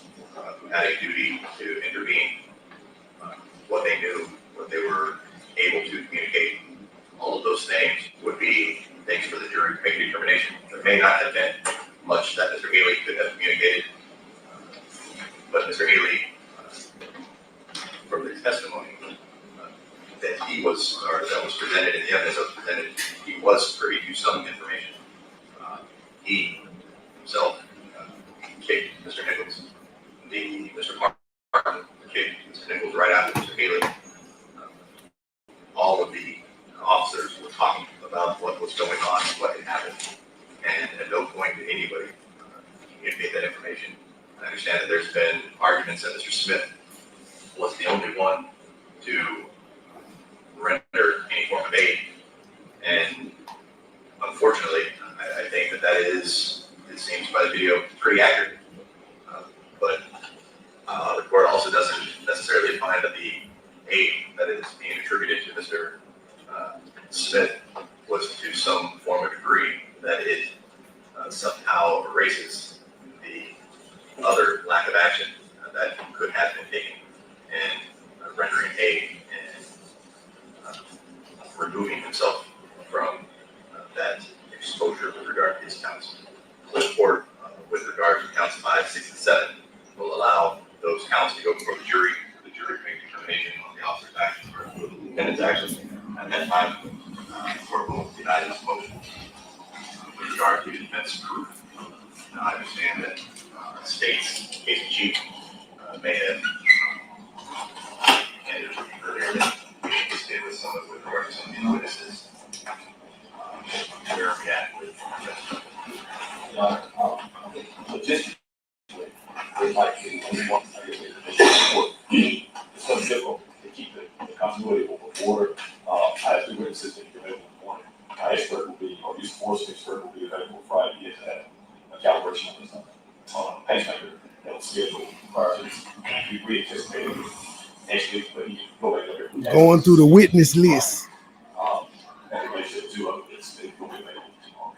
who had a duty to intervene, what they knew, what they were able to communicate, all of those things would be things for the jury to make a determination. There may not have been much that Mr. Haley could have communicated, but Mr. Haley, from the testimony that he was, or that was presented in the evidence that was presented, he was privy to some information. He himself kicked Mr. Nichols. Mr. Martin kicked Mr. Nichols right after Mr. Haley. All of the officers were talking about what was going on, what had happened, and at no point did anybody communicate that information. I understand that there's been arguments that Mr. Smith was the only one to render any form of aid, and unfortunately, I think that is, it seems by the video, pretty accurate. But the court also doesn't necessarily find that the aid that is being attributed to Mr. Smith was to some form of degree that it somehow erases the other lack of action that could have been taken in rendering aid and removing himself from that exposure with regard to his counts. The court, with regard to counts 5, 6, and 7, will allow those counts to go before the jury. The jury can make a determination on the officer's actions or the defendant's actions. At that time, the court will deny this motion. With regard to defense proof, I understand that the state's case in chief may have ended earlier than we anticipated with some of the order. I have 2 witnesses that are available in the morning. My expert will be, or use force expert will be available Friday. He has to have a calibration on a pacemaker that was scheduled prior to this. We anticipated next week, but he go back there. Going through the witness list. And in relation to it's going to be available tomorrow.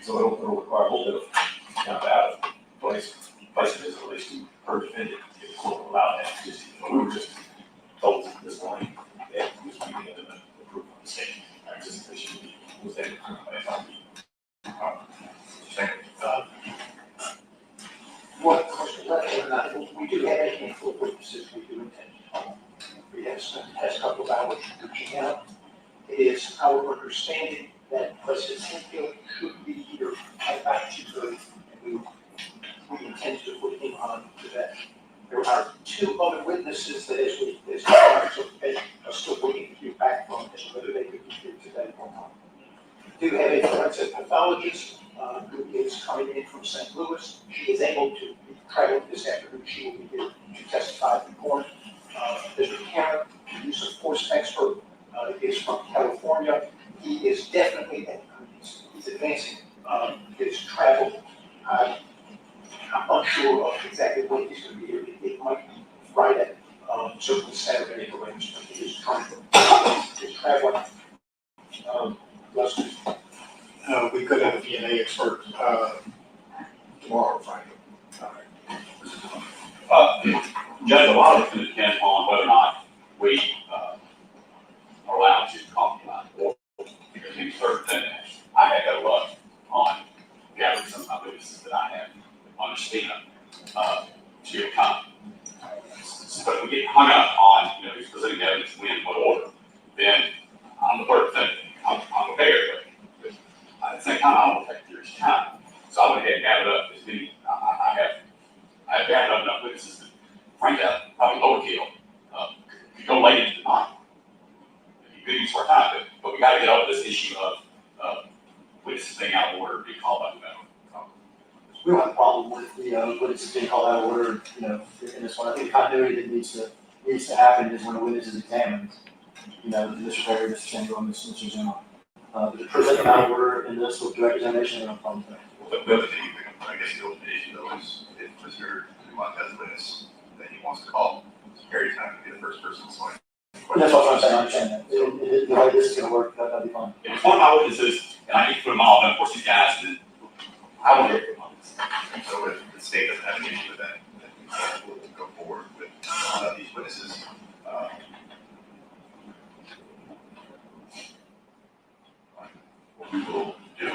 So it'll require a little bit of kind of out of place as it relates to her defendant. If the court will allow that, we were just told this morning that we was meeting at the approval of the state. Our anticipation was that it One question left, we do have a handful of witnesses we do intend. We have spent the past couple of hours reaching out. It is our understanding that President Sinfield should be here at about 2:30, and we intend to put him on to that. There are 2 other witnesses that as are still waiting to hear back from as to whether they could be here today or not. We do have a forensic pathologist who is coming in from St. Louis. She is able to travel this afternoon. She will be here to testify in court. Mr. Cameron, the use of force expert, is from California. He is definitely, he's advancing his travel. I'm unsure of exactly when he's going to be here. It might be Friday, certainly Saturday, arranged. He is trying to, he's traveling. We could have a DNA expert tomorrow, Friday. Judge, a lot of it depends on whether or not we are allowed to compromise or because in certain things, I had no luck on gathering some of my witnesses that I have on the stand to come. But if we get hung up on, who's presenting evidence when, what order, then I'm the third thing. I'm prepared, but at the same time, I don't take yours time. So I went ahead and gathered up as many, I have gathered up enough witnesses that, frankly, probably overkill. Could go late into the night. If you for time, but we got to get over this issue of witnesses being out of order, being called by whomever. We don't have a problem with the witnesses being called out of order, in this one. I think the continuity that needs to happen is when a witness is examined. Mr. Perry, Mr. Samuel, and Mr. Zimmer. But the presenting out of order in this with direct examination, I don't have a problem with that. The other thing, I guess the old issue though is if Mr. Dumont has a witness that he wants to call, it's very time to be the first person to sign. That's what I'm saying, I understand that. The way this is gonna work, that'd be fine. If it's one of my witnesses, and I need to put them all, then of course these guys, I want to hear from them. So if the state doesn't have an issue with that, then we'll go forward with these witnesses. What we will do,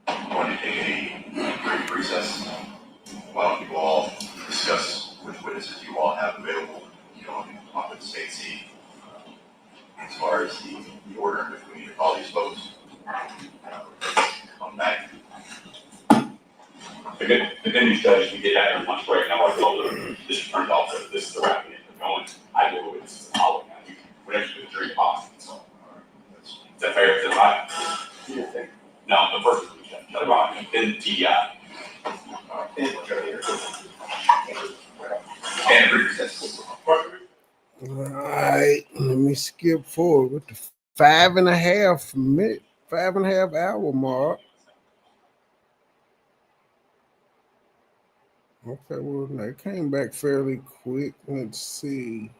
we're going to take a brief recess while you all discuss which witnesses you all have available, on the state seat, as far as the order in which we need to call these folks. Come back. The good news, Judge, we get out here much break. Now I told them this turned off, so this is the route we're going. I go with this is all now. Whatever you do, jury possible. So, is that fair? Is that right? No, the first one, Judge. Right. Then TDI. All right, let me skip forward with the 5.5 hour mark. Okay, well, they came back fairly quick. Let's see,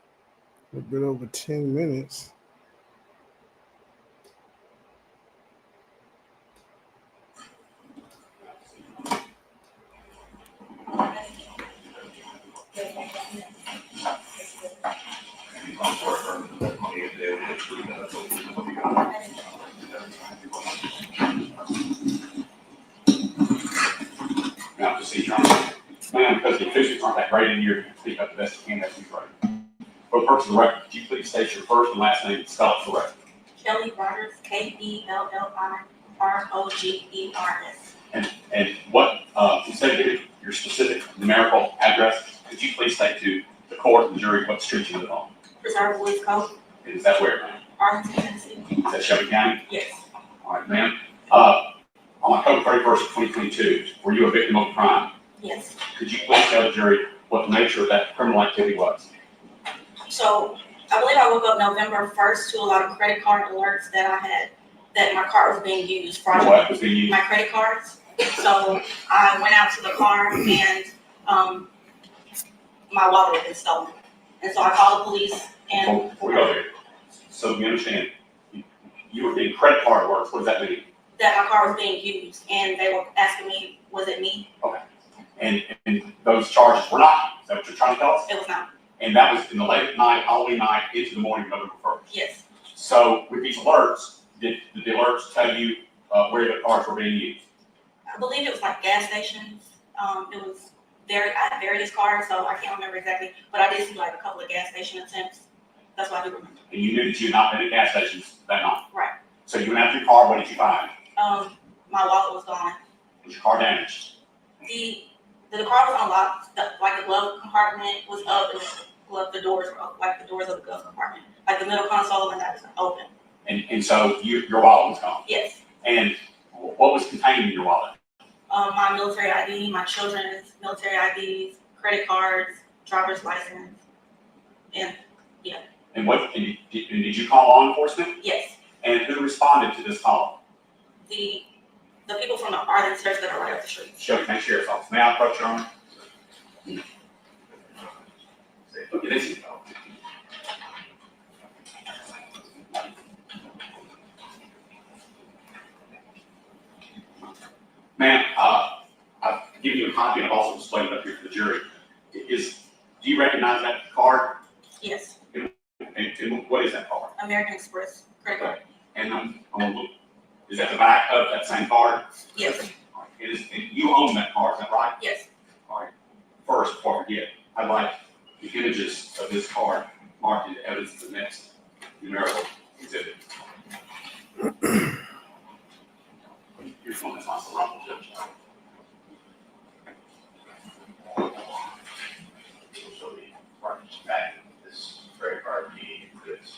a bit over 10 minutes. Now, to see, ma'am, because the officials aren't that great in here, to speak up the best you can, that's you right. For the purpose of the record, could you please state your first and last name and spell it correctly? Kelly Rogers, KELLIROGERS. And what, you stated your specific numerical address, could you please state to the court and the jury what street you live on? Preserve Woods Code. Is that where, ma'am? Arlington, Tennessee. Is that Shelby County? Yes. All right, ma'am. On October 31st, 2022, were you a victim of a crime? Yes. Could you please tell the jury what the nature of that criminal activity was? So I believe I woke up November 1st to a lot of credit card alerts that I had, that my card was being used fraudulently. What was being used? My credit cards. So I went out to the car and my wallet had been stolen. And so I called the police and. Before we go there, so you understand, you were getting credit card alerts. What does that mean? That my car was being used, and they were asking me, was it me? Okay. And those charges were not. Is that what you're trying to tell us? It was not. And that was in the late night, Halloween night, into the morning of November 1st. Yes. So with these alerts, did the alerts tell you where the cars were being used? I believe it was like gas stations. It was I had various cars, so I can't remember exactly, but I did see like a couple of gas station attempts. That's what I do remember. And you knew that you had not been at gas stations that night? Right. So you went out to your car, what did you find? My wallet was gone. Was your car damaged? The car was unlocked. Like the glove compartment was up, and the doors were up, like the doors of the glove compartment, like the middle console and that was open. And so your wallet was gone? Yes. And what was contained in your wallet? My military ID, my children's military IDs, credit cards, driver's license, and yeah. And did you call law enforcement? Yes. And who responded to this call? The people from the Arlington Church that are right up the street. Shelby County Sheriff's Office. May I approach your honor? Look at this. Ma'am, I've given you a copy and I've also displayed it up here for the jury. Do you recognize that card? Yes. And what is that card? American Express credit card. And I'm gonna look. Is that the back of that same card? Yes. And you own that card, is that right? Yes. All right. First, before I forget, I'd like the images of this card marked into evidence of the next numerical exhibit. Here's one that's not so wrong, Judge. So the part back this credit card key is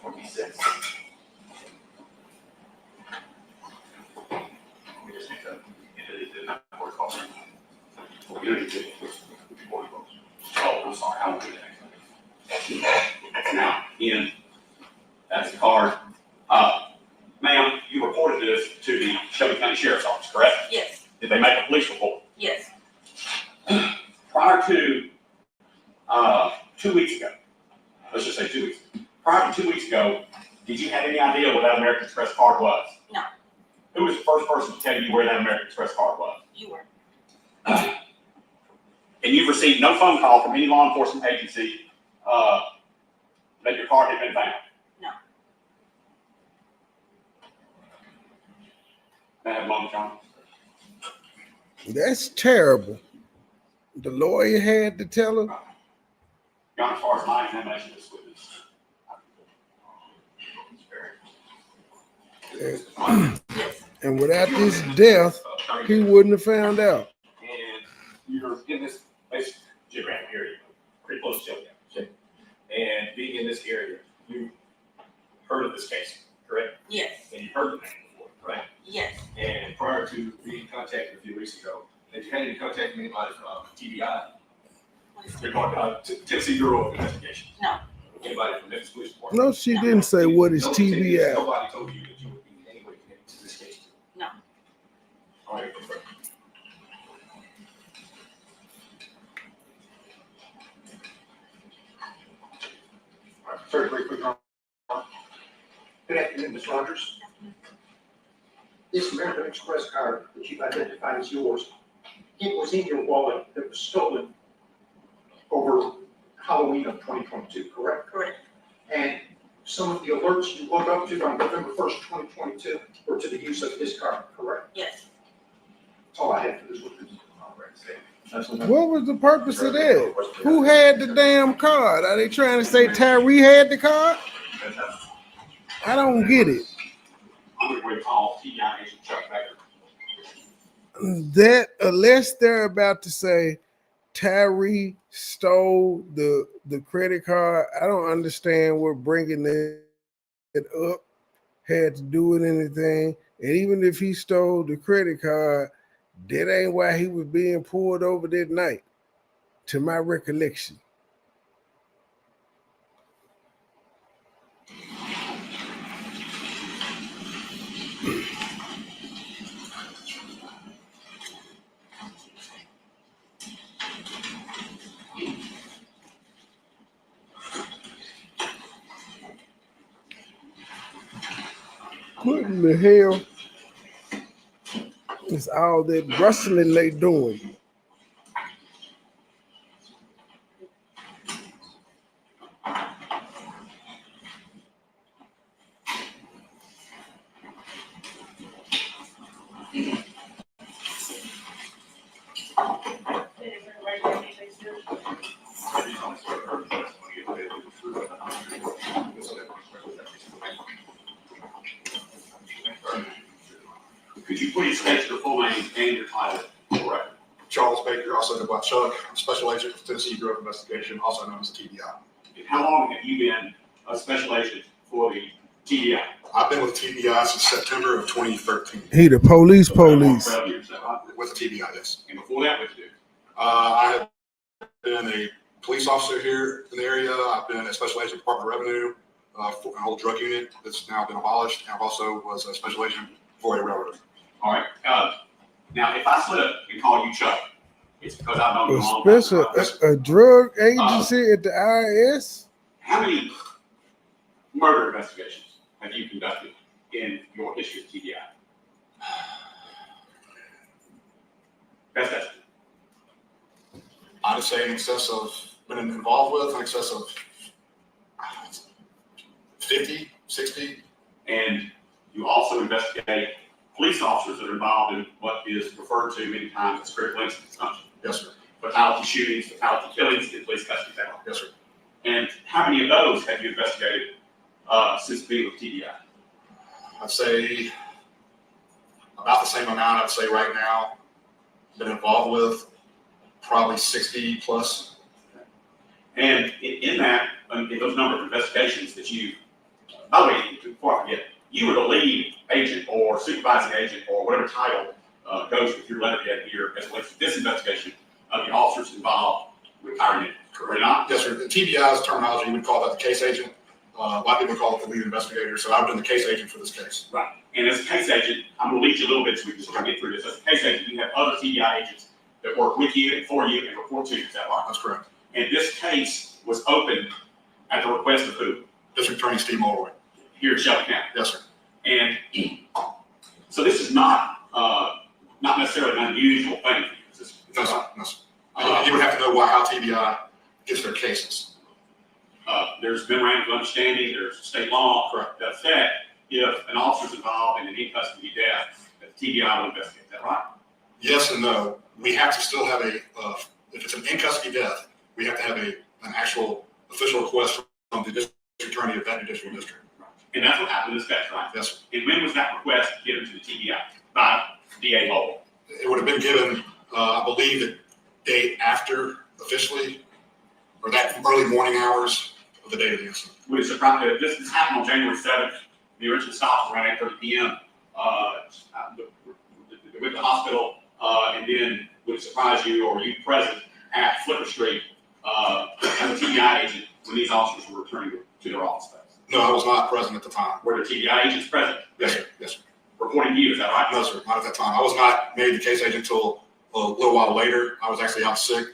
46. We just need to edit the number call. Oh, I'm sorry, I won't do that. Now, Ian, that's the card. Ma'am, you reported this to the Shelby County Sheriff's Office, correct? Yes. Did they make a police report? Yes. Prior to 2 weeks ago, let's just say 2 weeks. Prior to 2 weeks ago, did you have any idea what that American Express card was? No. Who was the first person to tell you where that American Express card was? You were. And you've received no phone call from any law enforcement agency that your card had been found? No. May I have a moment, John? That's terrible. The lawyer had to tell her. John, as far as my examination of this witness. And without this death, he wouldn't have found out. And you're in this geographic area, pretty close to Shelby County. And being in this area, you heard of this case, correct? Yes. And you heard the name before, correct? Yes. And prior to being contacted a few weeks ago, had you had any contact with anybody from TBI? They're going Tennessee Bureau of Investigation. No. Anybody from Memphis Police Department? No, she didn't say what is TBI. Nobody told you that you would be in any way connected to this case? No. All right, confirm. All right, very quick. Good afternoon, Ms. Rogers. This American Express card that you've identified as yours, it was in your wallet that was stolen over Halloween of 2022, correct? Correct. And some of the alerts you woke up to on November 1st, 2022 were to the use of this card, correct? Yes. That's all I have for this witness. What was the purpose of that? Who had the damn card? Are they trying to say Tyree had the card? I don't get it. I'm going to call TBI agent Chuck Becker. That unless they're about to say Tyree stole the credit card, I don't understand what bringing it up had to do with anything. And even if he stole the credit card, that ain't why he was being pulled over that night, to my recollection. What in the hell is all that rustling they doing? Could you please state your full name and your title for the record? Charles Baker, also known by Chuck, Special Agent for Tennessee Bureau of Investigation, also known as TBI. And how long have you been a special agent for the TBI? I've been with TBI since September of 2013. He the police. About 12 years, is that right? With TBI, yes. And before that, what did you do? I have been a police officer here in the area. I've been a special agent Department of Revenue for an old drug unit that's now been abolished. And I've also was a special agent for a railroad. All right. Now, if I slip and call you Chuck, it's because I've known you a long time. A drug agency at the IRS? How many murder investigations have you conducted in your history of TBI? Best estimate. I'd say in excess of, been involved with, in excess of 50, 60. And you also investigate police officers that are involved in what is referred to many times as critical incident dysfunction. Yes, sir. Fatality shootings, fatality killings in police custody. Yes, sir. And how many of those have you investigated since being with TBI? I'd say about the same amount. I'd say right now, been involved with probably 60 plus. And in that, in those number of investigations that you, by the way, before I forget, you were the lead agent or supervising agent or whatever title goes with your letterhead here as relates to this investigation of the officers involved with Tyree Nichols, correct or not? Yes, sir. The TBI's terminology, we call that the case agent. A lot of people call it the lead investigator. So I've been the case agent for this case. Right. And as a case agent, I'm going to lead you a little bit so we can just kind of get through this. As a case agent, you have other TBI agents that work with you and for you and report to you. Is that right? That's correct. And this case was opened at the request of who? District Attorney Steve Mulroy. Here in Shelby County. Yes, sir. And so this is not necessarily an unusual thing for you. No, sir. No, sir. You would have to know how TBI gets their cases. There's memorandum of understanding, there's state law that said if an officer's involved in an in-custody death, that the TBI will investigate. Is that right? Yes and no. We have to still have if it's an in-custody death, we have to have an actual official request from the district attorney of that judicial district. And that's what happened in this case, right? Yes, sir. And when was that request given to the TBI by DA Lowell? It would have been given, I believe, the day after officially, or that early morning hours of the day of the incident. Would it surprise you? This happened on January 7th. The original stop was around 8:30 p.m. They went to the hospital, and then would it surprise you, or were you present at Flipper Street as a TBI agent when these officers were returning to their office space? No, I was not present at the time. Were the TBI agents present? Yes, sir. Yes, sir. Reporting to you, is that right? No, sir. Not at that time. I was not made the case agent until a little while later. I was actually out sick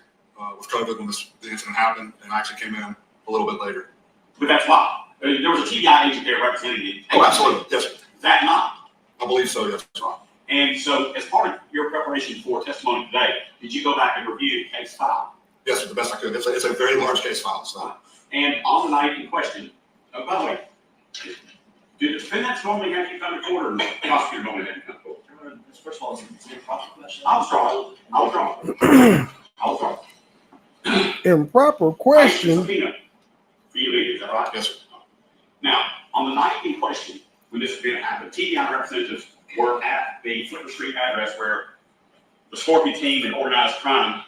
with COVID when the incident happened, and I actually came in a little bit later. But that's why. There was a TBI agent there representing you. Oh, absolutely. Yes, sir. Is that not? I believe so, yes. That's right. And so, as part of your preparation for testimony today, did you go back and review the case file? Yes, sir, the best I could. It's a very large case file. So. And on the night in question, by the way, do the defendants normally have you come to court, or the prosecutor normally have you come to court? First of all, it's an improper question. I was wrong. Improper question. For you leaders, is that right? Yes, sir. Now, on the night in question, when this event happened, TBI representatives were at the Flipper Street address where the Scorpion team and organized crime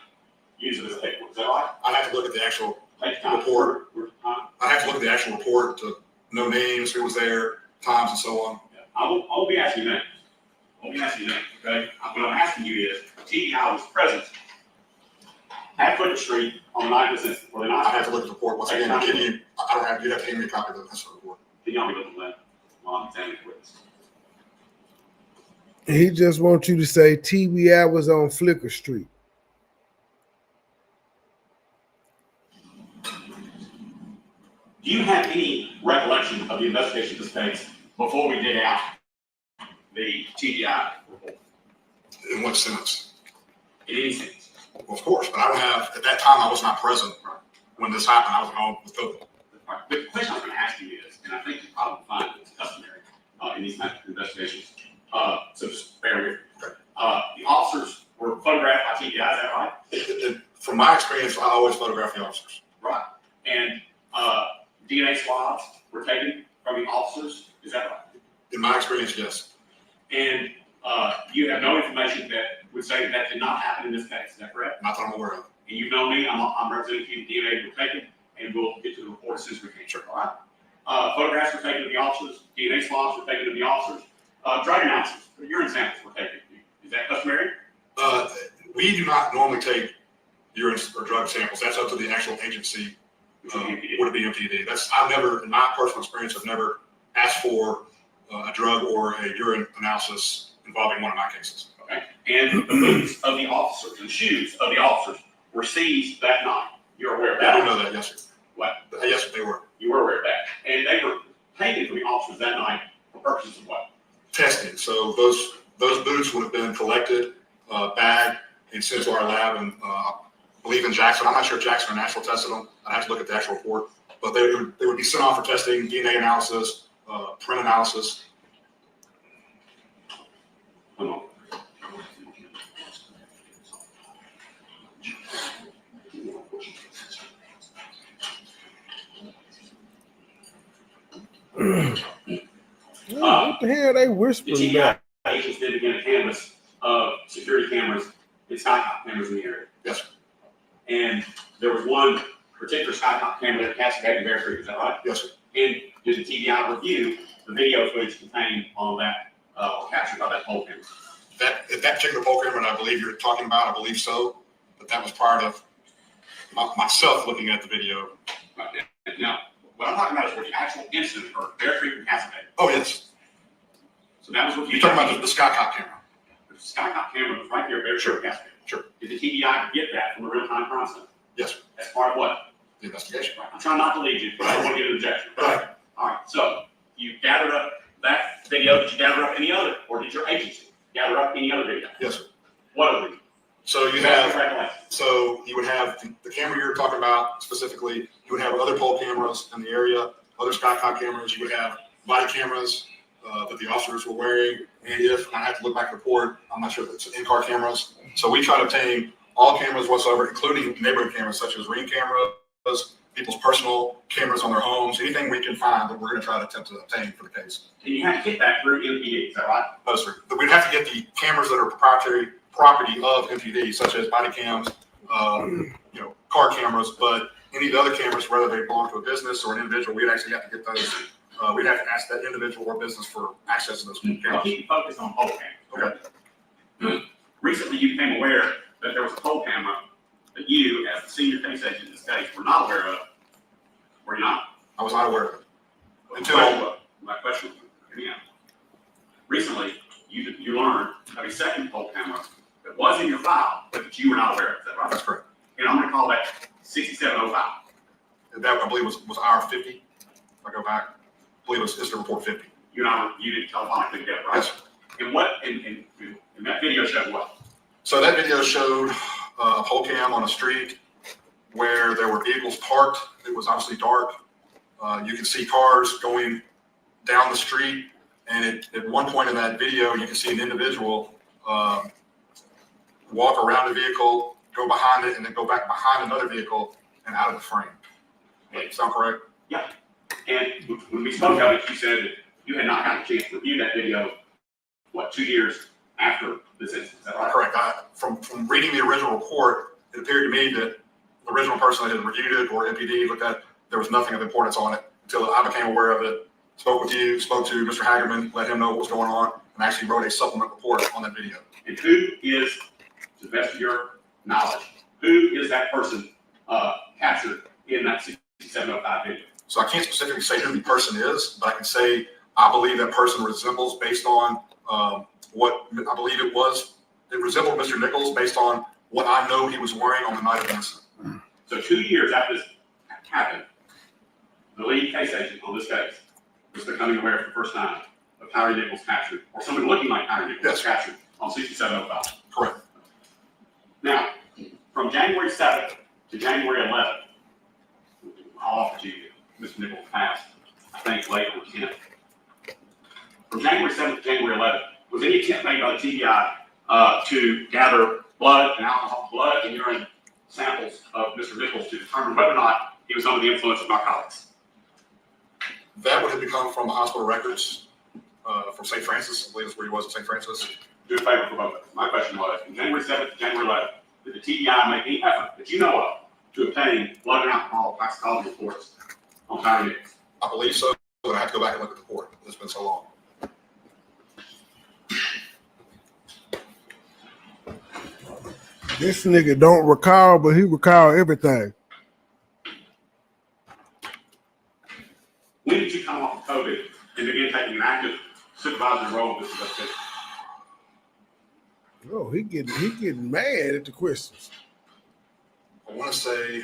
used it as a headquarters. Is that right? I'd have to look at the actual report. I'd have to look at the actual report to know names, who was there, times, and so on. Yeah. I won't be asking you names. Okay? What I'm asking you is, TBI was present at Flipper Street on the night of this incident. Were they not? I'd have to look at the report once again. You'd have to give me a copy of the report. Can you help me look at that while I'm examining the witness? He just wants you to say TBI was on Flicker Street. Do you have any recollection of the investigation of this case before we dig out the TBI report? In what sense? In any sense. Well, of course, but I don't have, at that time, I was not present when this happened. I was home with COVID. The question I was going to ask you is, and I think you probably find it's customary in these types of investigations, so just bear with me. The officers were photographed by TBI, is that right? From my experience, I always photograph the officers. Right. And DNA swabs were taken from the officers, is that right? In my experience, yes. And you have no information that would say that that did not happen in this case, is that correct? Not that I'm aware of. And you know me, I'm representing you, DNA were taken, and we'll get to the report as soon as we can. Sure. All right. Photographs were taken of the officers, DNA swabs were taken of the officers, drug analysis, urine samples were taken. Is that customary? We do not normally take urine or drug samples. That's up to the actual agency. Would it be MTD? I've never, in my personal experience, I've never asked for a drug or a urine analysis involving one of my cases. Okay. And the boots of the officers and shoes of the officers were seized that night. You're aware of that? I don't know that, yes, sir. What? Yes, sir, they were. You were aware of that. And they were taken from the officers that night for purposes of what? Testing. So those boots would have been collected, bagged, and sent to our lab, and I believe in Jackson. I'm not sure if Jackson or Nashville tested them. I'd have to look at the actual report. But they would be sent off for testing, DNA analysis, print analysis. Hold on. What the hell are they whispering The about? TBI agents did begin a canvass of security cameras and skycop cameras in the area. Yes, sir. And there was one particular skycop camera that castigated Bear Creek, is that right? Yes, sir. And did the TBI review the video footage contained on that, or captured by that pole camera? That particular poll camera that I believe you're talking about, I believe so, but that was part of myself looking at the video. Right. Now, what I'm talking about is where the actual incident occurred, Bear Creek and Cassidy. Oh, yes. So that was what You're talking about the Skycop camera. The Skycop camera was right there, Bear Creek and Cassidy. Sure. Did the TBI get that from the real-time crime center? Yes, sir. That's part of what? The investigation. Right. I'm trying not to lead you, but I don't want to get an objection. Right. All right, so you gathered up that video. Did you gather up any other, or did your agency gather up any other video? Yes, sir. What other video? So you would have the camera you're talking about specifically. You would have other pole cameras in the area, other Skycop cameras. You would have body cameras that the officers were wearing. And if I have to look back at the report, I'm not sure if it's in-car cameras. So we try to obtain all cameras whatsoever, including neighborhood cameras such as ring cameras, people's personal cameras on their homes, anything we can find that we're going to try to attempt to obtain for the case. And you have to get that through MPD, is that right? No, sir. But we'd have to get the cameras that are proprietary property of MPD, such as body cams, car cameras, but any of the other cameras, whether they belong to a business or an individual, we'd actually have to get those. We'd have to ask that individual or business for access to those cameras. I'll keep you focused on pole cameras. Okay. Recently, you became aware that there was a pole camera that you, as the senior case agent in this case, were not aware of. Were you not? I was not aware of it. My question, recently, you learned of a second pole camera that was in your file, but that you were not aware of. Is that right? That's correct. And I'm going to call that 6705. That, I believe, was our 50. If I go back, I believe it's the report 50. You did telephonically together, right? Yes. And what, and that video showed what? So that video showed a pole cam on a street where there were vehicles parked. It was obviously dark. You can see cars going down the street. And at one point in that video, you can see an individual walk around the vehicle, go behind it, and then go back behind another vehicle and out of the frame. Sound correct? Yeah. And when we spoke of it, you said that you had not gotten a chance to review that video, 2 years after this incident? Is that right? Correct. From reading the original report, it appeared to me that the original person that had reviewed it or MPD looked at, there was nothing of importance on it until I became aware of it, spoke with you, spoke to Mr. Hagerman, let him know what was going on, and actually wrote a supplement report on that video. And who is, to the best of your knowledge, who is that person captured in that 6705 video? So I can't specifically say who the person is, but I can say I believe that person resembles based on what I believe it was. It resembled Mr. Nichols based on what I know he was wearing on the night of the incident. So 2 years after this happened, the lead case agent on this case was becoming aware for the first time of of Tyree Nichols captured, or someone looking like Tyree Nichols was captured on 6705. Correct. Now, from January 7th to January 11th, I'll offer to you, Mr. Nichols passed, I think late on the 10th. From January 7th to January 11th, was any attempt made by the TBI to gather blood and urine samples of Mr. Nichols to determine whether or not he was under the influence of narcotics? That would have become from the hospital records from St. Francis. I believe that's where he was at St. Francis. Do a favor for both of us. My question was, from January 7th to January 11th, did the TBI make any effort that you know of to obtain blood and alcohol toxicology reports on Tyree Nichols? I believe so, but I have to go back and look at the report. It's been so long. This nigga don't recall, but he recall everything. When did you come off of COVID and begin taking an active supervisory role in this investigation? Oh, he getting mad at the questions. I want to say,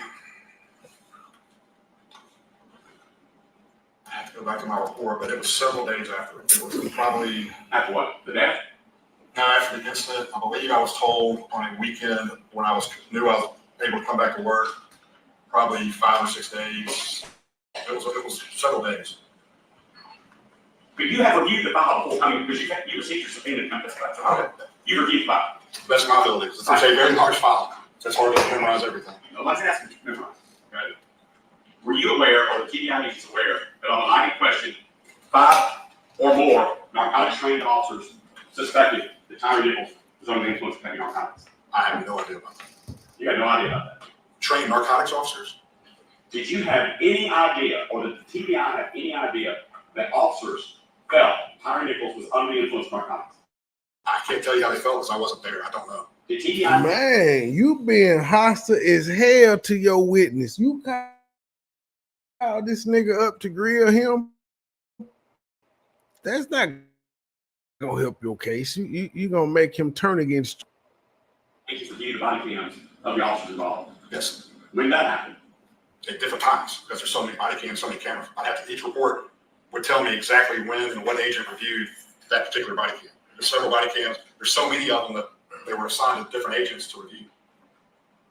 I have to go back to my report, but it was several days after. It was probably after what? The death? No, after the incident. I believe I was told on a weekend when I knew I was able to come back to work. Probably 5 or 6 days. It was several days. But you have reviewed the file before coming because you received your subpoena to come testify. Okay. You reviewed the file. Best of my abilities. It's a very large file. So it's hard to memorize everything. Let's ask you to memorize. Right? Were you aware, or the TBI agents aware, that on the night in question, 5 or more narcotics trained officers suspected that Tyree Nichols was under the influence of heavy narcotics? I have no idea about that. You had no idea about that? Trained narcotics officers? Did you have any idea, or did the TBI have any idea, that officers felt Tyree Nichols was under the influence of narcotics? I can't tell you how they felt because I wasn't there. I don't know. Did TBI? Man, you being hostile as hell to your witness. You call this nigga up to grill him. That's not gonna help your case. You gonna make him turn against you. Agents reviewed the body cams of the officers involved. Yes. When did that happen? At different times because there's so many body cams, so many cameras. I'd have to, each report would tell me exactly when and what agent reviewed that particular body cam. There's several body cams. There's so many of them that they were assigned to different agents to review.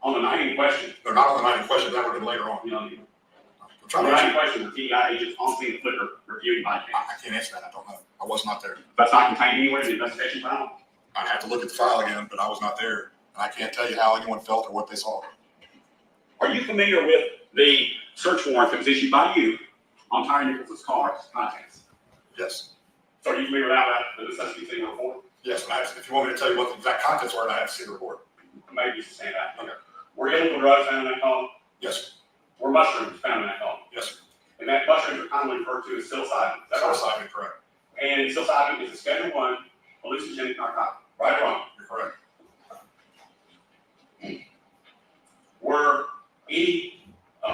On the night in question? They're not on the night in question. That would have been later on. You know, on the night in question, the TBI agents on scene at Flickr reviewing body cams. I can't answer that. I don't know. I was not there. That's not contained anywhere in the investigation file? I'd have to look at the file again, but I was not there. And I can't tell you how anyone felt or what they saw. Are you familiar with the search warrant that was issued by you on Tyree Nichols' car's contents? Yes. So are you familiar with that, the necessity of the report? Yes, and if you want me to tell you what the exact contents were, I have to see the report. Maybe you should say that. Okay. Were illegal drugs found in that column? Yes. Were mushrooms found in that column? Yes. And that mushrooms are commonly referred to as psilocybin. Psilocybin, correct. And psilocybin is a Schedule 1 hallucinogenic narcotic. Right or wrong? You're correct. Were any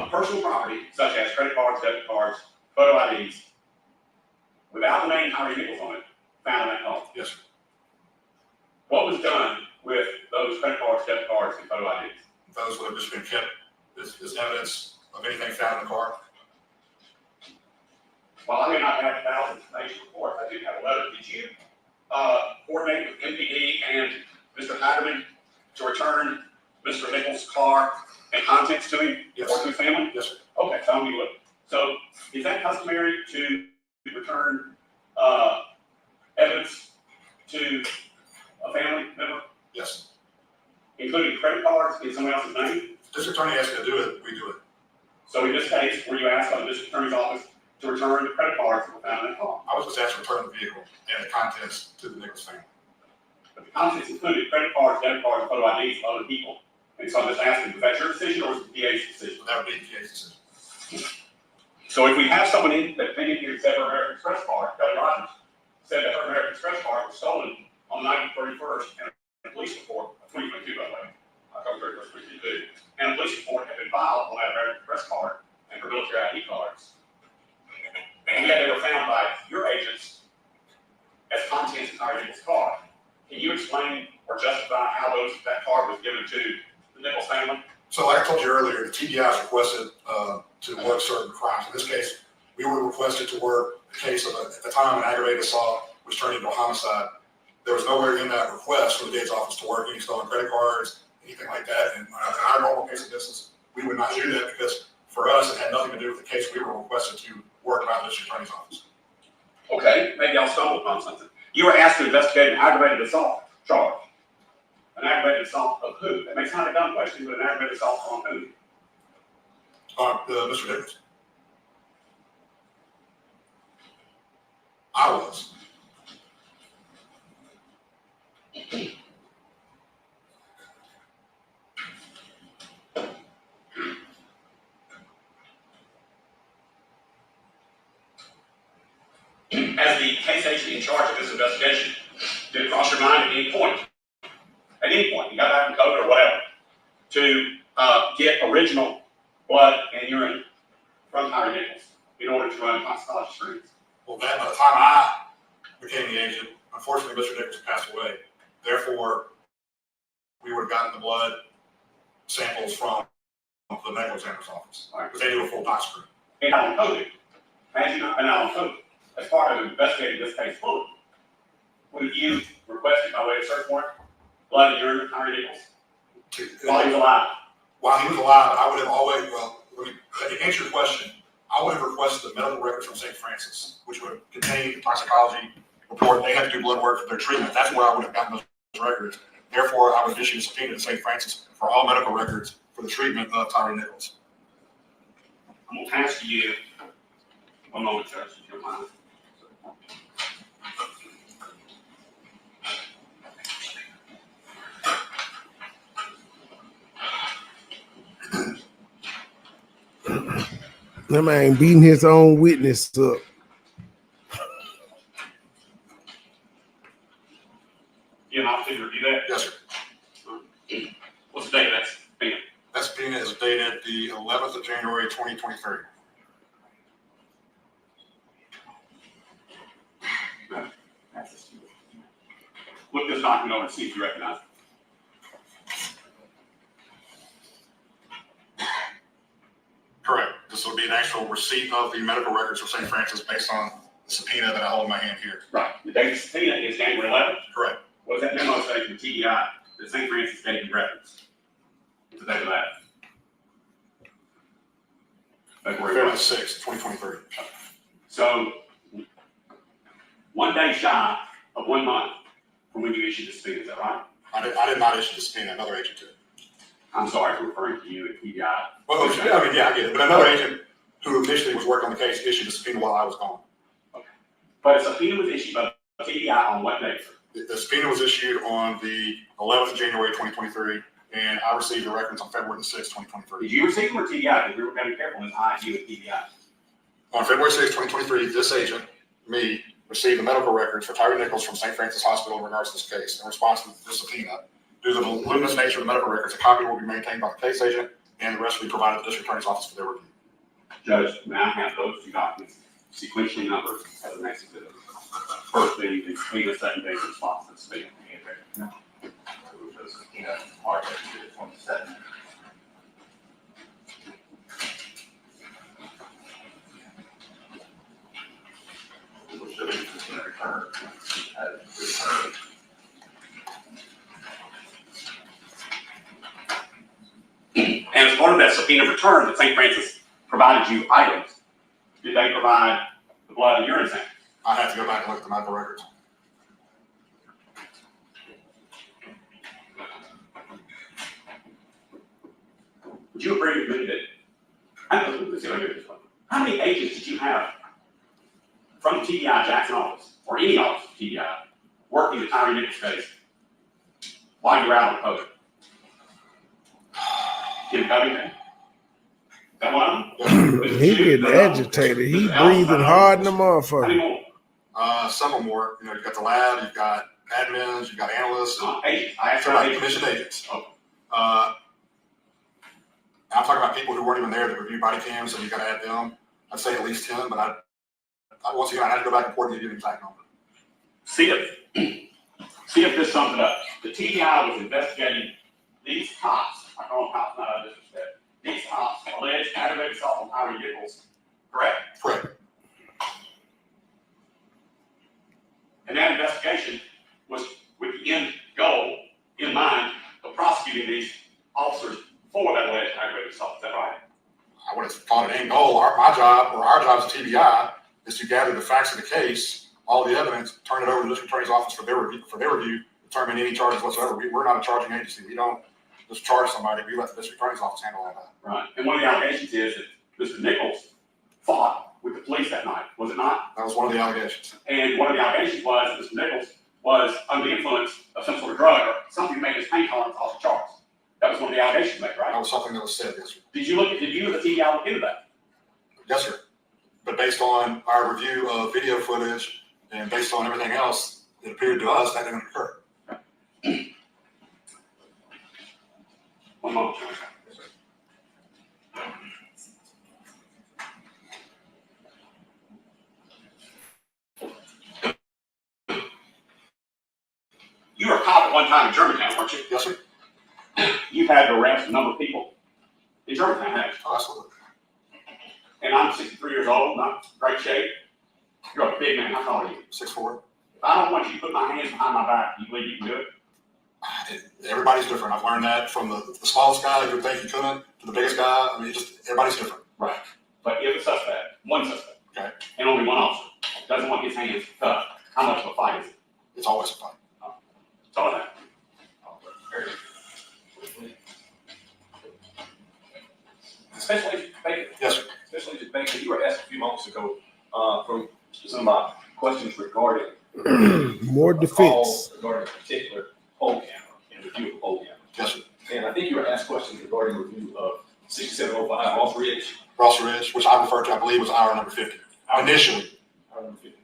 personal property, such as credit cards, debit cards, photo IDs, without the name Tyree Nichols on it, found in that column? Yes, sir. What was done with those credit cards, debit cards, and photo IDs? Those would have just been kept as evidence of anything found in the car. While I may not have 1,000 page reports, I do have a letter. Did you coordinate with MPD and Mr. Hatterman to return Mr. Nichols' car and contents to him? Yes. Or to his family? Yes, sir. Okay, tell me what. So is that customary to return evidence to a family member? Yes. Including credit cards in someone else's name? District attorney asked me to do it, we do it. So in this case, were you asked by the district attorney's office to return the credit cards that were found in that car? I was just asked to return the vehicle and the contents to the Nichols family. But the contents included credit cards, debit cards, and photo IDs of other people. And so I'm just asking, was that your decision or was it the DA's decision? That would be the DA's decision. So if we have someone that came in here and said her American Express card, Kelly Rogers, said that her American Express card was stolen on the night of the 31st, and a police report, 2022 by the way, October 31st, 2022, and a police report had been filed on that American Express card and her military ID cards. And yet they were found by your agents as contents of Tyree Nichols' car. Can you explain or justify how that card was given to the Nichols family? So like I told you earlier, the TBI is requested to work certain crimes. In this case, we were requested to work a case of, at the time, an aggravated assault was turned into a homicide. There was nowhere in that request for the DA's office to work any stolen credit cards, anything like that. And in our normal case of business, we would not do that because for us, it had nothing to do with the case we were requested to work by the district attorney's office. Okay, maybe I'll stumble upon something. You were asked to investigate an aggravated assault charge. An aggravated assault of who? That makes not a dumb question, but an aggravated assault on who? Mr. Nichols. I was. As the case agent in charge of this investigation, did it cross your mind at any point, you got back from COVID or whatever, to get original blood and urine from Tyree Nichols in order to run toxicology screens? Well, by the time I became the agent, unfortunately, Mr. Nichols passed away. Therefore, we would have gotten the blood samples from the medical examiner's office. Because they do a full tox screen. And out on COVID. Imagine not been out on COVID. As part of investigating this case fully, would have you requested by way of search warrant blood and urine from Tyree Nichols while he was alive? While he was alive, I would have always, to answer your question, I would have requested the medical records from St. Francis, which would contain the toxicology report. They had to do blood work for their treatment. That's where I would have gotten those records. Therefore, I would have issued a subpoena to St. Francis for all medical records for the treatment of Tyree Nichols. I'm going to pass to you one moment, Judge, if you don't mind. That man beating his own witness up. You know, I'll review that. Yes, sir. What's the date of that subpoena? That subpoena is dated the 11th of January, 2023. Look this document over and see if you recognize it. Correct. This will be an actual receipt of the medical records for St. Francis based on the subpoena that I hold in my hand here. Right. The date of the subpoena is January 11th. Correct. What does that memo say from TDI that St. Francis gave you reference? What's the date of that? February 6th, 2023. So, 1 day shy of 1 month from when you issued the subpoena, is that right? I did not issue the subpoena, another agent did. I'm sorry for referring to you and TDI. Well, I get it. But another agent who initially was working on the case issued a subpoena while I was gone. Okay. But a subpoena was issued by TDI on what day, sir? The subpoena was issued on the 11th of January, 2023, and I received the records on February 6th, 2023. Did you receive them or TDI? Because we were going to be careful in you and TDI. On February 6th, 2023, this agent, me, received the medical records for Tyree Nichols from St. Francis Hospital in regards to this case. In response to this subpoena, due to the voluminous nature of the medical records, a copy will be maintained by the case agent, and the rest will be provided to the district attorney's office for their review. Judge, may I have those two documents sequentially numbered as the next exhibit? First being the subpoena, second being the response to the subpoena. No. The subpoena, March 27th. And as part of that subpoena return that St. Francis provided you items, did they provide the blood and urine samples? I have to go back and look at the medical records. Would you agree with me that, let's see if I get this one. How many agents did you have from TDI Jackson office, or any office of TDI, working the Tyree Nichols case while you were out on COVID? Kim Covington? That one? He getting agitated. He breathing hard in the motherfucker. How many more? Several more. You know, you've got the lab, you've got admins, you've got analysts. Agents. I asked about agents. commissioned agents. Okay. I'm talking about people who weren't even there that review body cams, so you got to add them. I'd say at least 10, but once again, I had to go back and coordinate the exact number. See if this sums it up. The TDI was investigating these cops. I call them cops, not out of disrespect. These cops alleged aggravated assault on Tyree Nichols. Correct? Correct. And that investigation was with the end goal in mind of prosecuting these officers for that alleged aggravated assault. Is that right? I would have thought it ain't goal. Our job as a TBI is to gather the facts of the case, all the evidence, turn it over to the district attorney's office for their review, determine any charges whatsoever. We're not a charging agency. We don't just charge somebody. We let the district attorney's office handle all that. Right. And one of the allegations is that Mr. Nichols fought with the police that night, was it not? That was one of the allegations. And one of the allegations was that Mr. Nichols was under the influence of some sort of drug or something to make his pain tolerance off the charts. That was one of the allegations made, right? That was something that was said, yes, sir. Did you as a TBI look into that? Yes, sir. But based on our review of video footage and based on everything else, it appeared to us that didn't occur. One moment. You were a cop at one time in Germantown, weren't you? Yes, sir. You've had to arrest a number of people in Germantown, haven't you? Oh, absolutely. And I'm 63 years old, not in great shape. You're a big man. How tall are you? 6'4". If I don't want you to put my hands behind my back, do you believe you can do it? Everybody's different. I've learned that from the smallest guy who would think he couldn't to the biggest guy. I mean, everybody's different. Right. But if a suspect, one suspect, okay, and only one officer, doesn't want his hands cut, how much of a fight is it? It's always a fight. It's all that. Special Agent Baker. Yes, sir. Special Agent Baker, you were asked a few moments ago from some of my questions regarding more defense regarding a particular poll camera and review of a poll camera. Yes, sir. And I think you were asked questions regarding review of 6705 Ross Ridge. Ross Ridge, which I referred to, I believe, was hour number 50. Initially. Hour number 50.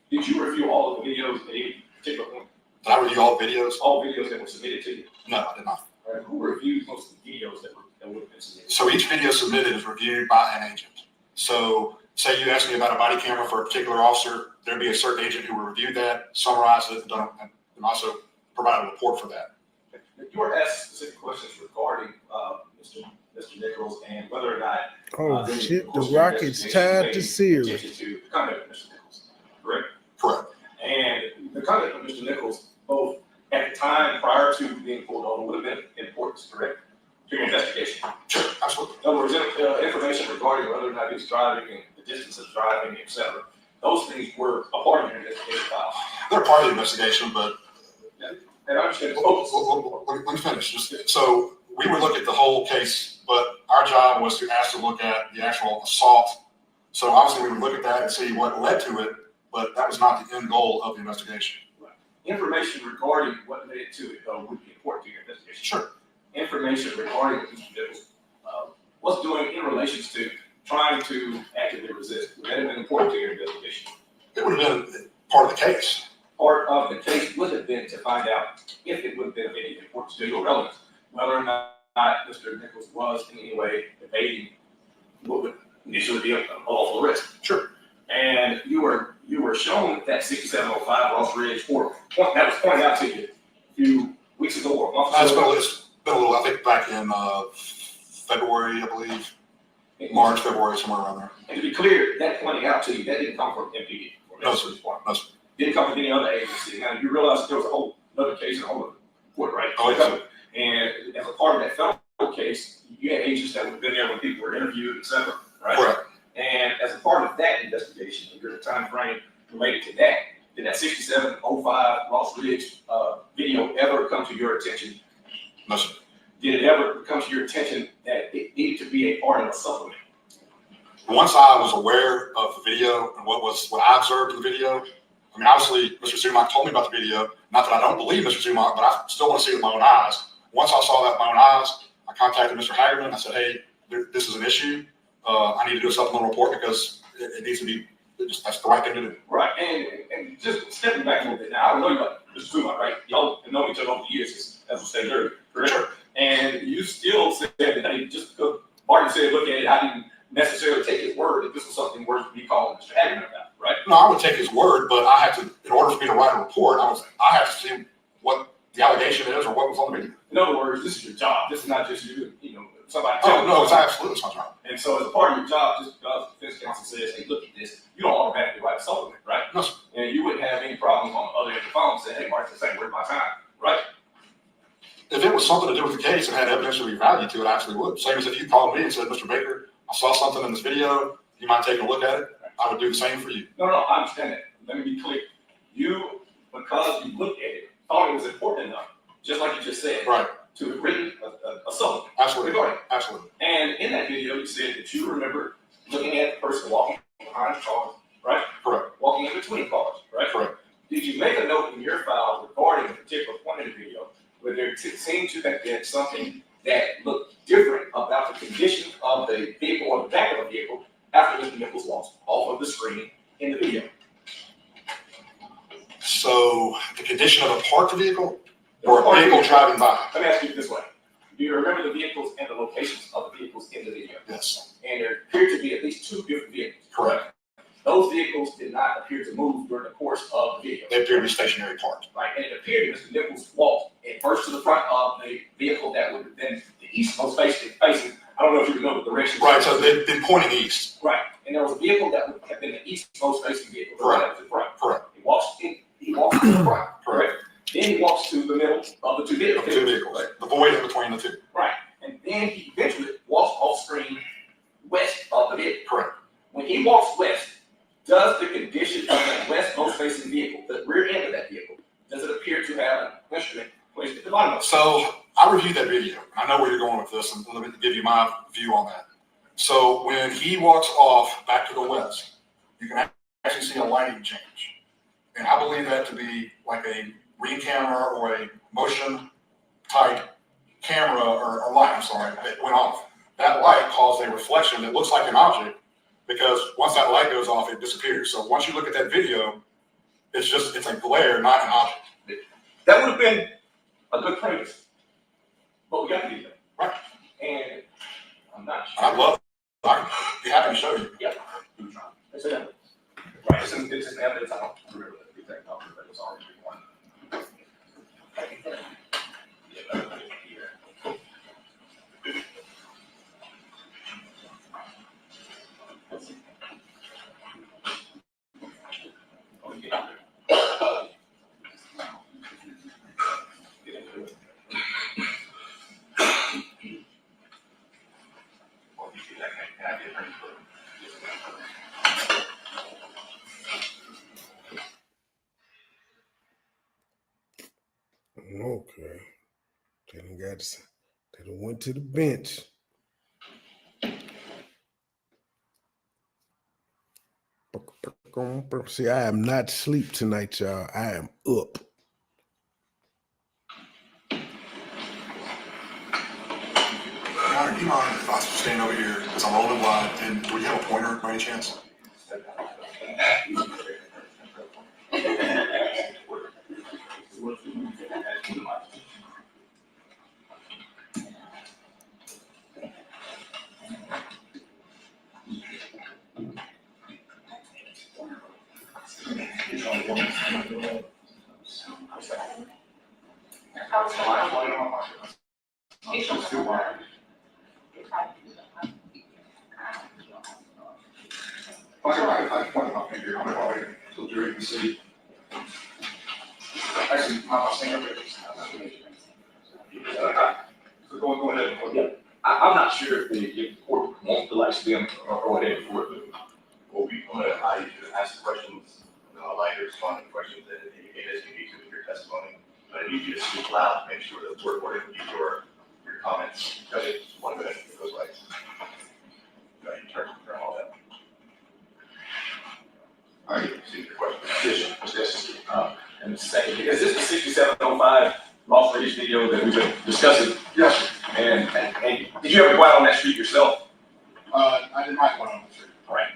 Did you review all of the videos at any particular point? Did I review all the videos? All videos that were submitted to you? No, I did not. All right. Who reviewed most of the videos that would have been submitted? So each video submitted is reviewed by an agent. So say you asked me about a body camera for a particular officer, there'd be a certain agent who would review that, summarize it, and also provide a report for that. You were asked specific questions regarding Mr. Nichols and whether or not the Rockets tied to series. To the conduct of Mr. Nichols, correct? Correct. And the conduct of Mr. Nichols, both at the time prior to being pulled over, would have been important, correct? To your investigation. Sure, absolutely. In other words, information regarding whether or not he was driving and the distance of driving, etc. Those things were a part of your investigation file. They're part of the investigation, but and I understand. Let me finish. So we would look at the whole case, but our job was to ask to look at the actual assault. So obviously we would look at that and see what led to it, but that was not the end goal of the investigation. Right. Information regarding what led to it, though, would be important to your investigation. Sure. Information regarding what Mr. Nichols was doing in relation to trying to actively resist, would that have been important to your investigation? It would have been part of the case. Part of the case would have been to find out if it would have been of any importance to you or relevance, whether or not Mr. Nichols was in any way evading what would initially be a lawful arrest. Sure. And you were shown that 6705 Ross Ridge that was pointed out to you a few weeks ago or a month ago. It's been a little, I think back in February, I believe. March, February, somewhere around there. And to be clear, that pointing out to you, that didn't come from MPD. No, sir. No, sir. Didn't come from any other agency. Now, you realize there was a whole other case and a whole other court, right? Oh, yes. And as a part of that federal case, you had agents that would have been there when people were interviewed, et cetera, right? Correct. And as a part of that investigation, during the time frame related to that, did that 6705 Ross Ridge video ever come to your attention? No, sir. Did it ever come to your attention that it needed to be a part of a supplement? Once I was aware of the video and what I observed in the video, I mean, obviously, Mr. Zumock told me about the video. Not that I don't believe Mr. Zumock, but I still want to see it with my own eyes. Once I saw that with my own eyes, I contacted Mr. Hagerman. I said, hey, this is an issue. I need to do a supplemental report because it needs to be, that's the right thing to do. Right, and just stepping back a little bit now, I know you about Mr. Zumock, right? Y'all have known each other over the years, as we said earlier, correct? Sure. And you still said that, hey, just because Martin said, look at it, I didn't necessarily take his word that this was something worth to be calling Mr. Hagerman about, right? No, I would take his word, but I have to, in order for me to write a report, I have to see what the allegation is or what was on the video. In other words, this is your job. This is not just you, somebody. Oh, no, it's absolutely my job. And so as a part of your job, just because the defense counsel says, hey, look at this, you don't automatically write a supplement, right? No, sir. And you wouldn't have any problems on the something to do with the case and had evidentiary value to it, I actually would. Same as if you called me and said, Mr. Baker, I saw something in this video, you mind taking a look at it? I would do the same for you. No, I understand that. Let me be clear. You, because you looked at it, thought it was important enough, just like you just said, right, to have written a song. Absolutely. Regarding it. Absolutely. And in that video, you said that you remember looking at the person walking behind the cars, right? Correct. Walking in between cars, right? Correct. Did you make a note in your file regarding a particular point in the video where there seemed to have been something that looked different about the condition of the vehicle or the back of the vehicle after Mr. Nichols walks off of the screen in the video? So the condition of a parked vehicle or a vehicle driving by? Let me ask you this way. Do you remember the vehicles and the locations of the vehicles in the video? Yes. And there appeared to be at least two different vehicles. Correct. Those vehicles did not appear to move during the course of the video. They appear to be stationary parked. Right, and it appeared that Mr. Nichols walked and first to the front of the vehicle that would have been the eastmost facing. I don't know if you know the direction. Right, so they've been pointing east. Right, and there was a vehicle that would have been the eastmost facing vehicle. Correct. That was in front. Correct. He walks to the front. Correct. Then he walks to the middle of the two vehicles. Of the two vehicles. Right. The void in between the two. Right, and then he eventually walks off screen west of the vehicle. Correct. When he walks west, does the condition of that west-most facing vehicle, the rear end of that vehicle, does it appear to have an instrument placed at the bottom of it? So I reviewed that video. I know where you're going with this, and let me give you my view on that. So when he walks off back to the west, you can actually see a lighting change. And I believe that to be like a ring camera or a motion type camera or light, I'm sorry, that went off. That light caused a reflection that looks like an object, because once that light goes off, it disappears. So once you look at that video, it's a glare, not an object. That would have been a good premise, but we got the video. Right. And I'm not sure. I'd be happy to show you. Yep. It's an evidence. Right, it's an evidence. I don't remember the exact number, but it was already one. Okay. They done went to the bench. See, I am not asleep tonight, y'all. I am up. Connor, do you mind if I stand over here because I'm rolling wide? And do you have a pointer by any chance? I point my finger on the body so Jerry can see. Actually, my stand up here. So go ahead. Yeah. I'm not sure if the court wants to like them or go ahead for it. Well, we want to allow you to ask questions, allow you to respond to questions that indicate as you need to in your testimony. But I need you to speak loud to make sure that the board will hear your comments. Okay, 1 minute, it goes like. Go ahead, turn all that. All right, see your question. Yes. And second, because this is 6705 Lost Radius video that we've been discussing. Yes. And did you ever go out on that street yourself? I did not go out on the street. All right.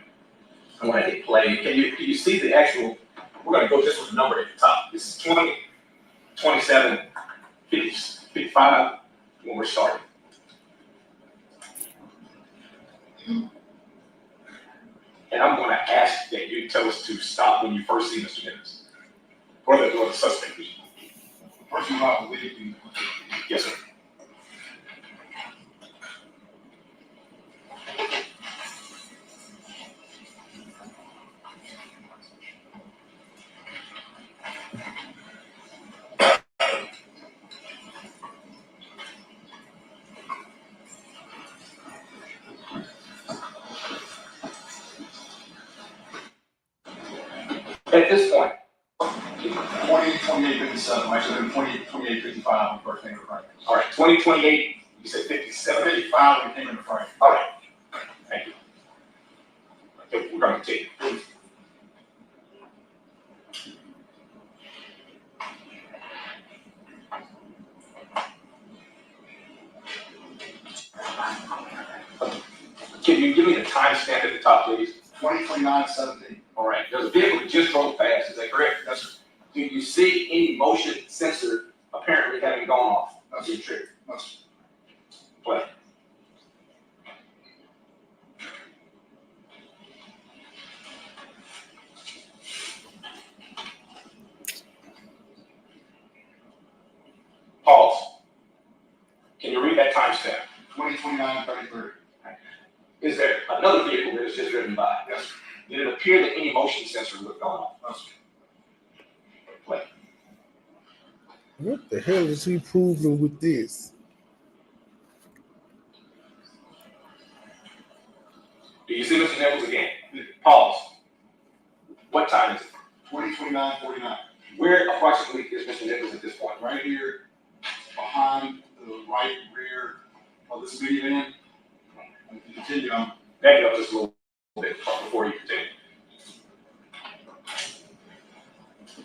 I want to hit play. Can you see the actual? We're going to go just with the number at the top. This is 20, 27, 50, 55 when we're starting. And I'm going to ask that you tell us to stop when you first see Mr. Nichols. Or the suspect. First of all, I believe you. Yes, sir. at this point, 2857, actually, 2855 when we first came to frame. all right, 2028, you said 57? 55 when we came into frame. All right, thank you. Okay, we're going to continue. Can you give me the timestamp at the top, please? 2029-17. All right, there's a vehicle that just drove past, is that correct? Yes, sir. Do you see any motion sensor apparently having gone off? That's the trigger. No, sir. Play. Pause. Can you read that timestamp? 2029-33. Is there another vehicle that is just driven by? Yes, sir. Did it appear that any motion sensor would have gone off? No, sir. Play. What the hell is he proving with this? Do you see Mr. Nichols again? Pause. What time is it? 2029-49. Where approximately is Mr. Nichols at this point? Right here, behind the right rear of this minivan. And if you continue on. Back it up just a little bit before you continue.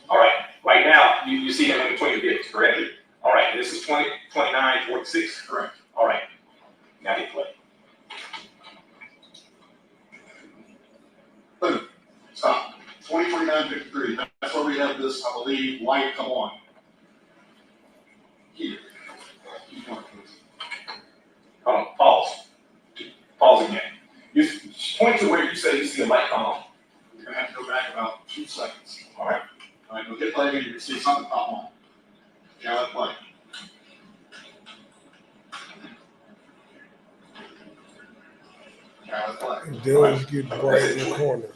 All right, right now, you see him in between the vehicles, correct? All right, this is 2946. Correct. All right, now hit play. Boom. Stop. 2029-53. That's where we have this, I believe, light come on. Here. Keep going, please. Hold on, pause. Pause again. You point to where you say you see a light come on. You're gonna have to go back about 2 seconds. All right. All right, we'll hit play and you can see something pop on. Now let's play. Now let's play. It does get bright in the corner.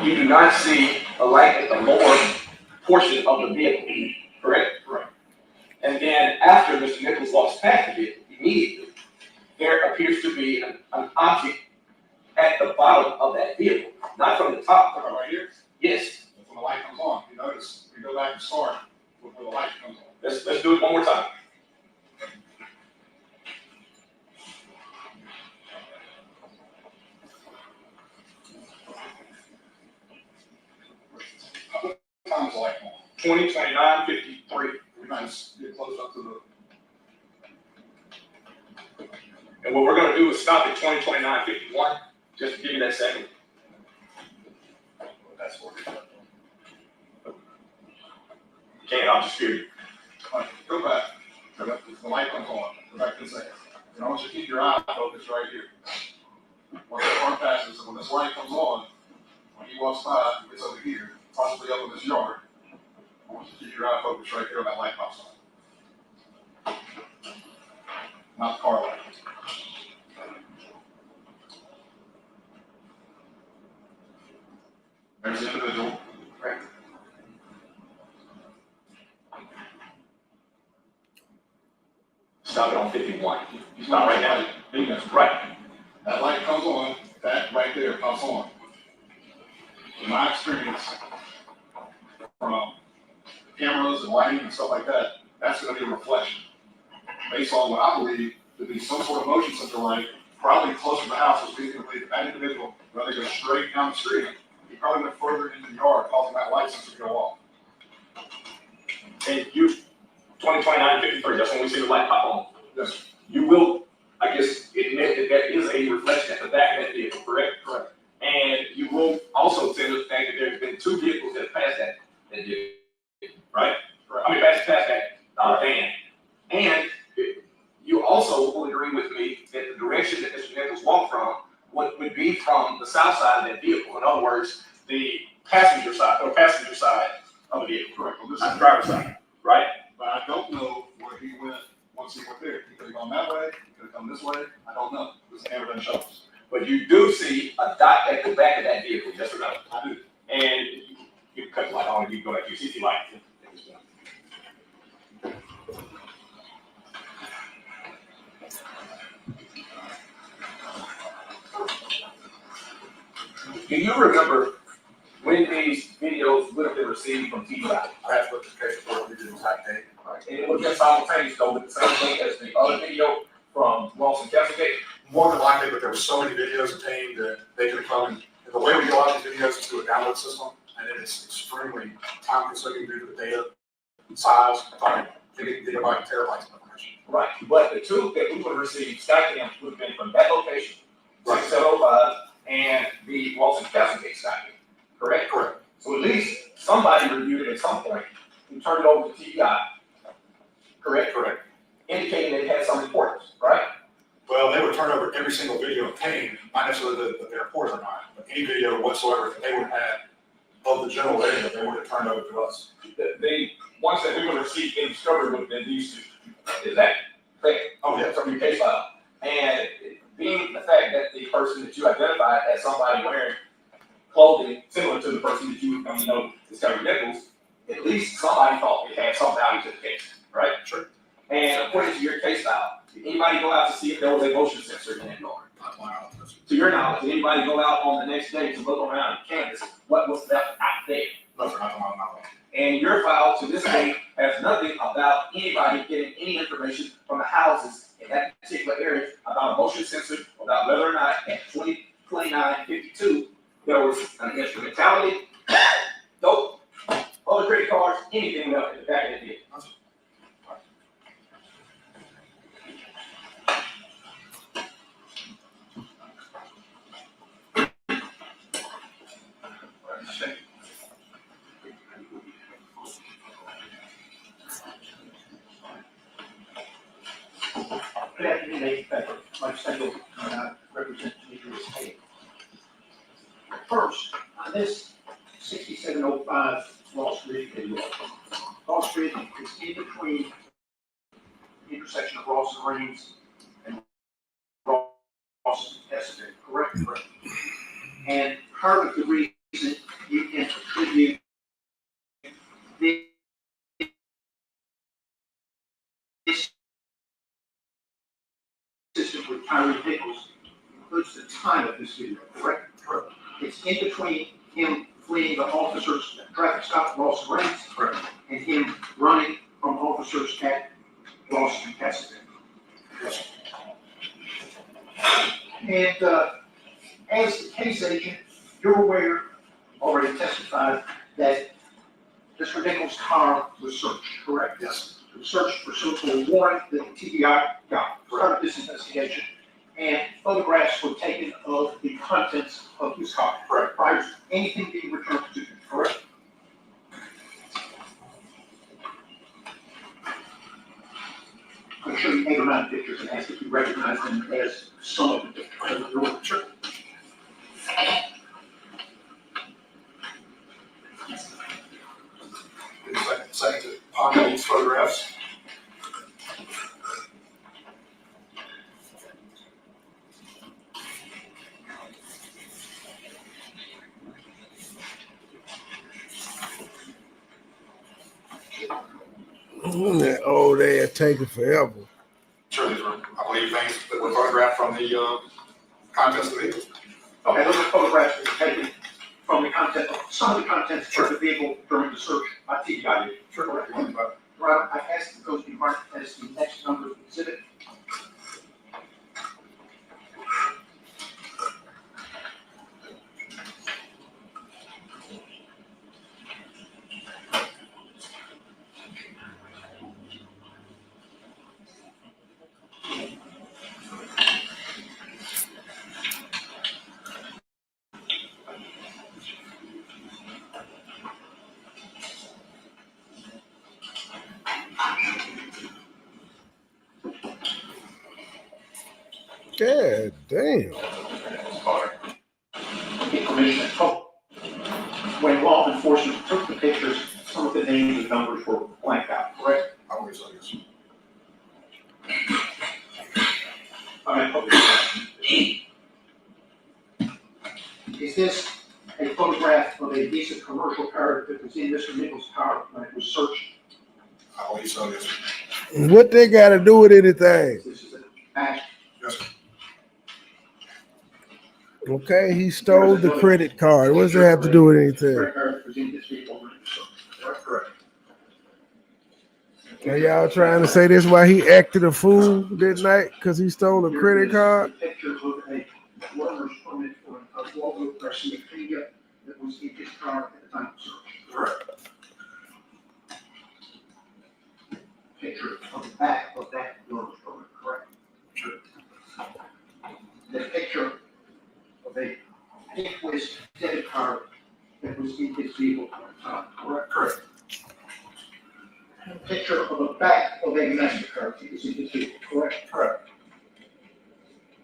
You do not see a light at the lower portion of the vehicle, correct? Correct. And then after Mr. Nichols walks past the vehicle, immediately, there appears to be an object at the bottom of that vehicle, not from the top. Right here? Yes. When the light comes on, you notice, we go back and start before the light comes on. Let's do it one more time. Time's the light on. 2029-53. We might just get close up to the. And what we're going to do is stop at 2029-51, just to give you that second. That's what we're doing. Can't, I'm just curious. All right, go back. The light comes on. Go back 10 seconds. And I want you to keep your eye focused right here. Once the car passes, and when this light comes on, when he walks by, he gets over here, possibly up in this yard. I want you to keep your eye focused right there when that light pops on. Not the car light. There's the individual. Right. Stop it on 51. Stop right now. Right. That light comes on, that right there pops on. In my experience, from cameras and lighting and stuff like that, that's going to be a reflection. Based on what I believe to be some sort of motion sensor light, probably closer to the house, as we can believe that individual, rather than go straight down the street, he probably went further into the yard, causing that light sensor to go off. And you, 2029-53, that's when we see the light pop on. Yes. You will, I guess, admit that there is a reflection at the back of that vehicle, correct? Correct. And you will also tell the fact that there have been 2 vehicles that have passed that vehicle, right? Correct. I mean, passed that van. And you also will agree with me that the direction that Mr. Nichols walked from would be from the south side of that vehicle. In other words, the passenger side of the vehicle. Correct. Well, this Not is the driver's side, right? But I don't know where he went once he went there. He could have gone that way, he could have come this way. I don't know. This never done shows. But you do see a dot at the back of that vehicle, yes or no? I do. And you cut the light on and you go like you see the light. Do you remember when these videos would have been received from TVI? I have to look at the case report. We did the exact date. Right. And it would have been simultaneous though with the same thing as the other video from Ross and Cascade. More than likely, but there were so many videos obtained that they could have come and the way we do all these videos is through a download system, and it is extremely time consuming due to the data size, gigabyte, terabytes of information. Right, but the two that we would have received, Skycam would have been from that location, 6705, and the Ross and Cascade Skycam, correct? Correct. So at least somebody reviewed it at some point and turned it over to TVI, correct? Correct. Indicating that it had some importance, right? Well, they would turn over every single video obtained, not necessarily that their reports are not, but any video whatsoever that they would have had of the general data, they would have turned over to us. The ones that we would have received in discovery would have been these two. Is that correct? Oh, yeah. From your case file. And being the fact that the person that you identified as somebody wearing clothing similar to the person that you discovered Nichols, at least somebody thought it had some value to the case, right? Sure. And according to your case file, did anybody go out to see if there was a motion sensor in that car? To your knowledge, did anybody go out on the next day to look around the canvas? What was left out there? No, sir, not to my knowledge. And your file to this day has nothing about anybody getting any information from the houses in that particular area about a motion sensor, about whether or not at 202952 there was an instrumentality, dope, other credit cards, anything left in the back of the vehicle. Good afternoon, ladies and gentlemen. Mike Stengel, I represent Nichols State. First, on this 6705 Wall Street video, Wall Street is in between the intersection of Ross and Reams and Ross and Essendon, correct? Correct. And part of the reason you can attribute this system with Tyree Nichols includes the time of this video, correct? Correct. It's in between him fleeing the officers at traffic stop at Ross and Reams, correct, and him running from officers at Ross and Cassidy. Yes. And as the case agent, you're aware, already testified, that Mr. Nichols' car was searched, correct? Yes. It was searched pursuant to a warrant that the TBI got as part of this investigation, and photographs were taken of the contents of his car, correct, prior to anything being returned to him, correct? I'm going to show you 8 or 9 pictures and ask if you recognize them as some of the pictures. Sure. Second to ponder these photographs. That old ass taking forever. Sure, these were, I believe, things that were photographed from the contents of the vehicle. Okay, those are photographs that were taken from the content, some of the contents of the vehicle during the search by TBI. Sure, correct. Right, I asked that those be marked as the next number of exhibit. God damn. information and told. When law enforcement took the pictures, some of the names and numbers were blanked out, correct? I believe so, yes. Is this a photograph of a decent commercial car that was in Mr. Nichols' car when it was searched? I believe so, yes. What they got to do with anything? This is an act. Yes, sir. Okay, he stole the credit card. What does that have to do with anything? Credit card was in this vehicle when it was searched. Correct. Are y'all trying to say this why he acted a fool that night because he stole a credit card? There is a picture of a worker's permit for a Volvo Garcia that was in his car at the time of search. Correct. Picture of the back of that worker's permit, correct? Sure. The picture of a Nichols debit card that was in his vehicle at the time, correct? Correct. A picture of the back of a MasterCard that was in his vehicle, correct? Correct.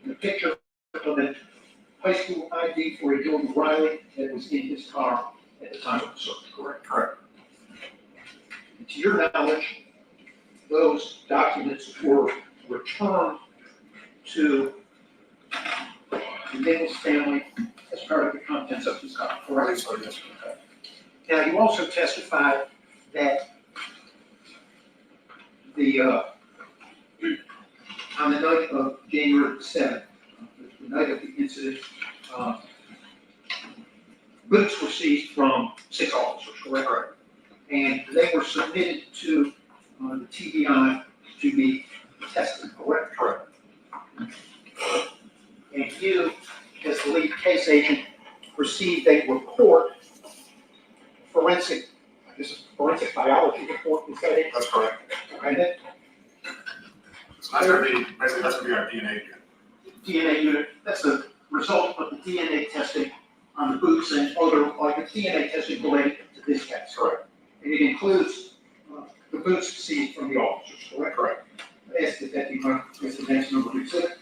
And a picture of a high school ID for a Jordan Riley that was in his car at the time of the search, correct? Correct. And to your knowledge, those documents were returned to the Nichols family as part of the contents of his car, I correct? believe so, yes. Now, you also testified that on the night of January 7th, the night of the incident, boots were seized from 6 officers, correct? Correct. And they were submitted to the TBI to be tested, correct? Correct. And you, as the lead case agent, received a report, forensic biology report, is that it? That's correct. Okay, So that's gonna be, basically, that's gonna be our DNA unit. DNA unit, that's the result of the DNA testing on the boots and other, like the DNA testing related to this case. Correct. And it includes the boots seized from the officers, correct? Correct. I asked that be my, is the next number exhibit.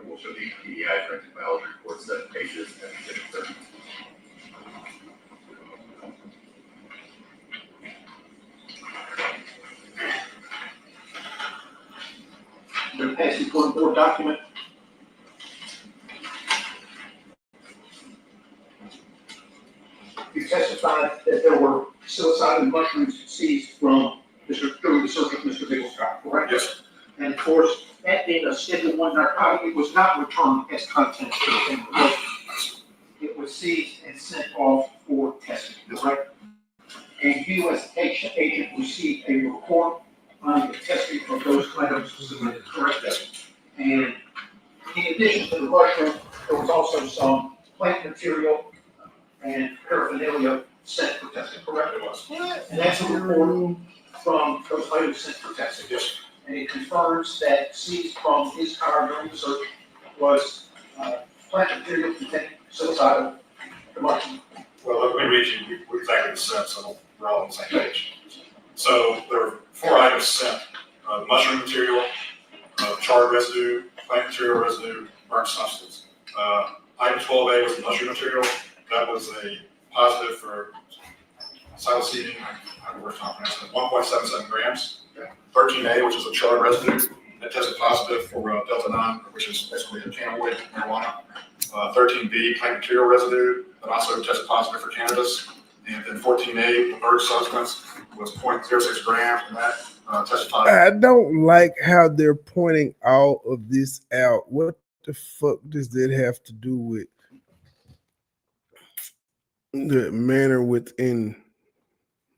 We'll show the PEI forensic biology report, 7 pages, and exhibit 30. I'm going to pass you one more document. You testified that there were psilocybin mushrooms seized from during the search of Mr. Nichols' car, correct? Yes. And of course, that being a Schedule 1 narcotic, it was not returned as contents to the thing. It was seized and sent off for testing, correct? And you, as a agent, received a report on the testing of those items submitted, correct? Yes. And in addition to the mushroom, there was also some plant material and paraphernalia sent for testing, correct? It was. And that's a report from those items sent for testing. Yes. And it confirms that seized from his car during the search was plant material containing psilocybin, the mushroom. Well, let me read you exactly the set, so we're all on the same page. So there were 4 items sent: mushroom material, charred residue, plant material residue, burnt substance. Item 12A was the mushroom material. That was a positive for psilocybin, I don't know where I'm pronouncing it, 1.77 grams. 13A, which is a charred residue, that tested positive for delta-9, which is basically a cannabinoid marijuana. 13B, plant material residue, that also tested positive for cannabis. And then 14A, the bird substance, was 0.06 grams, and that tested positive. I don't like how they're pointing all of this out. What the fuck does that have to do with the manner within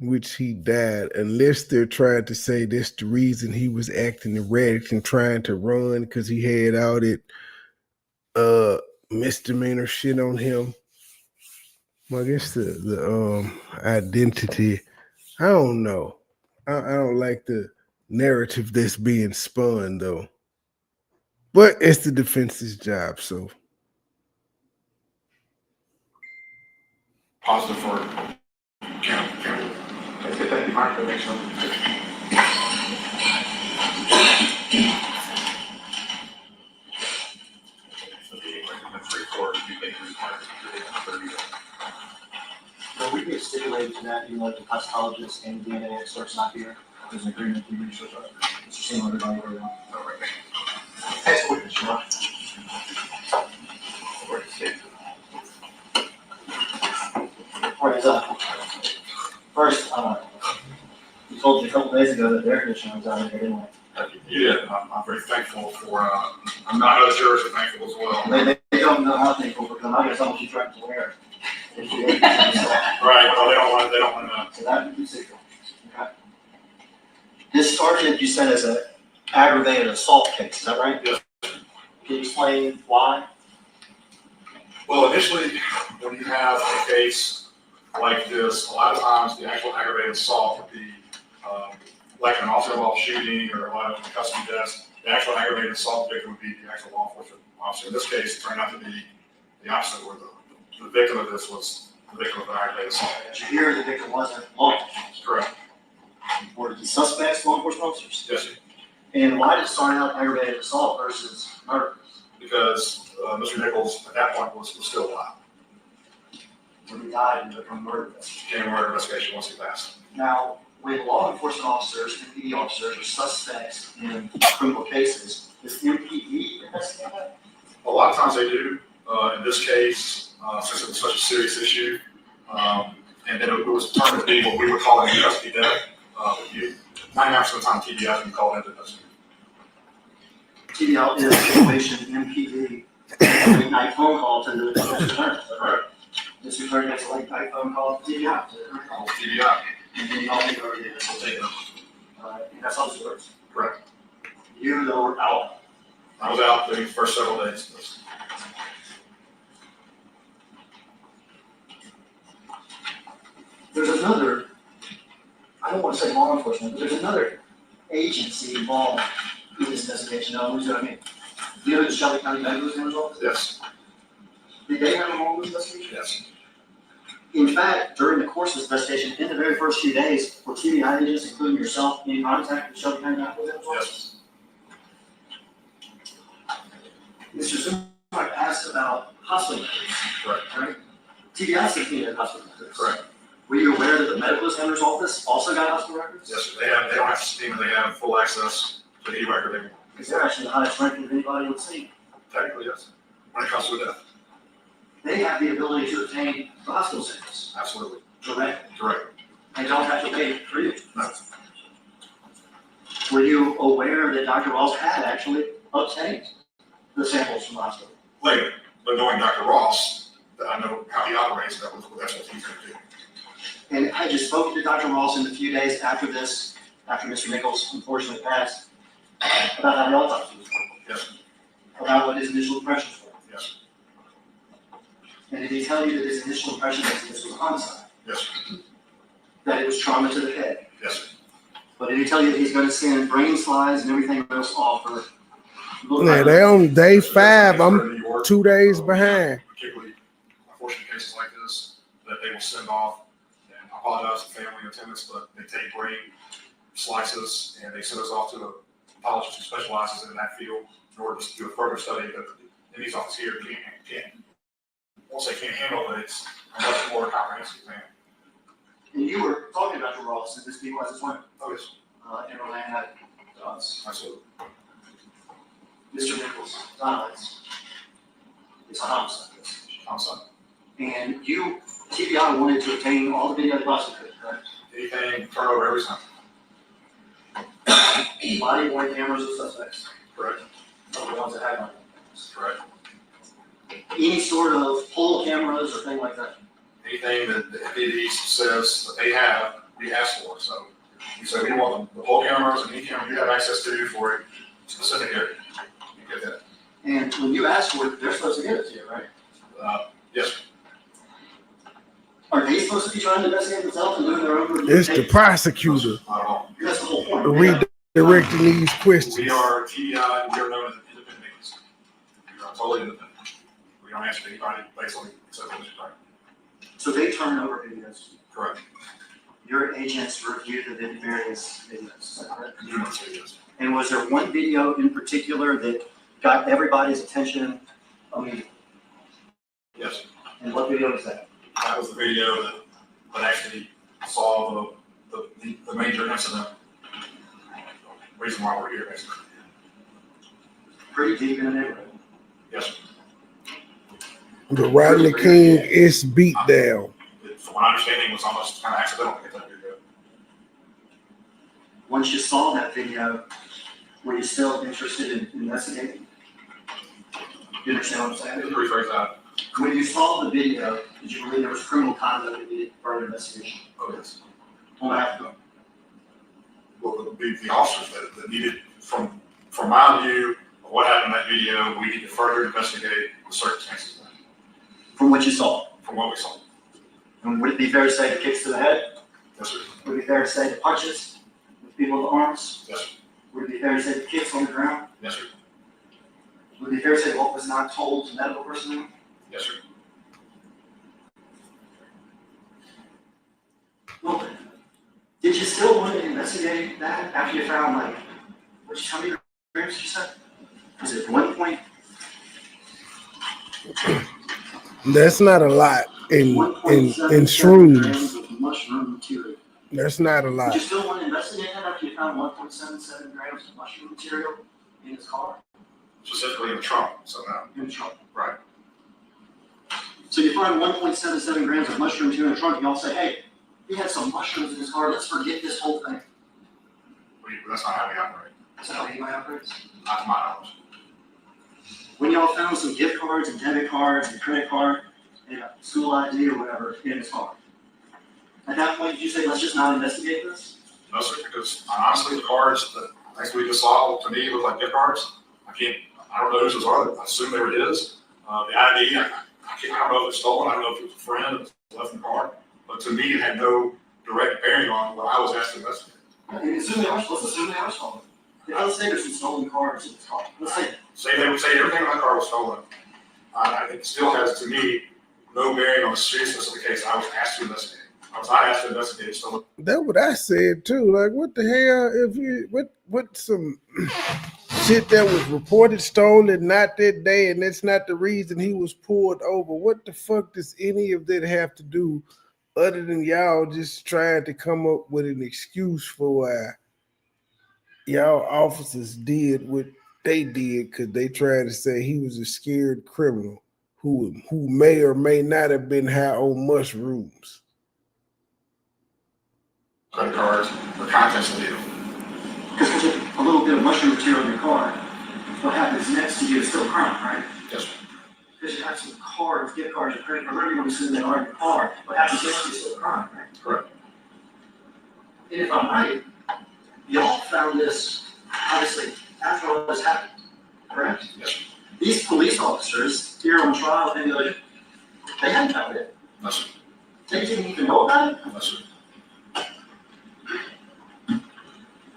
which he died, unless they're trying to say that's the reason he was acting erratic and trying to run because he had all that misdemeanor shit on him. Well, I guess the identity, I don't know. I don't like the narrative that's being spun though. But it's the defense's job, so. Positive for cannabis. Let's get that demarked the next one. let the toxicologist and the DNA experts not here. There's an agreement to reach with Mr. Seymour, everybody, where we are. Next witness, Sean. What is up? First, we told you a couple days ago that the air conditioner was out of here, didn't we? Yeah, I'm very thankful for, I'm not other jurors are thankful as well. They don't know how thankful because I'm not gonna tell them she's trying to wear. Right, well, they don't want to know. So that would be secret. Okay. This started, you said, as an aggravated assault case, is that right? Yes. Can you explain why? Well, initially, when you have a case like this, a lot of times the actual aggravated assault would be like an officer-involved shooting or a lot of custody deaths. The actual aggravated assault victim would be the actual law enforcement officer. In this case, it turned out to be the opposite, where the victim of this was the victim of an aggravated assault. Did you hear the victim wasn't law enforcement? Correct. Were the suspects law enforcement officers? Yes, sir. And why did it start out aggravated assault versus murder? Because Mr. Nichols at that point was still alive. When he died from murder. Became a murder investigation once he passed. Now, when law enforcement officers and PD officers are suspects in criminal cases, does MPD investigate that? A lot of times they do. In this case, since it was such a serious issue, and then it was determined to be what we were calling a custody death. 99% of the time, TBI has been called into this. TBI is a situation, MPD, a late night phone call to the district attorney. Right. District attorney gets a late night phone call to TBI. Call TBI. And then y'all take over the investigation. That's how this works. Correct. You though were out. I was out the first several days. There's another, I don't want to say law enforcement, but there's another agency involved in this investigation. Now, what I mean? You know the Shelby County Medical Examiner's Office? Yes. Did they have a role in this investigation? Yes. In fact, during the course of this investigation, in the very first few days, were TBI agents, including yourself, in contact with Shelby County Medical Examiner's Office? Yes. Mr. Zimmer asked about hospital records. Correct. Right? TBI subpoenaed hospital records. Correct. Were you aware that the medical examiner's office also got hospital records? Yes, sir. They don't have to steam, they have full access to any record they want. Because they're actually the highest ranking of anybody on the scene. Technically, yes. When it comes to a death. They have the ability to obtain the hospital samples. Absolutely. Correct. Correct. They don't have to pay for you. No. Were you aware that Dr. Ross had actually obtained the samples from the hospital? Later, but knowing Dr. Ross, I know how he operates, that's what he's going to do. And I just spoke to Dr. Ross in the few days after this, after Mr. Nichols unfortunately passed, about how the autopsy was going. Yes. About what his initial impressions were. Yes. And did he tell you that his initial impression was this was homicide? Yes. That it was trauma to the head? Yes. But did he tell you that he's going to send brain slides and everything else off for? Yeah, they on day 5. I'm 2 days behind. Particularly unfortunate cases like this, that they will send off. And I apologize to family and attendants, but they take brain slices and they send us off to a pathologist who specializes in that field in order to do a further study that in these offices here can't. I won't say can't handle, but it's a much more comprehensive thing. And you were talking about Dr. Ross and this being was his women. Oh, yes. And Orlando had us. Absolutely. Mr. Nichols, violence. It's a homicide. Homicide. And you, TBI, wanted to obtain all the video they possibly could, correct? Anything, turn over every time. Body worn cameras of suspects. Correct. Of the ones that had body cameras. Correct. Any sort of pull cameras or thing like that? Anything that the MPD says that they have, we ask for. So we say we want the whole cameras and any camera you have access to for a specific area. You get that. And when you ask for it, they're supposed to give it to you, right? Yes. Are they supposed to be trying to investigate themselves and doing their own review? It's the prosecutor Not at all. That's the whole point. redirecting these questions. We are TBI and we are known as an independent agency. We are totally independent. We don't answer to anybody based on except for this right. So they turn over videos. Correct. Your agents review the various videos, is that correct? Numerous videos. And was there one video in particular that got everybody's attention immediately? Yes. And what video was that? That was the video that actually saw the major incident. Reason why we're here, basically. Pretty deep in the neighborhood. Yes, sir. The Rodney King is beat down. From my understanding, it was almost kind of accidental to get that video. Once you saw that video, were you still interested in investigating? You understand what I'm saying? Let me rephrase that. When you saw the video, did you believe there was criminal conduct that needed further investigation? Oh, yes. On behalf of Well, the officers that needed, from my view of what happened in that video, we need to further investigate the circumstances. From what you saw? From what we saw. And would it be fair to say the kicks to the head? Yes, sir. Would it be fair to say the punches with people in the arms? Yes, sir. Would it be fair to say the kicks on the ground? Yes, sir. Would it be fair to say what was not told to medical personnel? Yes, sir. Well, did you still want to investigate that after you found, like, what'd you tell me, grams you said? Was it 1 point? That's not a lot in shrooms. With mushroom material. That's not a Did lot. you still want to investigate that after you found 1.77 grams of mushroom material in his car? Specifically in the trunk, so no. In the trunk. Right. So you find 1.77 grams of mushroom material in the trunk, and y'all say, hey, he had some mushrooms in his car, let's forget this whole thing. That's not how we operate. That's not how anybody operates? Not to my knowledge. When y'all found some gift cards and debit cards and credit card and a school ID or whatever in his car, at that point, did you say, let's just not investigate this? No, sir, because honestly, the cards that things we just saw to me look like gift cards. I don't know whose those are. I assume they were his. The ID, I don't know if it's stolen. I don't know if it was a friend that was left in the car. But to me, it had no direct bearing on what I was asked to investigate. Let's assume they are stolen. Let's say there's some stolen cards in his car. Let's say Everything in my car was stolen. It still has, to me, no bearing on the seriousness of the case I was asked to investigate. I was not asked to investigate stolen. That's what I said too. Like, what the hell? If you what some shit that was reported stolen not that day, and that's not the reason he was pulled over. What the fuck does any of that have to do, other than y'all just trying to come up with an excuse for why y'all officers did what they did? Because they tried to say he was a scared criminal who may or may not have been high on mushrooms. Credit cards, the contents of the deal. because there's a little bit of mushroom material in your car, what happens next to you is still crime, right? Yes, sir. Because you have some cards, gift cards, or credit cards, whatever you want to send that are in your car, what happens next to you is still crime, right? Correct. And if I'm right, y'all found this, obviously, after all this happened, correct? Yes, sir. These police officers here on trial, and they hadn't found it. Yes, sir. They didn't even know about it? Yes, sir.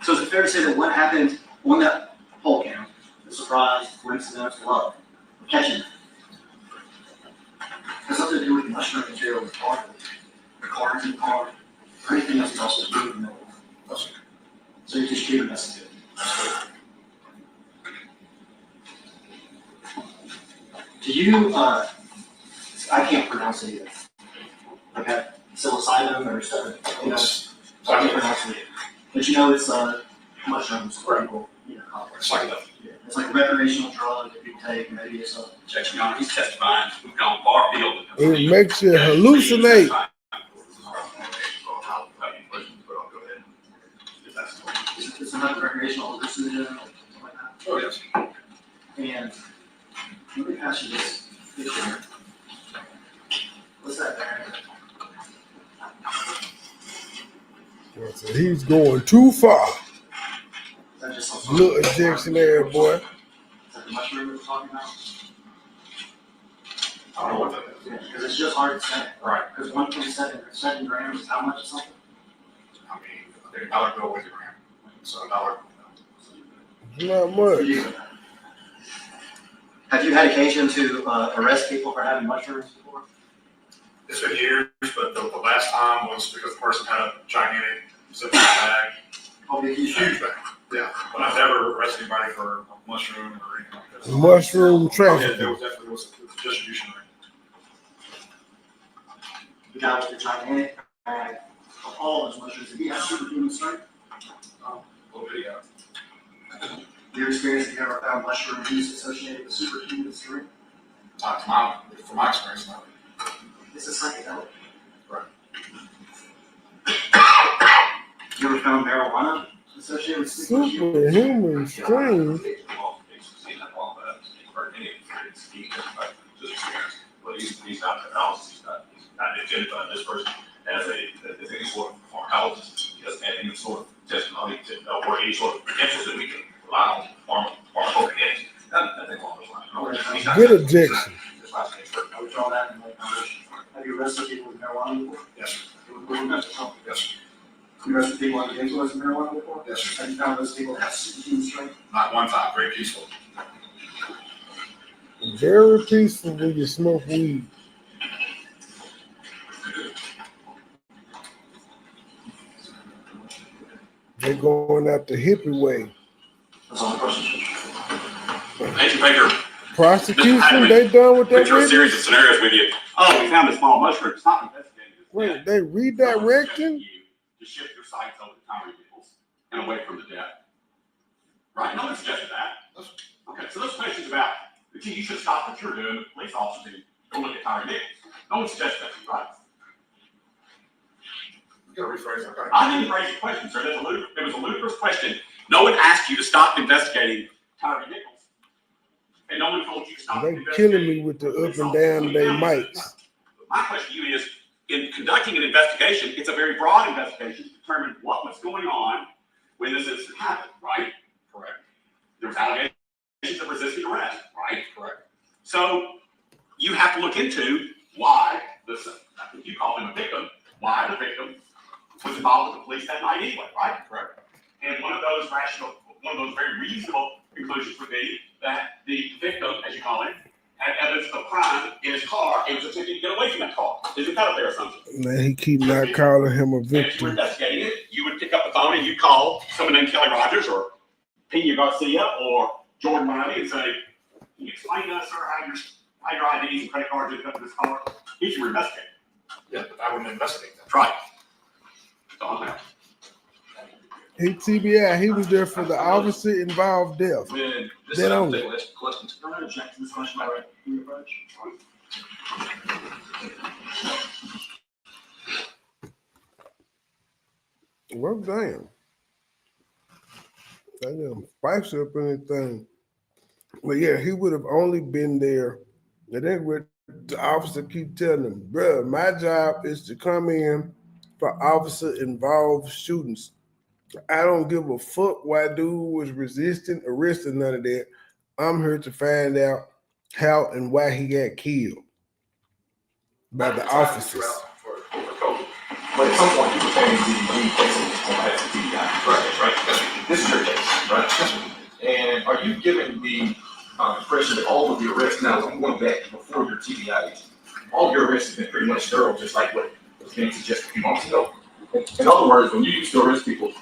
So is it fair to say that what happened on that poll count, the surprise, coincidence, love, catching it, has something to do with the mushroom material in the car, the cards in the car, or anything else that's also to do with the middle? Yes, sir. So you just keep investigating. Do you, I can't pronounce it either. Okay, psilocybin or stuff, you know, I can't pronounce it. But you know, it's mushrooms for people, you know, complex. Psychedelic. Yeah, it's like a recreational drug that people take, maybe it's a. Jackson Young, he's testifying, we've gone far field. It makes you hallucinate. It's another recreational hallucinogen, something like that. Oh, yes. And let me pass you this picture here. What's that there? So he's going too far. Is that just some Little injection there, boy. Is that the mushroom we're talking about? I don't know what that is. Yeah, because it's just hard to say. Right. Because 1.7 grams is how much of something? I mean, they're $1 bill with a gram. So $1. Not much. Have you had occasion to arrest people for having mushrooms before? It's been years, but the last time was because the person had a gigantic zip bag. Oh, big huge bag. Yeah, but I've never arrested anybody for a mushroom or anything like this. Mushroom Yeah, trafficking. there was definitely was a distribution ring. The guy with the gigantic bag all his measures, did he have superhuman strength? A little bit, yeah. Your experience, have you ever found mushroom use associated with superhuman strength? From my experience, no. It's a psychedelic. Right. You ever found marijuana associated with Superhuman strength. But he's not an analysis, he's not identifying this person as any sort of pharmacologist. He doesn't have any sort of testimony or any sort of credentials that we can rely on pharmacokinetics. Nothing along those lines. Good objection. I would draw that in my conversation. Have you arrested people with marijuana before? Yes. Yes. You arrested people under the influence of marijuana before? Yes. Have you found those people have superhuman strength? Not one time, very peaceful. Very peaceful when you smoke weed. They're going out the hippie way. That's all the questions. Thank you, Baker. Prosecution, they done with that Picture a series of scenarios with you. Oh, we found a small mushroom. It's not investigated. Wait, they redirecting? To shift your sights over to Tyree Nichols and away from the death. Right? No one suggested that. Okay, so those questions about, gee, you should stop what you're doing, the police officers, and go look at Tyree Nichols. No one suggested that to you, right? You gotta rephrase that. I didn't raise the question, sir. It was a ludicrous question. No one asked you to stop investigating Tyree Nichols. And no one told you to stop They investigating. killing me with the up and down they mics. My question to you is, in conducting an investigation, it's a very broad investigation to determine what was going on when this incident happened, right? Correct. There was allegations of resisting arrest, right? Correct. So you have to look into why this, if you call him a victim, why the victim was involved with the police that night anyway, right? Correct. And one of those very reasonable conclusions would be that the victim, as you call him, had evidence of crime in his car and was attempting to get away from that car. Isn't that a fair assumption? Man, he keep not calling him a And if you were victim. investigating it, you would pick up the phone and you'd call someone named Kelly Rogers or Pena Garcia or Jordan Riley and say, can you explain to us, sir, how your IDs and credit cards ended up in this car? He's your investigator. Yeah, but I wouldn't investigate that. That's right. That's all I'm asking. He TBI, he was there for the officer involved death. When this They don't. questions. Can I object to this question by right in your approach? Well, damn. I didn't spice up anything. But yeah, he would have only been there. And then what the officer keep telling him, bro, my job is to come in for officer involved shootings. I don't give a fuck why dude was resisting, arresting, none of that. I'm here to find out how and why he got killed by the officers. But at some point, you became the person as the TBI. Right. This is your case, right? And are you giving the impression that all of the arrests, now I'm going back before your TBI, all of your arrests have been pretty much thorough, just like what was being suggested a few months ago? In other words, when you used to arrest people,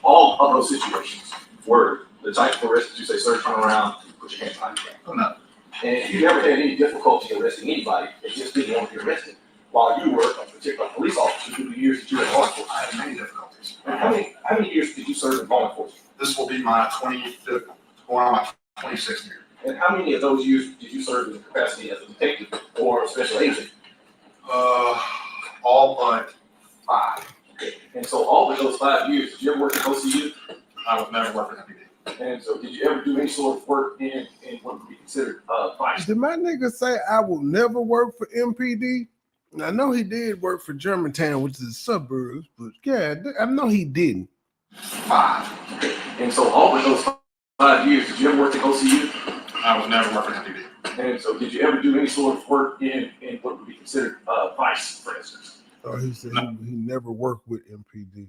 all of those situations were the type of arrest that you say, sir, turn around, put your hands behind your back. Oh, no. And you never had any difficulty arresting anybody that just didn't want to be arrested. While you were a particular police officer through the years that you were in law enforcement. I had many difficulties. And how many years did you serve in law enforcement? This will be my 25th, going on my 26th year. And how many of those years did you serve in the capacity as a detective or a special agent? All but 5. Okay. And so all of those 5 years, did you ever work at OCU? I would never work for MPD. And so did you ever do any sort of work in what would be considered vice? Did my nigga say I will never work for MPD? I know he did work for Germantown, which is the suburbs, but yeah, I know he didn't. 5. Okay. And so all of those 5 years, did you ever work at OCU? I would never work for MPD. And so did you ever do any sort of work in what would be considered vice, for instance? Oh, he said he never worked with MPD.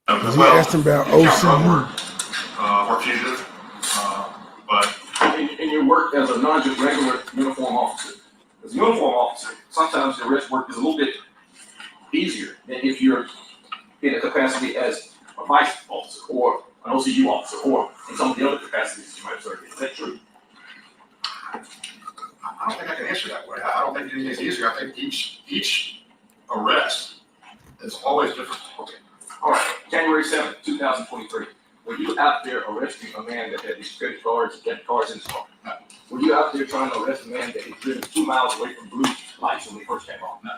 As He well, asked him about OCU. Work fugitive, but In your work as a non-regular uniform officer, as a uniform officer, sometimes the arrest work is a little bit easier than if you're in a capacity as a vice officer or an OCU officer or in some of the other capacities you might serve in. Is that true? I don't think I can answer that way. I don't think anything's easier. I think each arrest is always different. 2023, were you out there arresting a man that had these credit cards, debit cards in his car? No. Were you out there trying to arrest a man that had driven 2 miles away from blue lights when they first came on? No.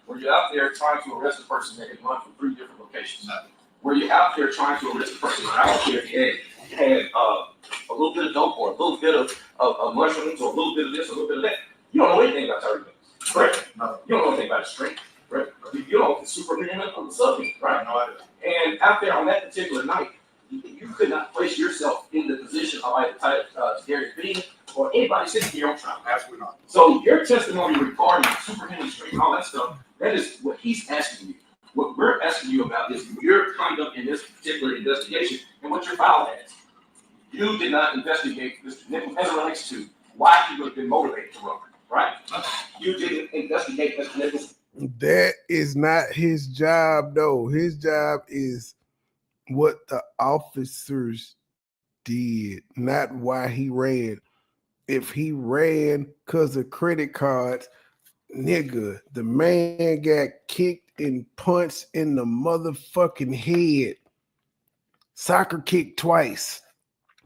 Were you out there trying to arrest a person that had run from 3 different locations? No. Were you out there trying to arrest a person that out there had a little bit of dope or a little bit of mushrooms or a little bit of this, a little bit of that? You don't know anything about Tyree. Correct. No. You don't know anything about his strength. Right? You don't know the supervision of the subject, right? No idea. And out there on that particular night, you could not place yourself in the position of either Tyree B or anybody sitting here on trial. Absolutely not. So your testimony regarding superhuman strength and all that stuff, that is what he's asking you. What we're asking you about is your conduct in this particular investigation and what your file has. You did not investigate Mr. Nichols as it relates to why he would have been motivated to run, right? You didn't investigate Mr. Nichols. That is not his job, though. His job is what the officers did, not why he ran. If he ran because of credit cards, nigga, the man got kicked and punched in the motherfucking head. Soccer kicked twice.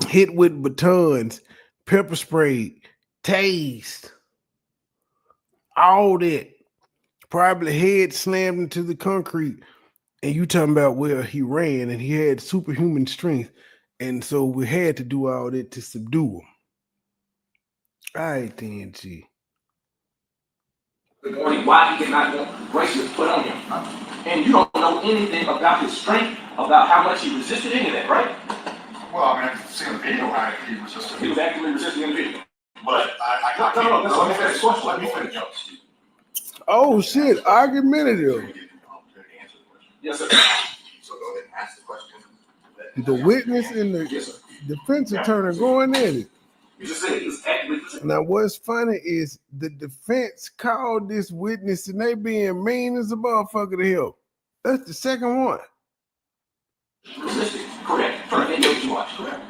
Hit with batons, pepper sprayed, tased. All that. Probably head slammed into the concrete. And you talking about, well, he ran and he had superhuman strength. And so we had to do all that to subdue him. All right, then, G. Good morning. Why he did not want bracelets put on him. And you don't know anything about his strength, about how much he resisted any of that, right? Well, I mean, I've seen the video, how he resisted. He was actively resisting in the video. But I No, that's a question. Let me finish. Oh, shit. Argumentative. Yes, sir. So go ahead and ask the question. The witness and the defense attorney going at it. You just said he was actively resisting. Now, what's funny is the defense called this witness and they being mean as a motherfucker to him. That's the second one. Resisting. Correct. And you watch. Correct.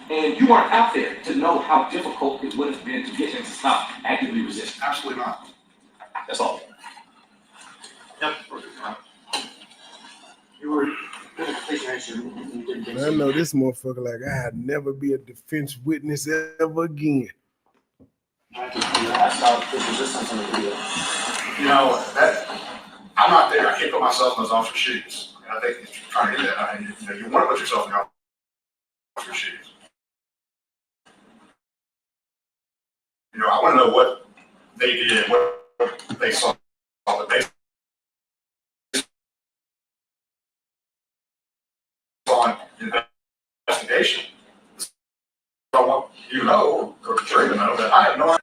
And you weren't out there to know how difficult it would have been to get him to stop actively resisting. Absolutely not. That's all. Yep. You were in a situation you didn't get. I know this motherfucker like I'd never be a defense witness ever again. I saw this resistance on the video. You know, I'm not there. I can't put myself in those officer's shoes. And I think if you're trying to do that, you want to put yourself in the officer's shoes. You know, I want to know what they did, what they saw, but they saw an investigation. So I want you to know, or the jury to know, that I have no idea.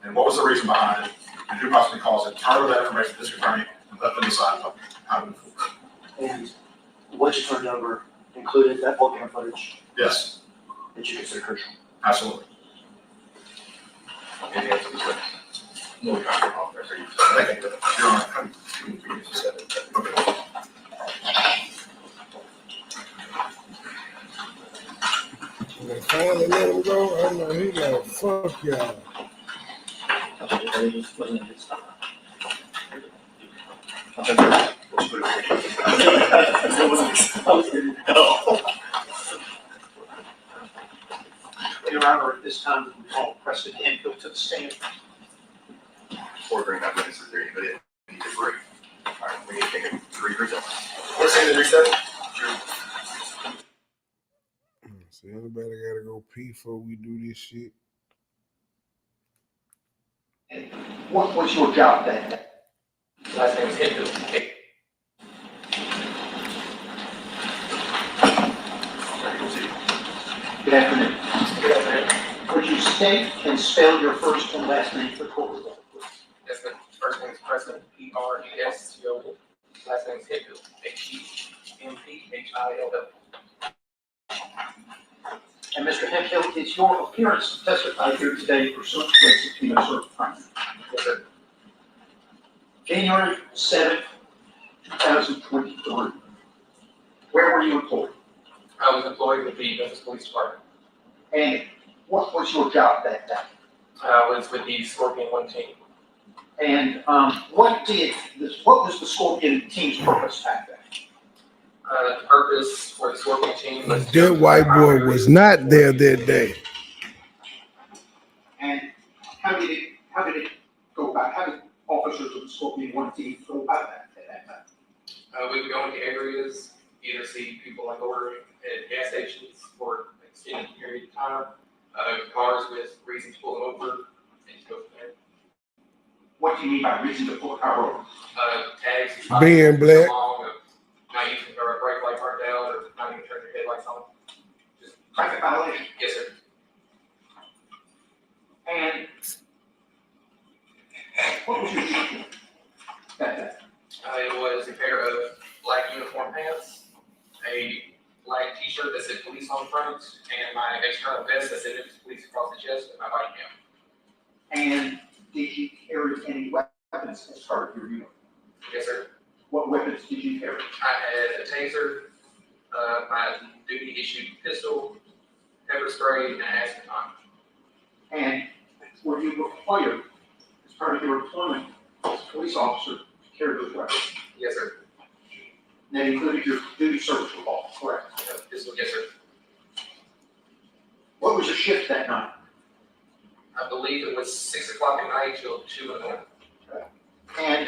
And what was the reason behind it? And who possibly caused it? Turn over that information to this attorney and let them decide how to move forward. And what you turned over included that whole camera footage Yes, that you consider crucial. absolutely. Any answer to this question? No, we're not going off there. Thank you. Your Honor. Okay. They finally let him go. I know he like, fuck y'all. Your Honor, at this time, we call President Hemphill to the stand. Before bringing up witnesses, is there anybody that needs a break? All right, we need to take a brief recess. What's in the recess? So anybody gotta go pee before we do this shit? What was your job that day? Last name is Hemphill. Good afternoon. Would you state and spell your first and last name for court record, please? Yes, sir. First name is Preston, Preston. Last name is Hemphill, Hemphill. And Mr. Hemphill, is your appearance to testify here today pursuant to a subpoena certified? Yes, sir. January 7th, 2023. Where were you employed? I was employed with the Memphis Police Department. And what was your job that day? I was with the Scorpion 1 team. And what was the Scorpion team's purpose back then? purpose for the Scorpion team was That white boy was not there that day. And how did it go about, how did officers of the Scorpion One team go about that at that time? We would go into areas, either see people like ordering at gas stations for an extended period of time, cars with reason to pull them over, and to go from there. What do you mean by reason to pull a car over? Tags. Being black. Not using our brake lights aren't down, or not even turning your headlights on. Just traffic violation? Yes, sir. And what was your uniform that day? It was a pair of black uniform pants, a black t-shirt that said police on the front, and my external vest that said Memphis police across the chest, and my body cam. And did you carry any weapons as part of your uniform? Yes, sir. What weapons did you carry? I had a taser, my duty issued pistol, pepper spray, and an asthma. And were you required, as part of your employment as a police officer, to carry those weapons? Yes, sir. That included your duty service revolver, correct? Pistol, yes, sir. What was your shift that night? I believe it was 6 o'clock at night till 2 in the morning. And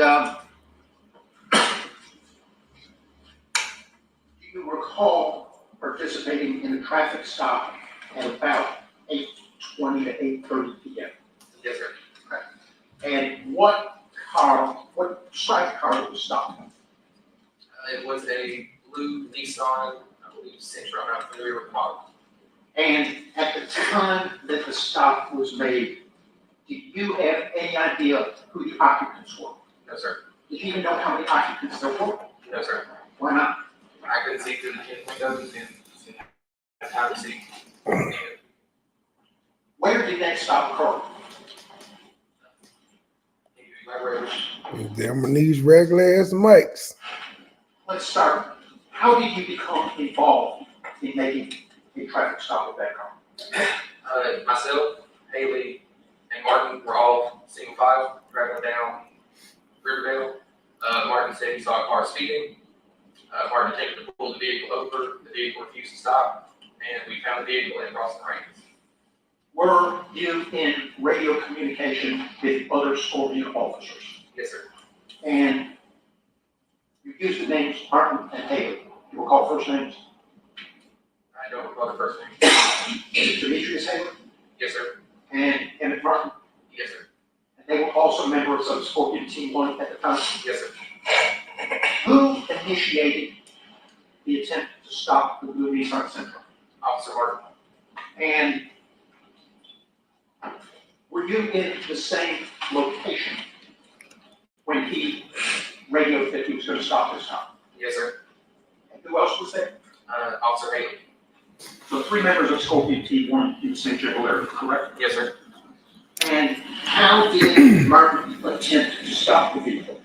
do you recall participating in a traffic stop at about 8:20 to 8:30 p.m.? Yes, sir. And what striped car was stopped? It was a blue Nissan, I believe, Sentra. I'm not familiar with the model. And at the time that the stop was made, did you have any idea who the occupants were? No, sir. Did you even know how many occupants there were? No, sir. Why not? I couldn't see through the tin windows and have time to see. Where did that stop occur? Them and these regular ass mics. Let's start. How did you become involved in making a traffic stop with that car? Myself, Haley, and Martin were all single file traveling down Riverdale. Martin said he saw a car speeding. Martin attempted to pull the vehicle over. The vehicle refused to stop, and we found the vehicle and crossed the lanes. Were you in radio communication with other Scorpion officers? Yes, sir. And you used the names Martin and Haley. You recall first names? I don't recall the first name. Is it Demetrius Haley? Yes, sir. And Emmett Martin? Yes, sir. And they were also members of Scorpion Team 1 at the time? Yes, sir. Who initiated the attempt to stop the blue Nissan Sentra? Officer Martin. And were you in the same location when he radioed that he was going to stop this time? Yes, sir. And who else was there? Officer Haley. So 3 members of Scorpion Team 1 in the same general area, correct? Yes, sir. And how did Martin attempt to stop the vehicle?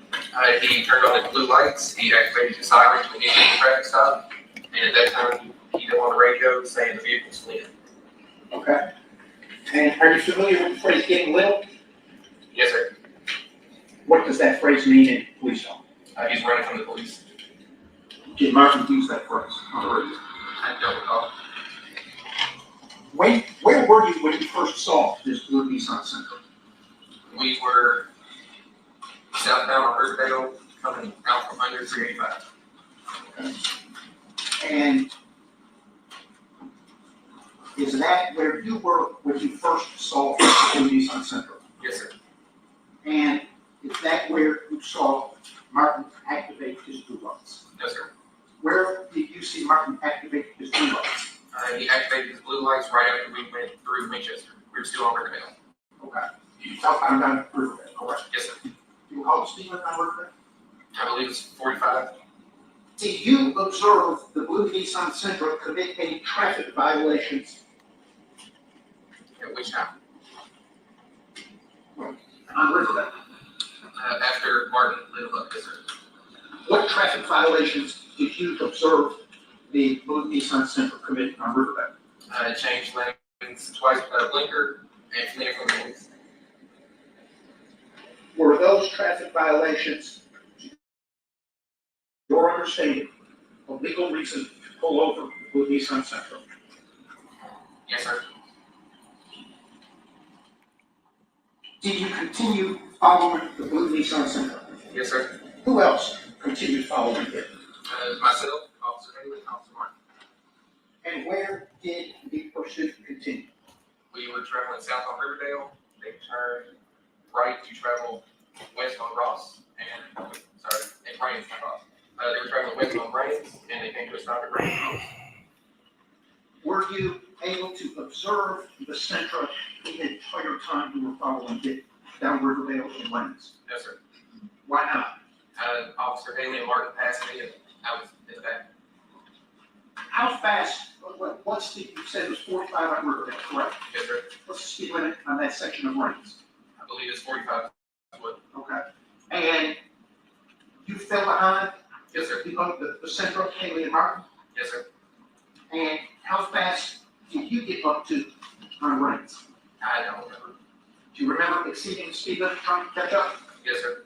He turned on his blue lights. He activated his sirens when he did the traffic stop. And at that time, he got on the radio saying the vehicle was fleeing. Okay. And are you familiar with the phrase getting little? Yes, sir. What does that phrase mean in police talk? He's running from the police. Did Martin use that phrase on the radio? I don't recall. Where were you when you first saw this blue Nissan Sentra? We were southbound on Riverdale, coming out from under 385. Okay. And is that where you were when you first saw the blue Nissan Sentra? Yes, sir. And is that where you saw Martin activate his blue lights? No, sir. Where did you see Martin activate his blue lights? He activated his blue lights right after we went through Winchester. We were still on Riverdale. Okay. Southbound down Riverdale, correct? Yes, sir. Do you recall the speed limit on Riverdale? I believe it's 45. Did you observe the blue Nissan Sentra commit any traffic violations? At which time? On Riverdale. After Martin lit up, yes, sir. What traffic violations did you observe the blue Nissan Sentra commit on Riverdale? Changed lanes twice without a blinker and fleeing from the police. Were those traffic violations, to your understanding, a legal reason to pull over the Blue Nissan Sentra? Yes, sir. Did you continue following the Blue Nissan Sentra? Yes, sir. Who else continued following it? Myself, Officer Haley, and Officer Martin. And where did the pursuit continue? We were traveling south on Riverdale. They turned right to travel west on Ross, and Brains, not Ross. They were traveling west on Brains, and they came to a stop at Brains. Were you able to observe the Sentra the entire time you were following it down Riverdale and Brains? No, sir. Why not? Officer Haley and Martin passed me, and I was in the back. How fast, what's the, you said it was 45 on Riverdale, correct? Yes, sir. What's the speed limit on that section of Brains? I believe it's 45. Okay. And you fell behind? Yes, sir. The Sentra, Haley and Martin? Yes, sir. And how fast did you get up to on Brains? I don't remember. Do you remember exceeding the speed limit trying to catch up? Yes, sir.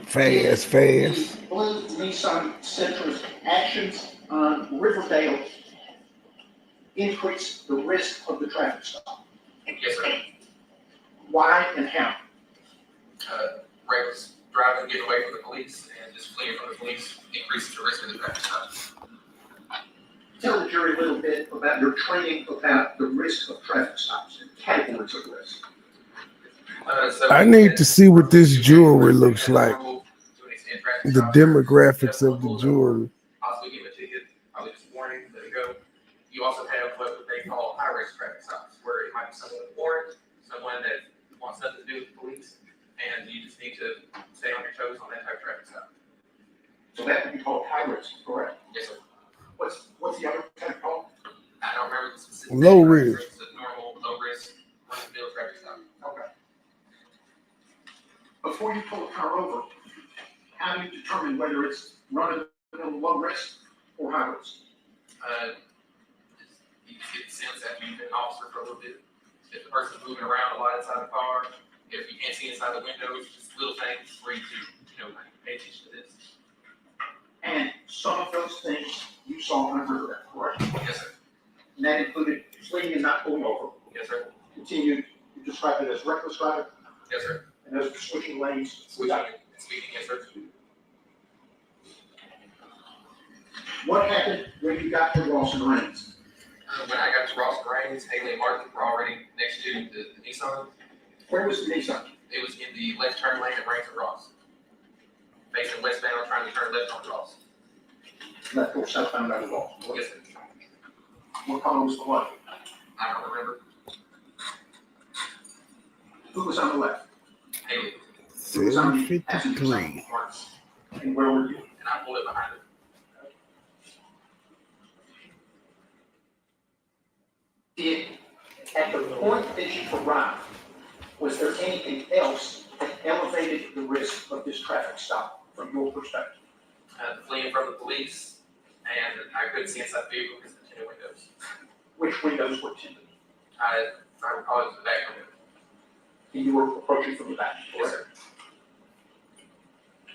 Fast. The Blue Nissan Sentra's actions on Riverdale increase the risk of the traffic stop. Yes, sir. Why and how? Reckless driving, getting away from the police, and just fleeing from the police increases the risk of the traffic stop. Tell the jury a little bit about your training about the risk of traffic stops and categories of risk. I need to see what this jewelry looks like. The demographics of the jewelry. Possibly give a ticket, probably just warning, let it go. You also have what they call high-risk traffic stops, where it might be someone with a warrant, someone that wants nothing to do with the police, and you just need to stay on your toes on that type of traffic stop. So that would be called high risk, correct? Yes, sir. What's the other type called? I don't remember the specific. Low risk. It's a normal, low-risk, run-of-the-mill traffic stop. Okay. Before you pull a car over, how do you determine whether it's run-of-the-mill low risk or high risk? You just get the sense that you've been an officer for a little bit. If the person's moving around a lot inside the car, if you can't see inside the windows, just little things for you to, like, pay attention to this. And some of those things you saw on Riverdale, correct? Yes, sir. And that included fleeing and not pulling over. Yes, sir. Continued, you described it as reckless driving, Yes, sir. and those switching lanes. Switching and speeding, yes, sir. What happened when you got to Ross and Rains? When I got to Ross and Rains, Haley and Martin were already next to the Nissan. Where was the Nissan? It was in the left turn lane at Rains and Ross. Facing westbound, trying to turn left on Ross. Left or southbound out of Ross? Yes, sir. What color was the light? I don't remember. Who was on the left? Haley. Who was on the passenger 7:53. side? And where were you? And I pulled it behind her. Did, at the point that you arrived, was there anything else that elevated the risk of this traffic stop from your perspective? Fleeing from the police, and I couldn't see inside the vehicle because of the tinted windows. Which windows were tinted? I recall it was the back window. And you were approaching from the back, Yes, correct? sir.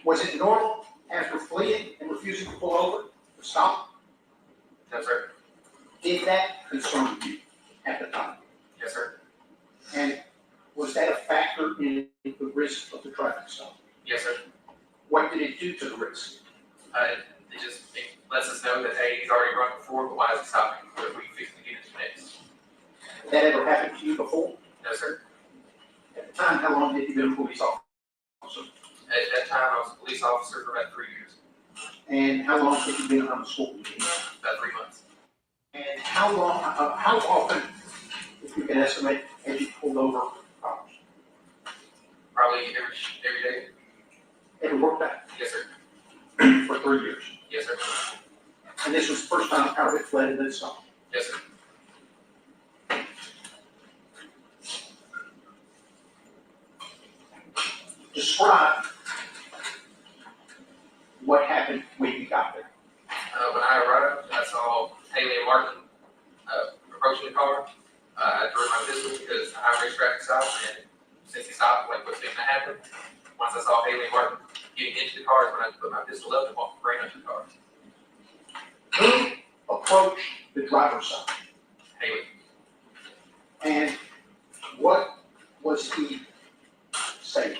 Was it normal after fleeing and refusing to pull over to stop? No, sir. Did that concern you at the time? Yes, sir. And was that a factor in the risk of the traffic stop? Yes, sir. What did it do to the risk? It lets us know that, hey, he's already run before, but why is he stopping? What if we fix to get into next? That ever happened to you before? No, sir. At the time, how long had you been a police officer? At that time, I was a police officer for about 3 years. And how long had you been on the school team? About 3 months. And how long, how often, if you can estimate, have you pulled over cars? Probably every day. Every work day? Yes, sir. For 3 years? Yes, sir. And this was the first time car had fled and then stopped? Yes, sir. Describe what happened when you got there. When I arrived, I saw Haley and Martin approaching the car. I drew my pistol because I high-risk traffic stop, and since he stopped, like what's going to happen. Once I saw Haley and Martin getting into the cars, when I put my pistol up and ran up to the car. Who approached the driver's side? Haley. And what was he saying?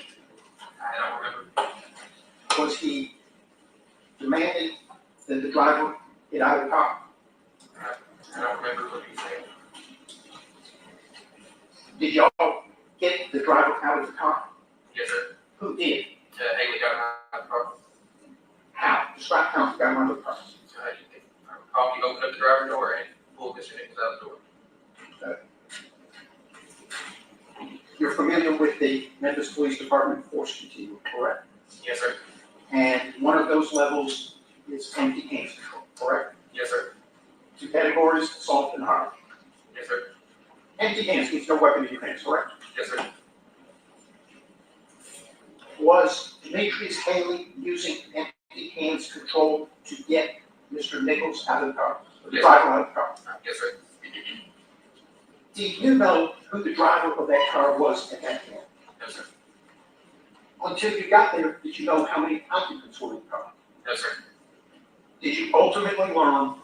I don't remember. Was he demanding that the driver get out of the car? I don't remember what he said. Did y'all get the driver out of the car? Yes, sir. Who did? Haley got out of the car. How? Describe how he got out of the car. He opened up the driver's door and pulled Mr. Nichols out the door. You're familiar with the Memphis Police Department force continuum, correct? Yes, sir. And one of those levels is empty hands control, correct? Yes, sir. Two categories, assault and harm. Yes, sir. Empty hands means no weapon in your hands, correct? Yes, sir. Was Demetrius Haley using empty hands control to get Mr. Nichols out of the car? The driver out of the car? Yes, sir. Do you know who the driver of that car was at that point? No, sir. Until you got there, did you know how many occupants were in the car? No, sir. Did you ultimately learn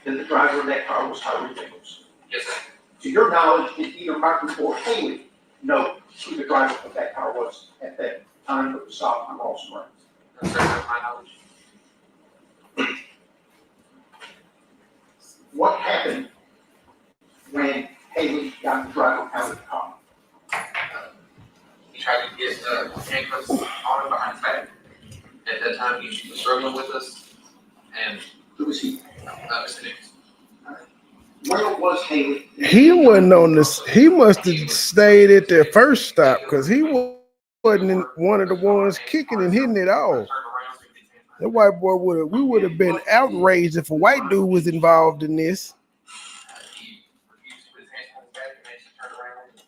that the driver of that car was Tyree Nichols? Yes, sir. To your knowledge, did either Martin or Haley know who the driver of that car was at that time of the stop on Rawls Springs? No, sir. That's my knowledge. What happened when Haley got the driver out of the car? He tried to get handcuffs on him behind his back. At that time, he was struggling with us. And who was he? Mr. Nichols. Where was Haley? He wasn't on this. He must have stayed at the first stop because he wasn't in one of the ones kicking and hitting it off. That white boy would have been outraged if a white dude was involved in this. He refused to put his hands on his back and managed to turn around and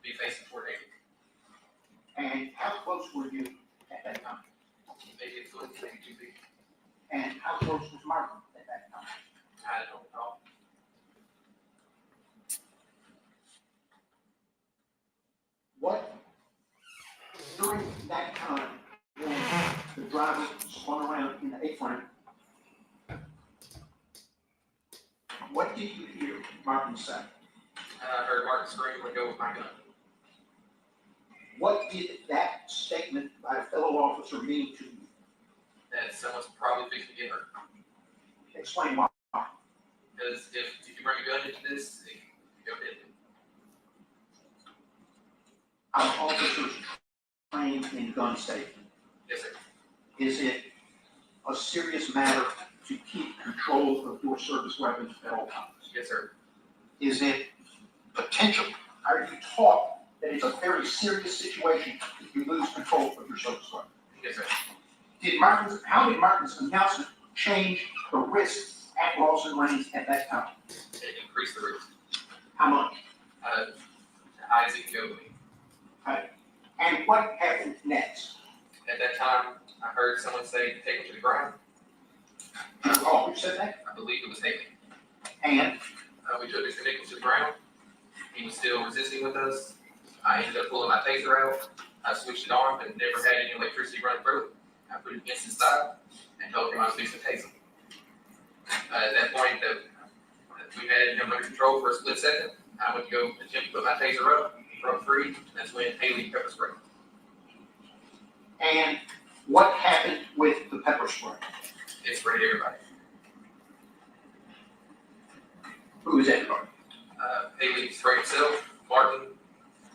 be facing toward Haley. And how close were you at that time? Maybe it's maybe 2 feet. And how close was Martin at that time? I don't know. What, during that time, when the driver spun around in the A-frame, what did you hear Martin say? I heard Martin scream, "Let go with my gun." What did that statement by a fellow officer mean to you? That someone's probably fixing to get hurt. Explain why. Because if you bring a gun into this, it can go deadly. Our officers trained in gun safety. Yes, sir. Is it a serious matter to keep control of your service weapons at all times? Yes, sir. Is it potential? Are you taught that it's a very serious situation if you lose control of your service weapon? Yes, sir. How did Martin's announcement change the risks at Rawson Lanes at that time? It increased the risk. How much? High as it can go with me. Okay. And what happened next? At that time, I heard someone say, "Take him to the ground." Oh, who said that? I believe it was Haley. And we took Mr. Nichols to the ground. He was still resisting with us. I ended up pulling my taser out. I switched it on, but never had any electricity run through it. I put it against his side and told him I was fixing to tase him. At that point, we had him under control for a split second. I went to go attempt to put my taser up. He broke free. That's when Haley pepper sprayed. And what happened with the pepper spray? It sprayed everybody. Who is everybody? Haley sprayed himself, Martin,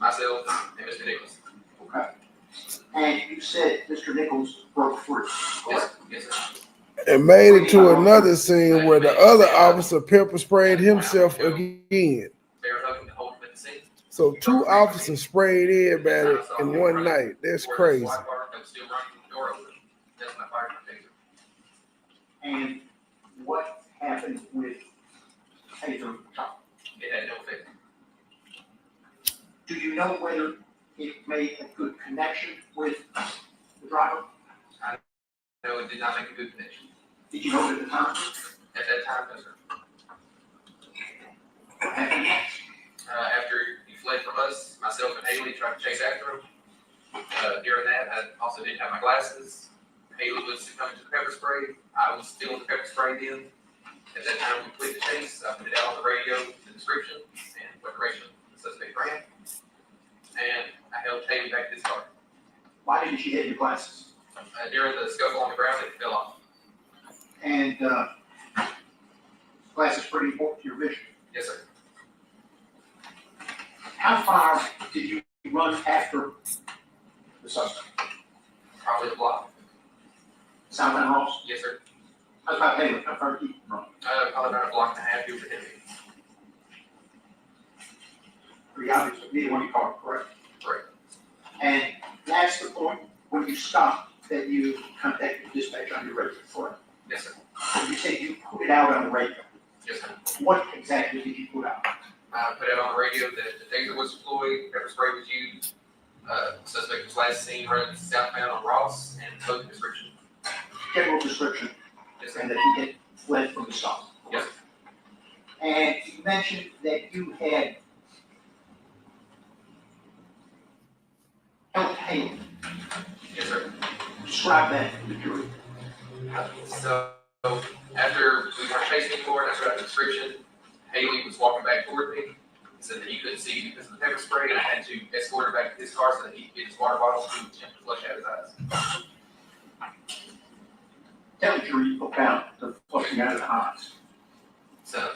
myself, and Mr. Nichols. Okay. And you said Mr. Nichols broke free, correct? Yes, sir. And made it to another scene where the other officer pepper sprayed himself again. They were hoping to hold him at the scene. So 2 officers sprayed everybody in one night. That's crazy. That was still running the door open. That's when I fired my taser. And what happened with taser shot? It had no effect. Do you know whether it made a good connection with the driver? No, it did not make a good connection. Did you know it at the time? At that time, no, sir. What happened next? After he fled from us, myself myself and Haley tried to chase after him. During that, I also didn't have my glasses. Haley was succumbing to the pepper spray. I was still in the pepper spray then. At that time, we completed the chase. I put it out on the radio, the description, and what direction the suspect ran. And I held Haley back to his car. Why didn't you hit your glasses? During the scuffle on the ground, it fell off. And glasses pretty important to your vision. Yes, sir. How far did you run after the suspect? Probably a block. Southbound Ross? Yes, sir. How about Haley? How far did you run? Probably about a block and a half. He was ahead of me. Pretty obvious, neither one of you caught, correct? Correct. And that's the point when you stopped that you contacted dispatch on your radio, correct? Yes, sir. You said you put it out on the radio. Yes, sir. What exactly did you put out? I put out on the radio that the taser was deployed, pepper spray was used. Suspect was last seen running southbound on Ross, and total description. General description. Yes, sir. And that he had fled from the stop. Yes, sir. And you mentioned that you had helped Haley. Yes, sir. Describe that to the jury. So after we weren't chasing anymore, and I started the description, Haley was walking back toward me. He said that he couldn't see because of the pepper spray, and I had to escort her back to his car so that he could get his water bottle to attempt to flush out his eyes. Tell the jury about the flushing out of the eyes. So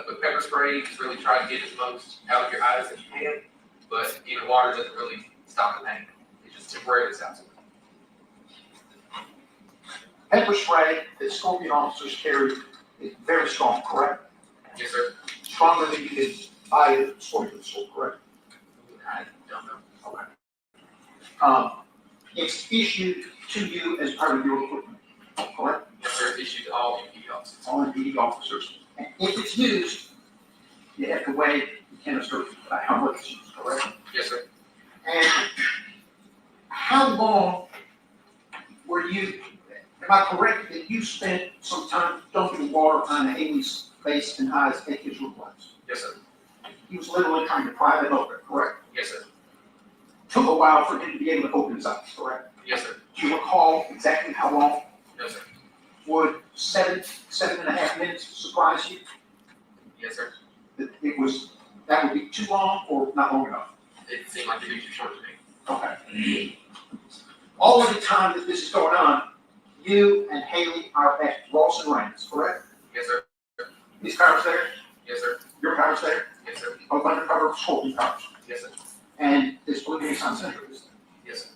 with pepper spray, you just really try to get as most out of your eyes as you can, but even water doesn't really stop the pain. It just temporarily stops it. Pepper spray that Scorpion officers carry is very strong, correct? Yes, sir. Stronger than you can buy at a Scorpion store, correct? I don't know. Okay. It's issued to you as part of your equipment, correct? Yes, sir. It's issued to all MPD officers. All MPD officers. And if it's used, you have to weigh the canister by how much it's used, correct? Yes, sir. And how long were you, am I correct that you spent some time dumping water on Haley's face and eyes at his request? Yes, sir. He was literally trying to pry them open, correct? Yes, sir. Took a while for him to be able to open his eyes, correct? Yes, sir. Do you recall exactly how long? No, sir. Would 7.5 minutes surprise you? Yes, sir. That that would be too long or not long enough? It seemed like it'd be too short to me. Okay. All of the time that this is going on, you and Haley are at Ross and Rand's, correct? Yes, sir. His car's there? Yes, sir. Your car's there? Yes, sir. Both undercover Scorpion cars. Yes, sir. And this blue Nissan Sentra is there. Yes, sir.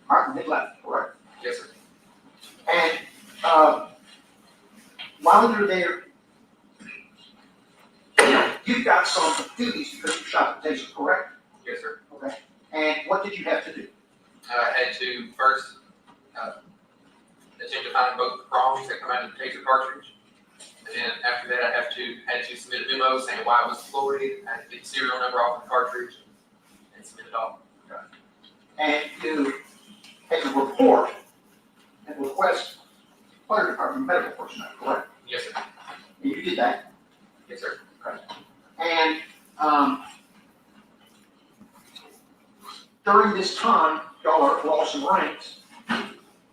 Martin mid left, correct? Yes, sir. And while you're there, you've got some duties because you shot the taser, correct? Yes, sir. Okay. And what did you have to do? I had to first attempt to find both the prongs that come out of the taser cartridge. And then after that, I had to submit a memo saying why it was deployed. I had to get the serial number off the cartridge and submit it all. Okay. And you had to report and request fire department medical personnel, correct? Yes, sir. And you did that. Yes, sir. Okay. And during this time, y'all are at Ross and Rand's.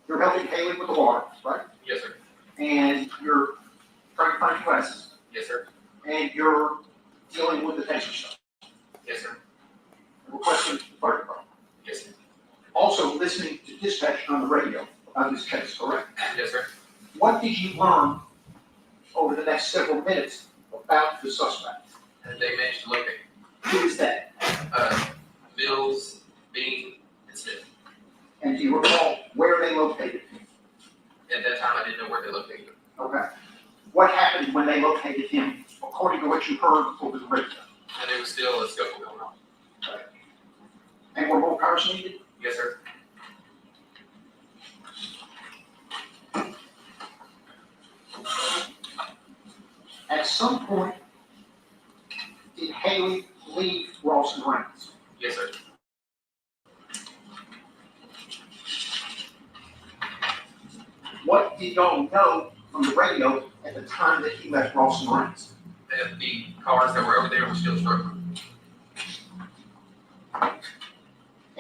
You're helping Haley with the water, right? Yes, sir. And you're trying to find glasses. Yes, sir. And you're dealing with the taser stuff. Yes, sir. Requesting the fire department. Yes, sir. Also listening to dispatch on the radio about this case, correct? Yes, sir. What did you learn over the next several minutes about the suspect? And they managed to locate Who is that? Mills, Bean, and Smith. And do you recall where they located him? At that time, I didn't know where they located him. Okay. What happened when they located him, according to what you heard over the radio? And there was still a scuffle going on. Okay. And were more cars needed? Yes, sir. At some point, did Haley leave Ross and Rand's? Yes, sir. What did y'all know from the radio at the time that he left Ross and Rand's? That the cars that were over there were still struggling.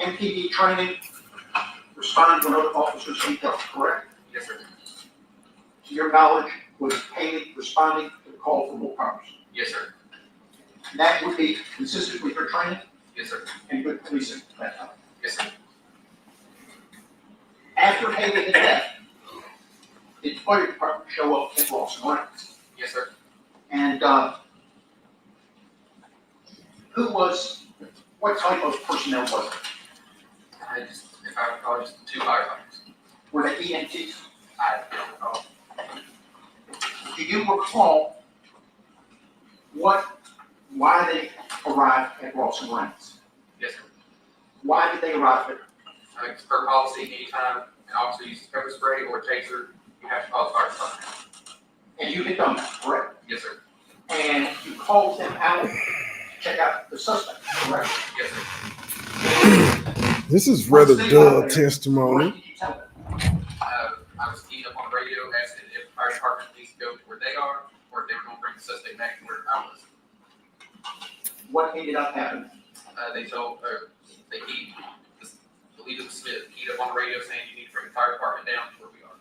MPD training, responding when other officers need help, correct? Yes, sir. To your knowledge, was Haley responding to the call for more cars? Yes, sir. And that would be consistent with your training Yes, sir. and good policing at that time. Yes, sir. After Haley had left, did the fire department show up at Rawson Ranks? Yes, sir. And what type of personnel was it? If I recall, just 2 firefighters. Were they EMTs? I don't recall. Do you recall why they arrived at Rawson Ranks? Yes, sir. Why did they arrive there? It's per policy, anytime an officer uses pepper spray or taser, you have to call the fire department. And you had done that, correct? Yes, sir. And you called them out to check out the suspect, correct? Yes, sir. This is rather dull testimony. What did you tell them? I was keyed up on the radio, asking if the fire department needs to go to where they are, or if they were going to bring the suspect back to where I was. What ended up happening? They told, they keyed, I believe it was Smith, keyed up on the radio saying you need to bring the fire department down to where we are.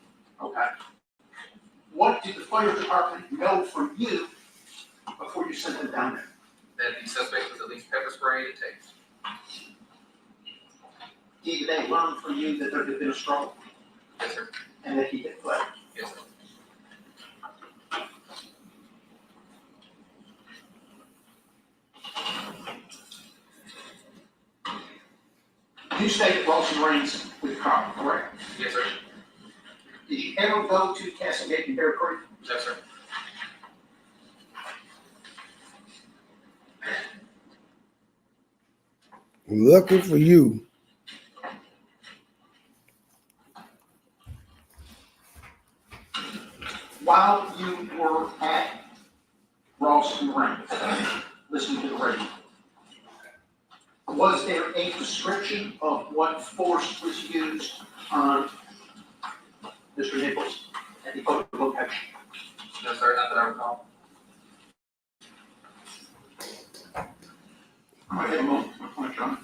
Okay. What did the fire department know from you before you sent them down there? That the suspect was at least pepper sprayed and tased. Did they learn from you that there had been a struggle Yes, sir. and that he had fled? Yes, sir. You stayed at Rawson Ranks with Carl, correct? Yes, sir. Did you ever go to Castle and Bear Creek? No, sir. Lucky for you. While you were at Rawson Ranks, listening to the radio, was there a description of what force was used on Mr. Nichols at the other location? No, sir, not that I recall. I'm gonna have a moment. I'm gonna try.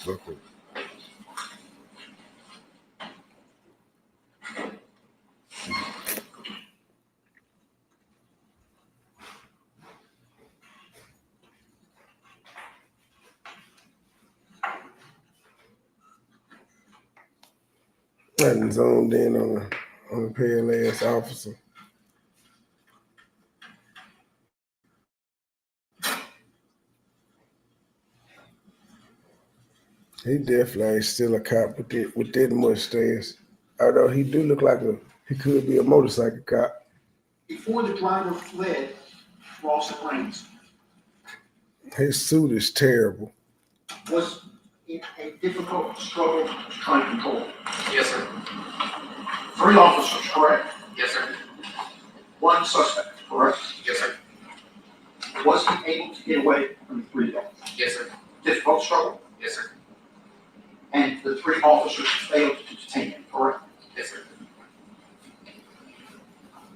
Okay. Nothing zoned in on a pale ass officer. He definitely ain't still a cop with that mustache. Although he do look like he could be a motorcycle cop. Before the driver fled Rawson Ranks, His suit is terrible. was it a difficult struggle to try and control it? Yes, sir. 3 officers, correct? Yes, sir. 1 suspect, correct? Yes, sir. Was he able to get away from the 3 of them? Yes, sir. Difficult struggle? Yes, sir. And the 3 officers failed to detain him, correct? Yes, sir.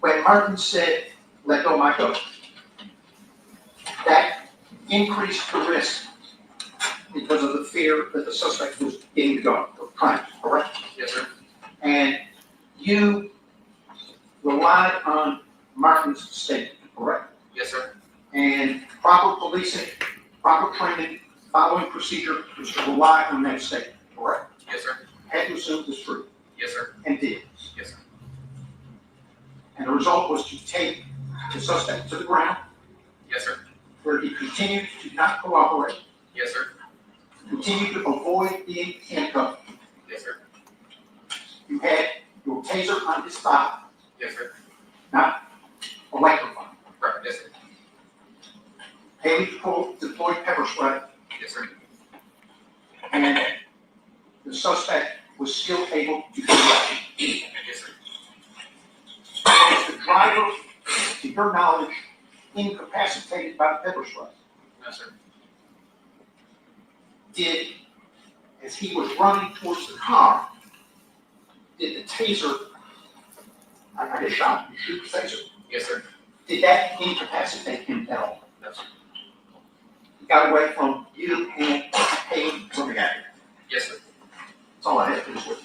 When Martin said, "Let go, Michael," that increased the risk because of the fear that the suspect was getting the gun or crime, correct? Yes, sir. And you relied on Martin's statement, correct? Yes, sir. And proper policing, proper training, following procedure was to rely on that statement, correct? Yes, sir. Had to assume it was true, Yes, sir. and did. Yes, sir. And the result was to take the suspect to the ground, Yes, sir. where he continued to not cooperate, Yes, sir. continued to avoid being handcuffed. Yes, sir. You had your taser on his thigh, Yes, sir. not electrified. Right. Yes, sir. Haley deployed pepper spray, Yes, sir. and the suspect was still able to get away. Yes, sir. Was the driver, to your knowledge, incapacitated by the pepper spray? No, sir. Did, as he was running towards the car, did the taser, I get shot, you shoot the taser, Yes, sir. did that incapacitate him at all? Got away from you and paid from the guy. Yes, sir. That's all I have to do with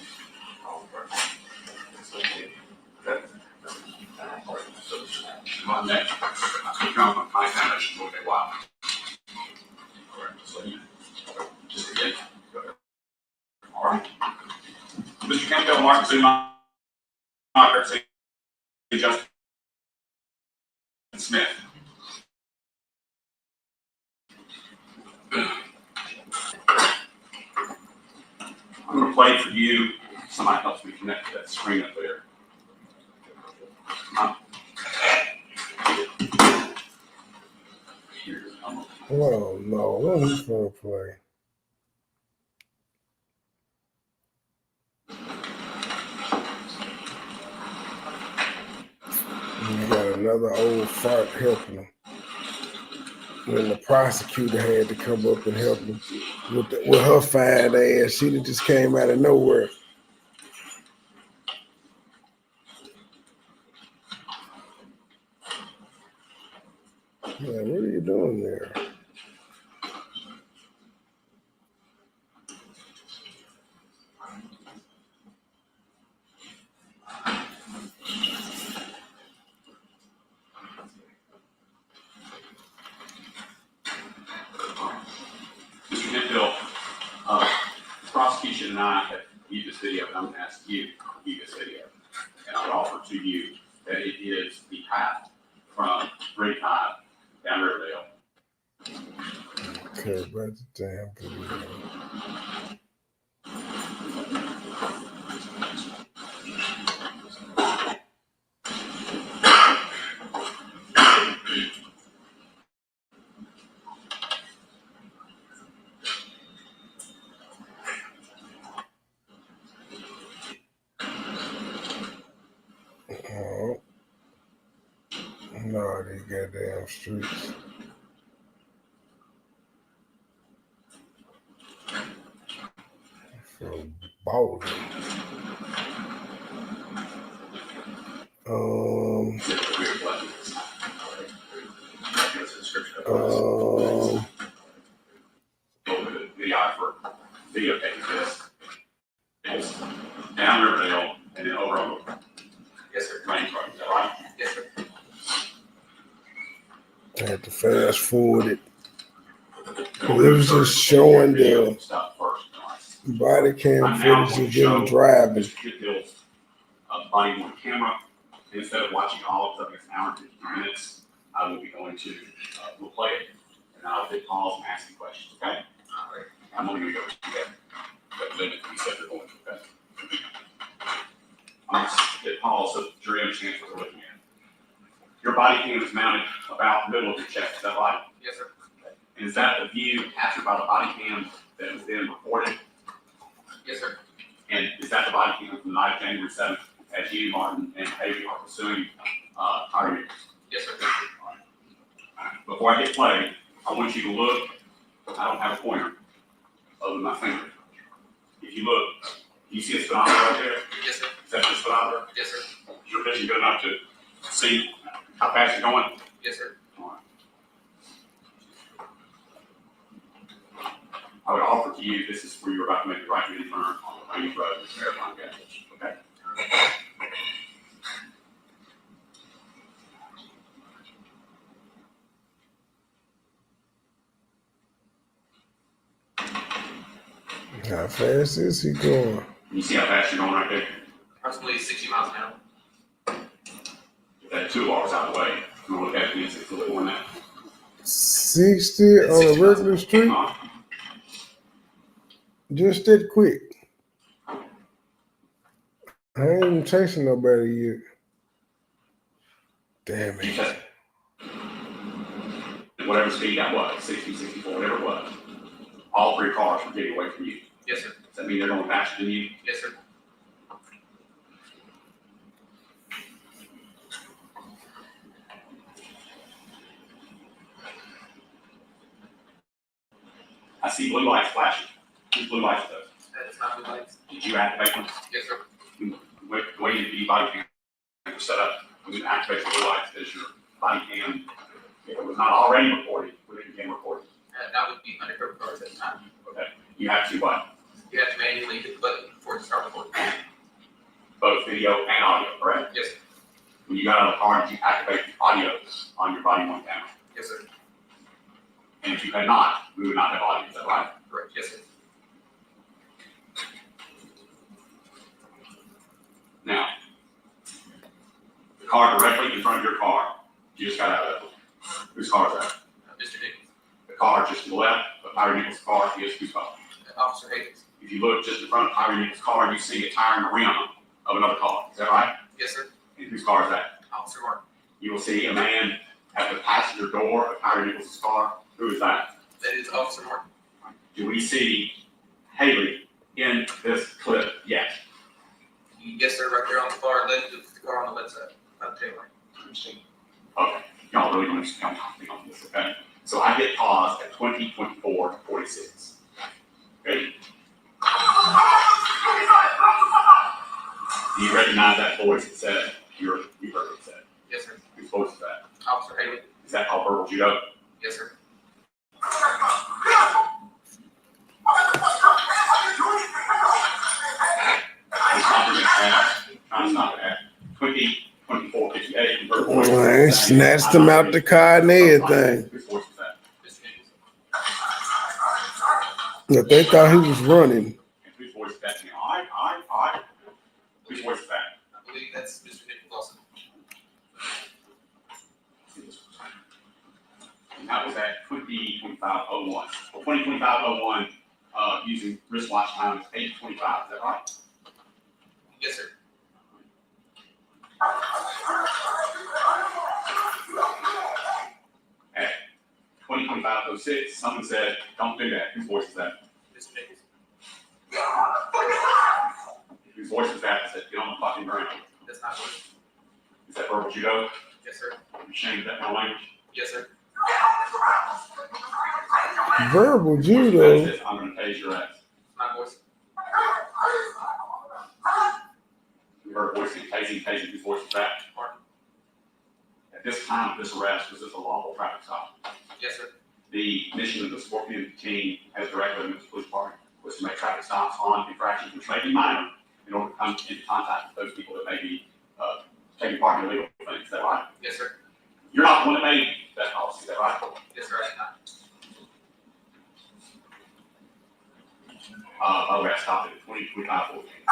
My next, I come from my foundation for a while. So you, just again. All right. Mr. Campbell, Martin, Sue, Margaret, Justin Smith. I'm going to play for you. Somebody helps me connect to that screen up there. Oh no, what is he gonna play? You got another old fart helping him. When the prosecutor had to come up and help him with her fine ass, she just came out of nowhere. Yeah, what are you doing there? Mr. Campbell, the prosecution and I have viewed this video, and I'm going to ask you to view this video. And I would offer to you that it is the path from Great High down Riverdale. Okay, about the damn video. Oh, no, these goddamn streets. So ballin'. Videotape this. It's down Riverdale and then over on the yes, sir. Train truck, is that right? Yes, sir. I had to fast forward it. It was just showing the body cam footage of them driving. Body on camera. Instead of watching all of it, it's an hour and 50 minutes. I will be going to we'll play it, and I'll hit pause and ask you questions. Okay? All right. I'm only going to go to that limit we said they're going to. Okay? I'm going to hit pause so the jury understands what we're looking at. Your body cam is mounted about the middle of your chest. Is that right? Yes, sir. Okay. And is that the view captured by the body cam that was then recorded? Yes, sir. And is that the body cam from the night of January 7th as you, Martin, and Tyree are pursuing Tyree Nichols? Yes, sir. All right. Before I hit play, I want you to look. I don't have a pointer other than my finger. If you look, you see a speedometer right there? Yes, sir. Is that the speedometer? Yes, sir. Is your vision good enough to see how fast you're going? Yes, sir. All right. I would offer to you, this is where you're about to make a right hand turn on the main road, Marathon gas station. Okay? How fast is he going? You see how fast you're going right there? Approximately 60 miles an hour. If that 2 bars out of the way, you want to look at me and say, a little more than that. 60 on a regular street? Just that quick. I ain't even chasing nobody yet. Damn it. Whatever speed that was, 60, 64, whatever it was, all 3 cars were getting away from you. Yes, sir. Does that mean they're going faster than you? Yes, sir. I see blue lights flashing. Whose blue lights are those? That's not blue lights. Did you activate them? Yes, sir. The way the body cam was set up, when you activate the blue lights, does your body cam If it was not already recorded, would it begin recording? That would be undercover cars at the time. Okay. You have to what? You have to manually hit the button before it starts recording. Both video and audio, correct? Yes, sir. When you got out of the car, did you activate the audio on your body worn camera? Yes, sir. And if you had not, we would not have audio, is that right? Correct. Yes, sir. Now, the car directly in front of your car, you just got out of it. Whose car is that? Mr. Nichols. The car just to the left of Tyree Nichols' car is whose car? Officer Hayes. If you look just in front of Tyree Nichols' car, you see a tire and a rim of another car. Is that right? Yes, sir. And whose car is that? Officer Martin. You will see a man at the passenger door of Tyree Nichols' car. Who is that? That is Officer Martin. Do we see Haley in this clip yet? Yes, sir. Right there on the far left of the car on the left side. Not the tail light. Okay. Y'all really don't understand on this, okay? So I get paused at 20:24:46. Ready? Do you recognize that voice that said, you heard what it said? Yes, sir. Whose voice is that? Officer Haley. Is that called verbal judo? Yes, sir. Trying to stop it at 20:24:58. They snatched him out the car and everything. Whose voice is that? But they thought he was running. And whose voice is that? Whose voice is that? I believe that's Mr. Nichols also. And that was at 20:25:01. Well, 20:25:01, using wristwatch time is 8:25. Is that right? Yes, sir. At 20:25:06, someone said, "Don't do that." Whose voice is that? Mr. Nichols. Whose voice is that? That said, "Get on the fucking ground." That's not voice. Is that verbal judo? Yes, sir. Are you ashamed of that kind of language? Yes, sir. Verbal That judo. says, "I'm going to tase your ass." My voice. You heard voicing, tasing, whose voice is that? Martin. At this time of this arrest, was this a lawful traffic stop? Yes, sir. The mission of the Scorpion team, as directed by the police department, was to make traffic stops on infractions which may be minor in order to come into contact with those people that may be taking part in illegal things. Is that right? Yes, sir. You're not the one that made that policy. Is that right? Yes, sir. I did not. By the way, I stopped at 20:25:14.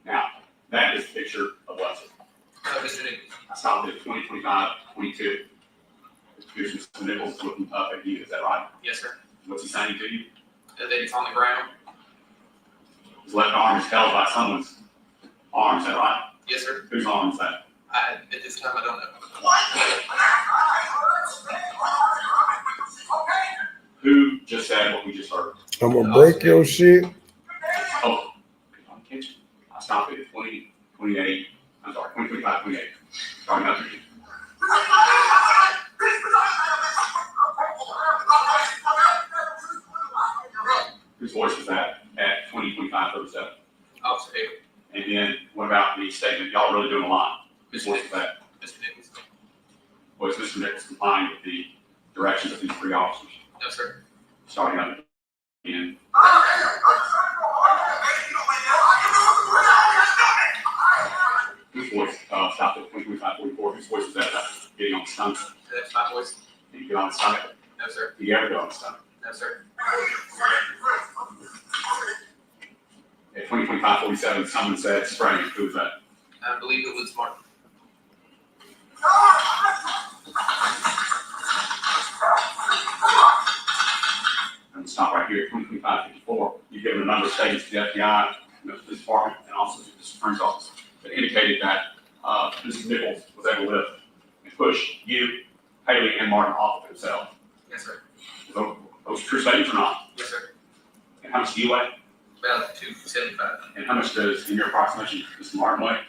Now, that is a picture of what's it. Mr. Nichols. I stopped at 20:25:22. Here's Mr. Nichols looking up at you. Is that right? Yes, sir. What's he saying to you? That it's on the ground. His left arm is held by someone's arm. Is that right? Yes, sir. Whose arm is that? At this time, I don't know. Who just said what we just heard? I'm gonna break your shit. Oh, I stopped at 20:28. I'm sorry, 20:25:28. Sorry, not you. Whose voice was that at 20:25:37? Officer Haley. And then what about the statement? Y'all really doing a lot. Whose voice was that? Mr. Nichols. Was Mr. Nichols complying with the directions of these three officers? No, sir. Starting up again. Whose voice stopped at 20:25:44? Whose voice was that? Getting on the stomach. That's my voice. Did you get on the stomach? No, sir. Did you ever go on the stomach? No, sir. At 20:25:47, someone said spraying. Who was that? I believe it was Martin. I'm gonna stop right here at 20:25:54. You've given a number of statements to the FBI, the police department, and also to the Supreme's office that indicated that Mr. Nichols was able to lift and push you, Haley, and Martin off of himself. Yes, sir. Those true statements or not? Yes, sir. And how much do you weigh? About 275. And how much does, in your approximation, Mr. Martin weigh?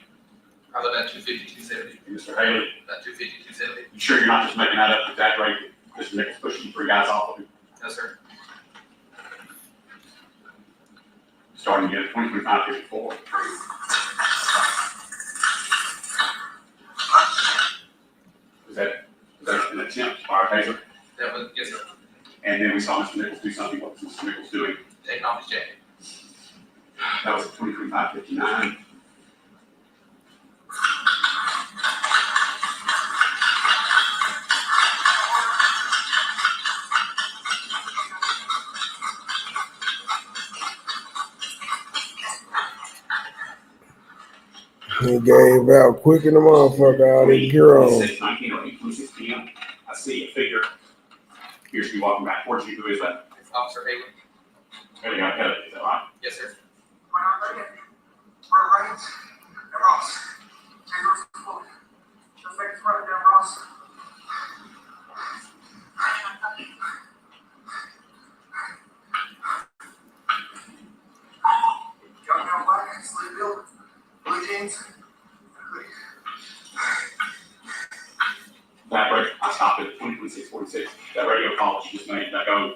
Probably about 250, 270. And Mr. Haley? About 250, 270. You sure you're not just making that up to exaggerate Mr. Nichols pushing three guys off of him? No, sir. Starting again at 20:25:54. taser? That was, yes, sir. And then we saw Mr. Nichols do something. What was Mr. Nichols doing? Taking off his jacket. That was at 23:59. He gave out quick in the motherfucker, all that gear on. 19 or 8:26 p.m. I see a figure. Appears to be walking back towards you. Who is that? It's Officer Haley. There you go. Is that right? Yes, sir. That radio, I stopped at 20:46. That radio call that you just made, that go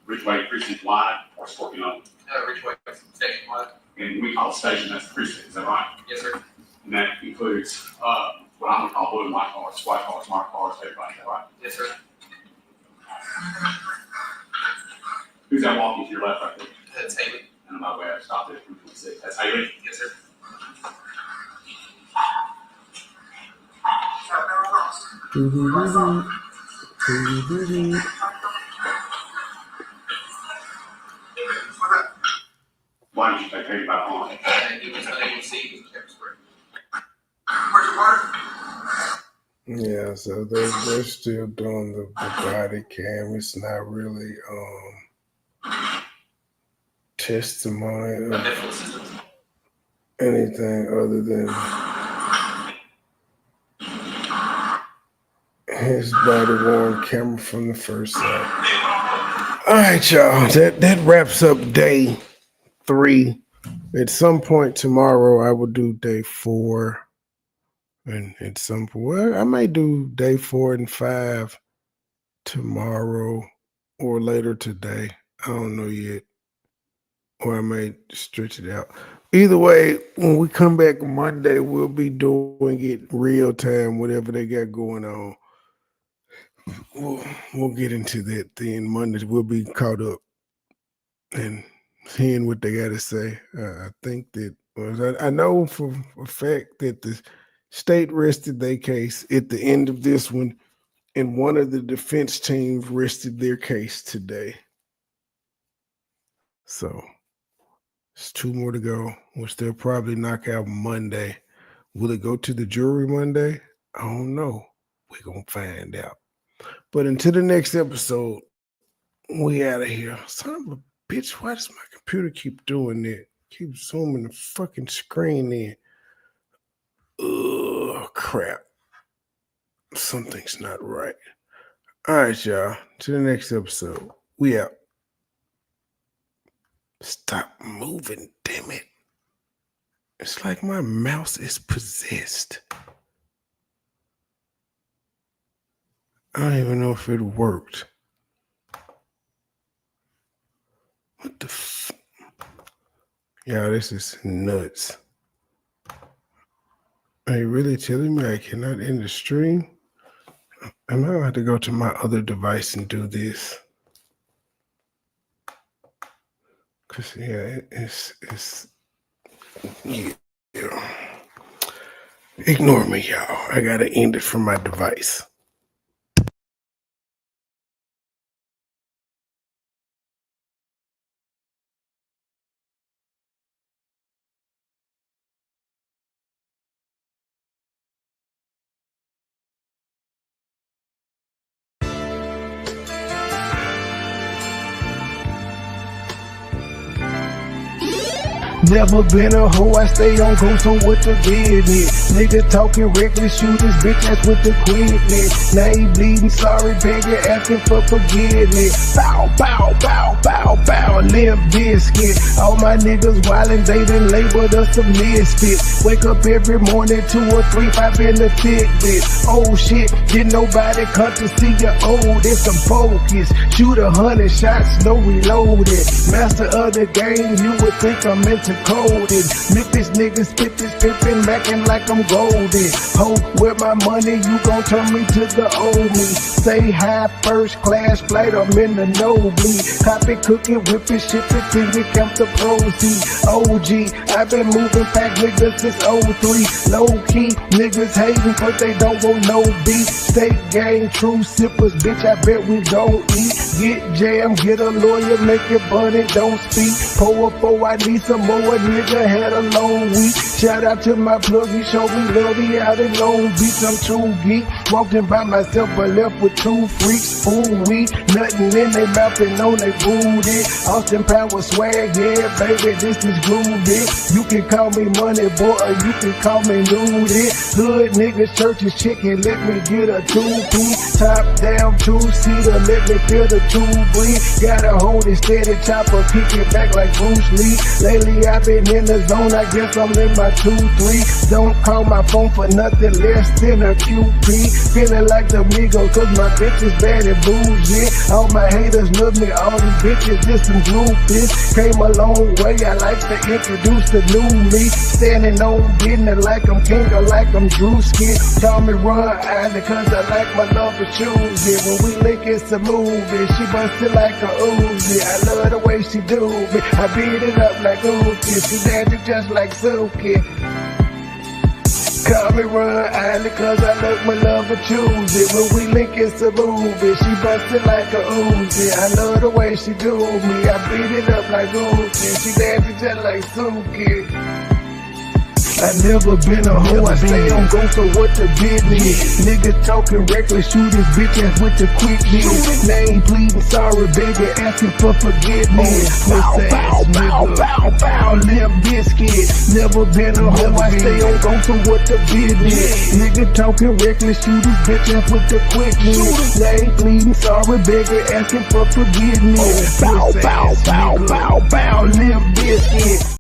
Ridgeway precinct wide or Scorpion? Ridgeway station wide. And we call the station, that's the precinct, is that right? Yes, sir. And that includes, what I'm gonna call blue and white cars, white cars, marked cars, everybody, is that right? Yes, sir. Who's that walking to your left right there? That's Haley. And by the way, I stopped at 20:26. That's Haley? Yes, sir. Why did you take Haley back on? He was unable to see. He was kept square. Yeah, so they're still doing the body cam. It's not really testimony of anything other than his body worn camera from the first side. All right, y'all. That wraps up day 3. At some point tomorrow, I will do day 4. And at some point, well, I may do day 4 and 5 tomorrow or later today. I don't know yet. Or I may stretch it out. Either way, when we come back Monday, we'll be doing it real time, whatever they got going on. We'll get into that then. Monday, we'll be caught up and hearing what they got to say. I think that, I know for a fact that the state rested their case at the end of this one, and one of the defense teams rested their case today. So it's 2 more to go, which they'll probably knock out Monday. Will it go to the jury Monday? I don't know. We're going to find out. But until the next episode, we out of here. Son of a bitch, why does my computer keep doing that? Keep zooming the fucking screen in. Ugh, crap. Something's not right. All right, y'all. To the next episode. We out. Stop moving, damn it. It's like my mouse is possessed. I don't even know if it worked. What the f... Yeah, this is nuts. Are you really telling me I cannot end the stream? I'm going to have to go to my other device and do this. Because, yeah, it's yeah. Ignore me, y'all. I got to end it from my device. Never been a hoe, I stay on go, so what the business? Nigga talking reckless, shoot this bitch ass with the quickness. Now he bleeding, sorry, begging, asking for forgiveness. Bow, bow, bow, bow, bow, limp biscuit. All my niggas wildin', they done labeled us a misfit. Wake up every morning, 2 or 3, 5 in the Fitbit. Oh shit, did nobody come to see you old? It's some focus. Shoot 100 shots, no reloaded. Master of the game, you would think I'm into coded. Memphis niggas spit this pippin', mackin' like I'm golden. Ho, with my money, you gon' turn me to the old me. Say hi, first class flight, I'm in the nosebleed. Hop it, cook it, whip it, ship it till we count the proceeds. OG, I've been moving pack niggas since 03. Low key, niggas hating, but they don't want no beef. State gang, true sippers, bitch, I bet we don't eat. Get jammed, get a lawyer, make it bunny, don't speak. Pour up, I need some more, nigga had a long week. Shout out to my plug, he showed me love, he out in Long Beach, I'm too geek. Walking by myself, but left with two freaks. Ooh, we, nothing in they mouth and on they booty. Austin Power swag, yeah, baby, this is groovy. You can call me Money Boy, or you can call me Nudie. Hood niggas, churches, chicken, let me get a 2-piece. Top down, 2-seater, let me feel the 2 breathe. Gotta hold it steady, chopper, kick it back like Bruce Lee. Lately I've been in the zone, I guess I'm in my 2-3. Don't call my phone for nothing less than a QP. Feeling like the Migos, cause my bitch is bad and bougie. All my haters love me, all these bitches just some groupies. Came a long way, I like to introduce the new me. Standing on business like I'm king or like I'm Drewski. Call me Ron Island cause I like my love for choosy. When we link it's a movie, she bustin' like a Uzi. I love the way she do me, I beat it up like Uzi. She dancing just like Suki. Call me Ron Island cause I love my love for choosy. When we link it's a movie, she bustin' like a Uzi. I love the way she do me, I beat it up like Uzi. She dancing just like Suki. I never been a hoe, I stay on go, so what the business? Niggas talking reckless, shoot his bitch ass with the quickness. Name pleading, sorry baby, asking for forgiveness. Puss ass nigga, Limp Biscuit. Never been a hoe, I stay on go, so what the business? Nigga talking reckless, shoot his bitch ass with the quickness. Name pleading, sorry baby, asking for forgiveness. Puss ass nigga, Limp Biscuit.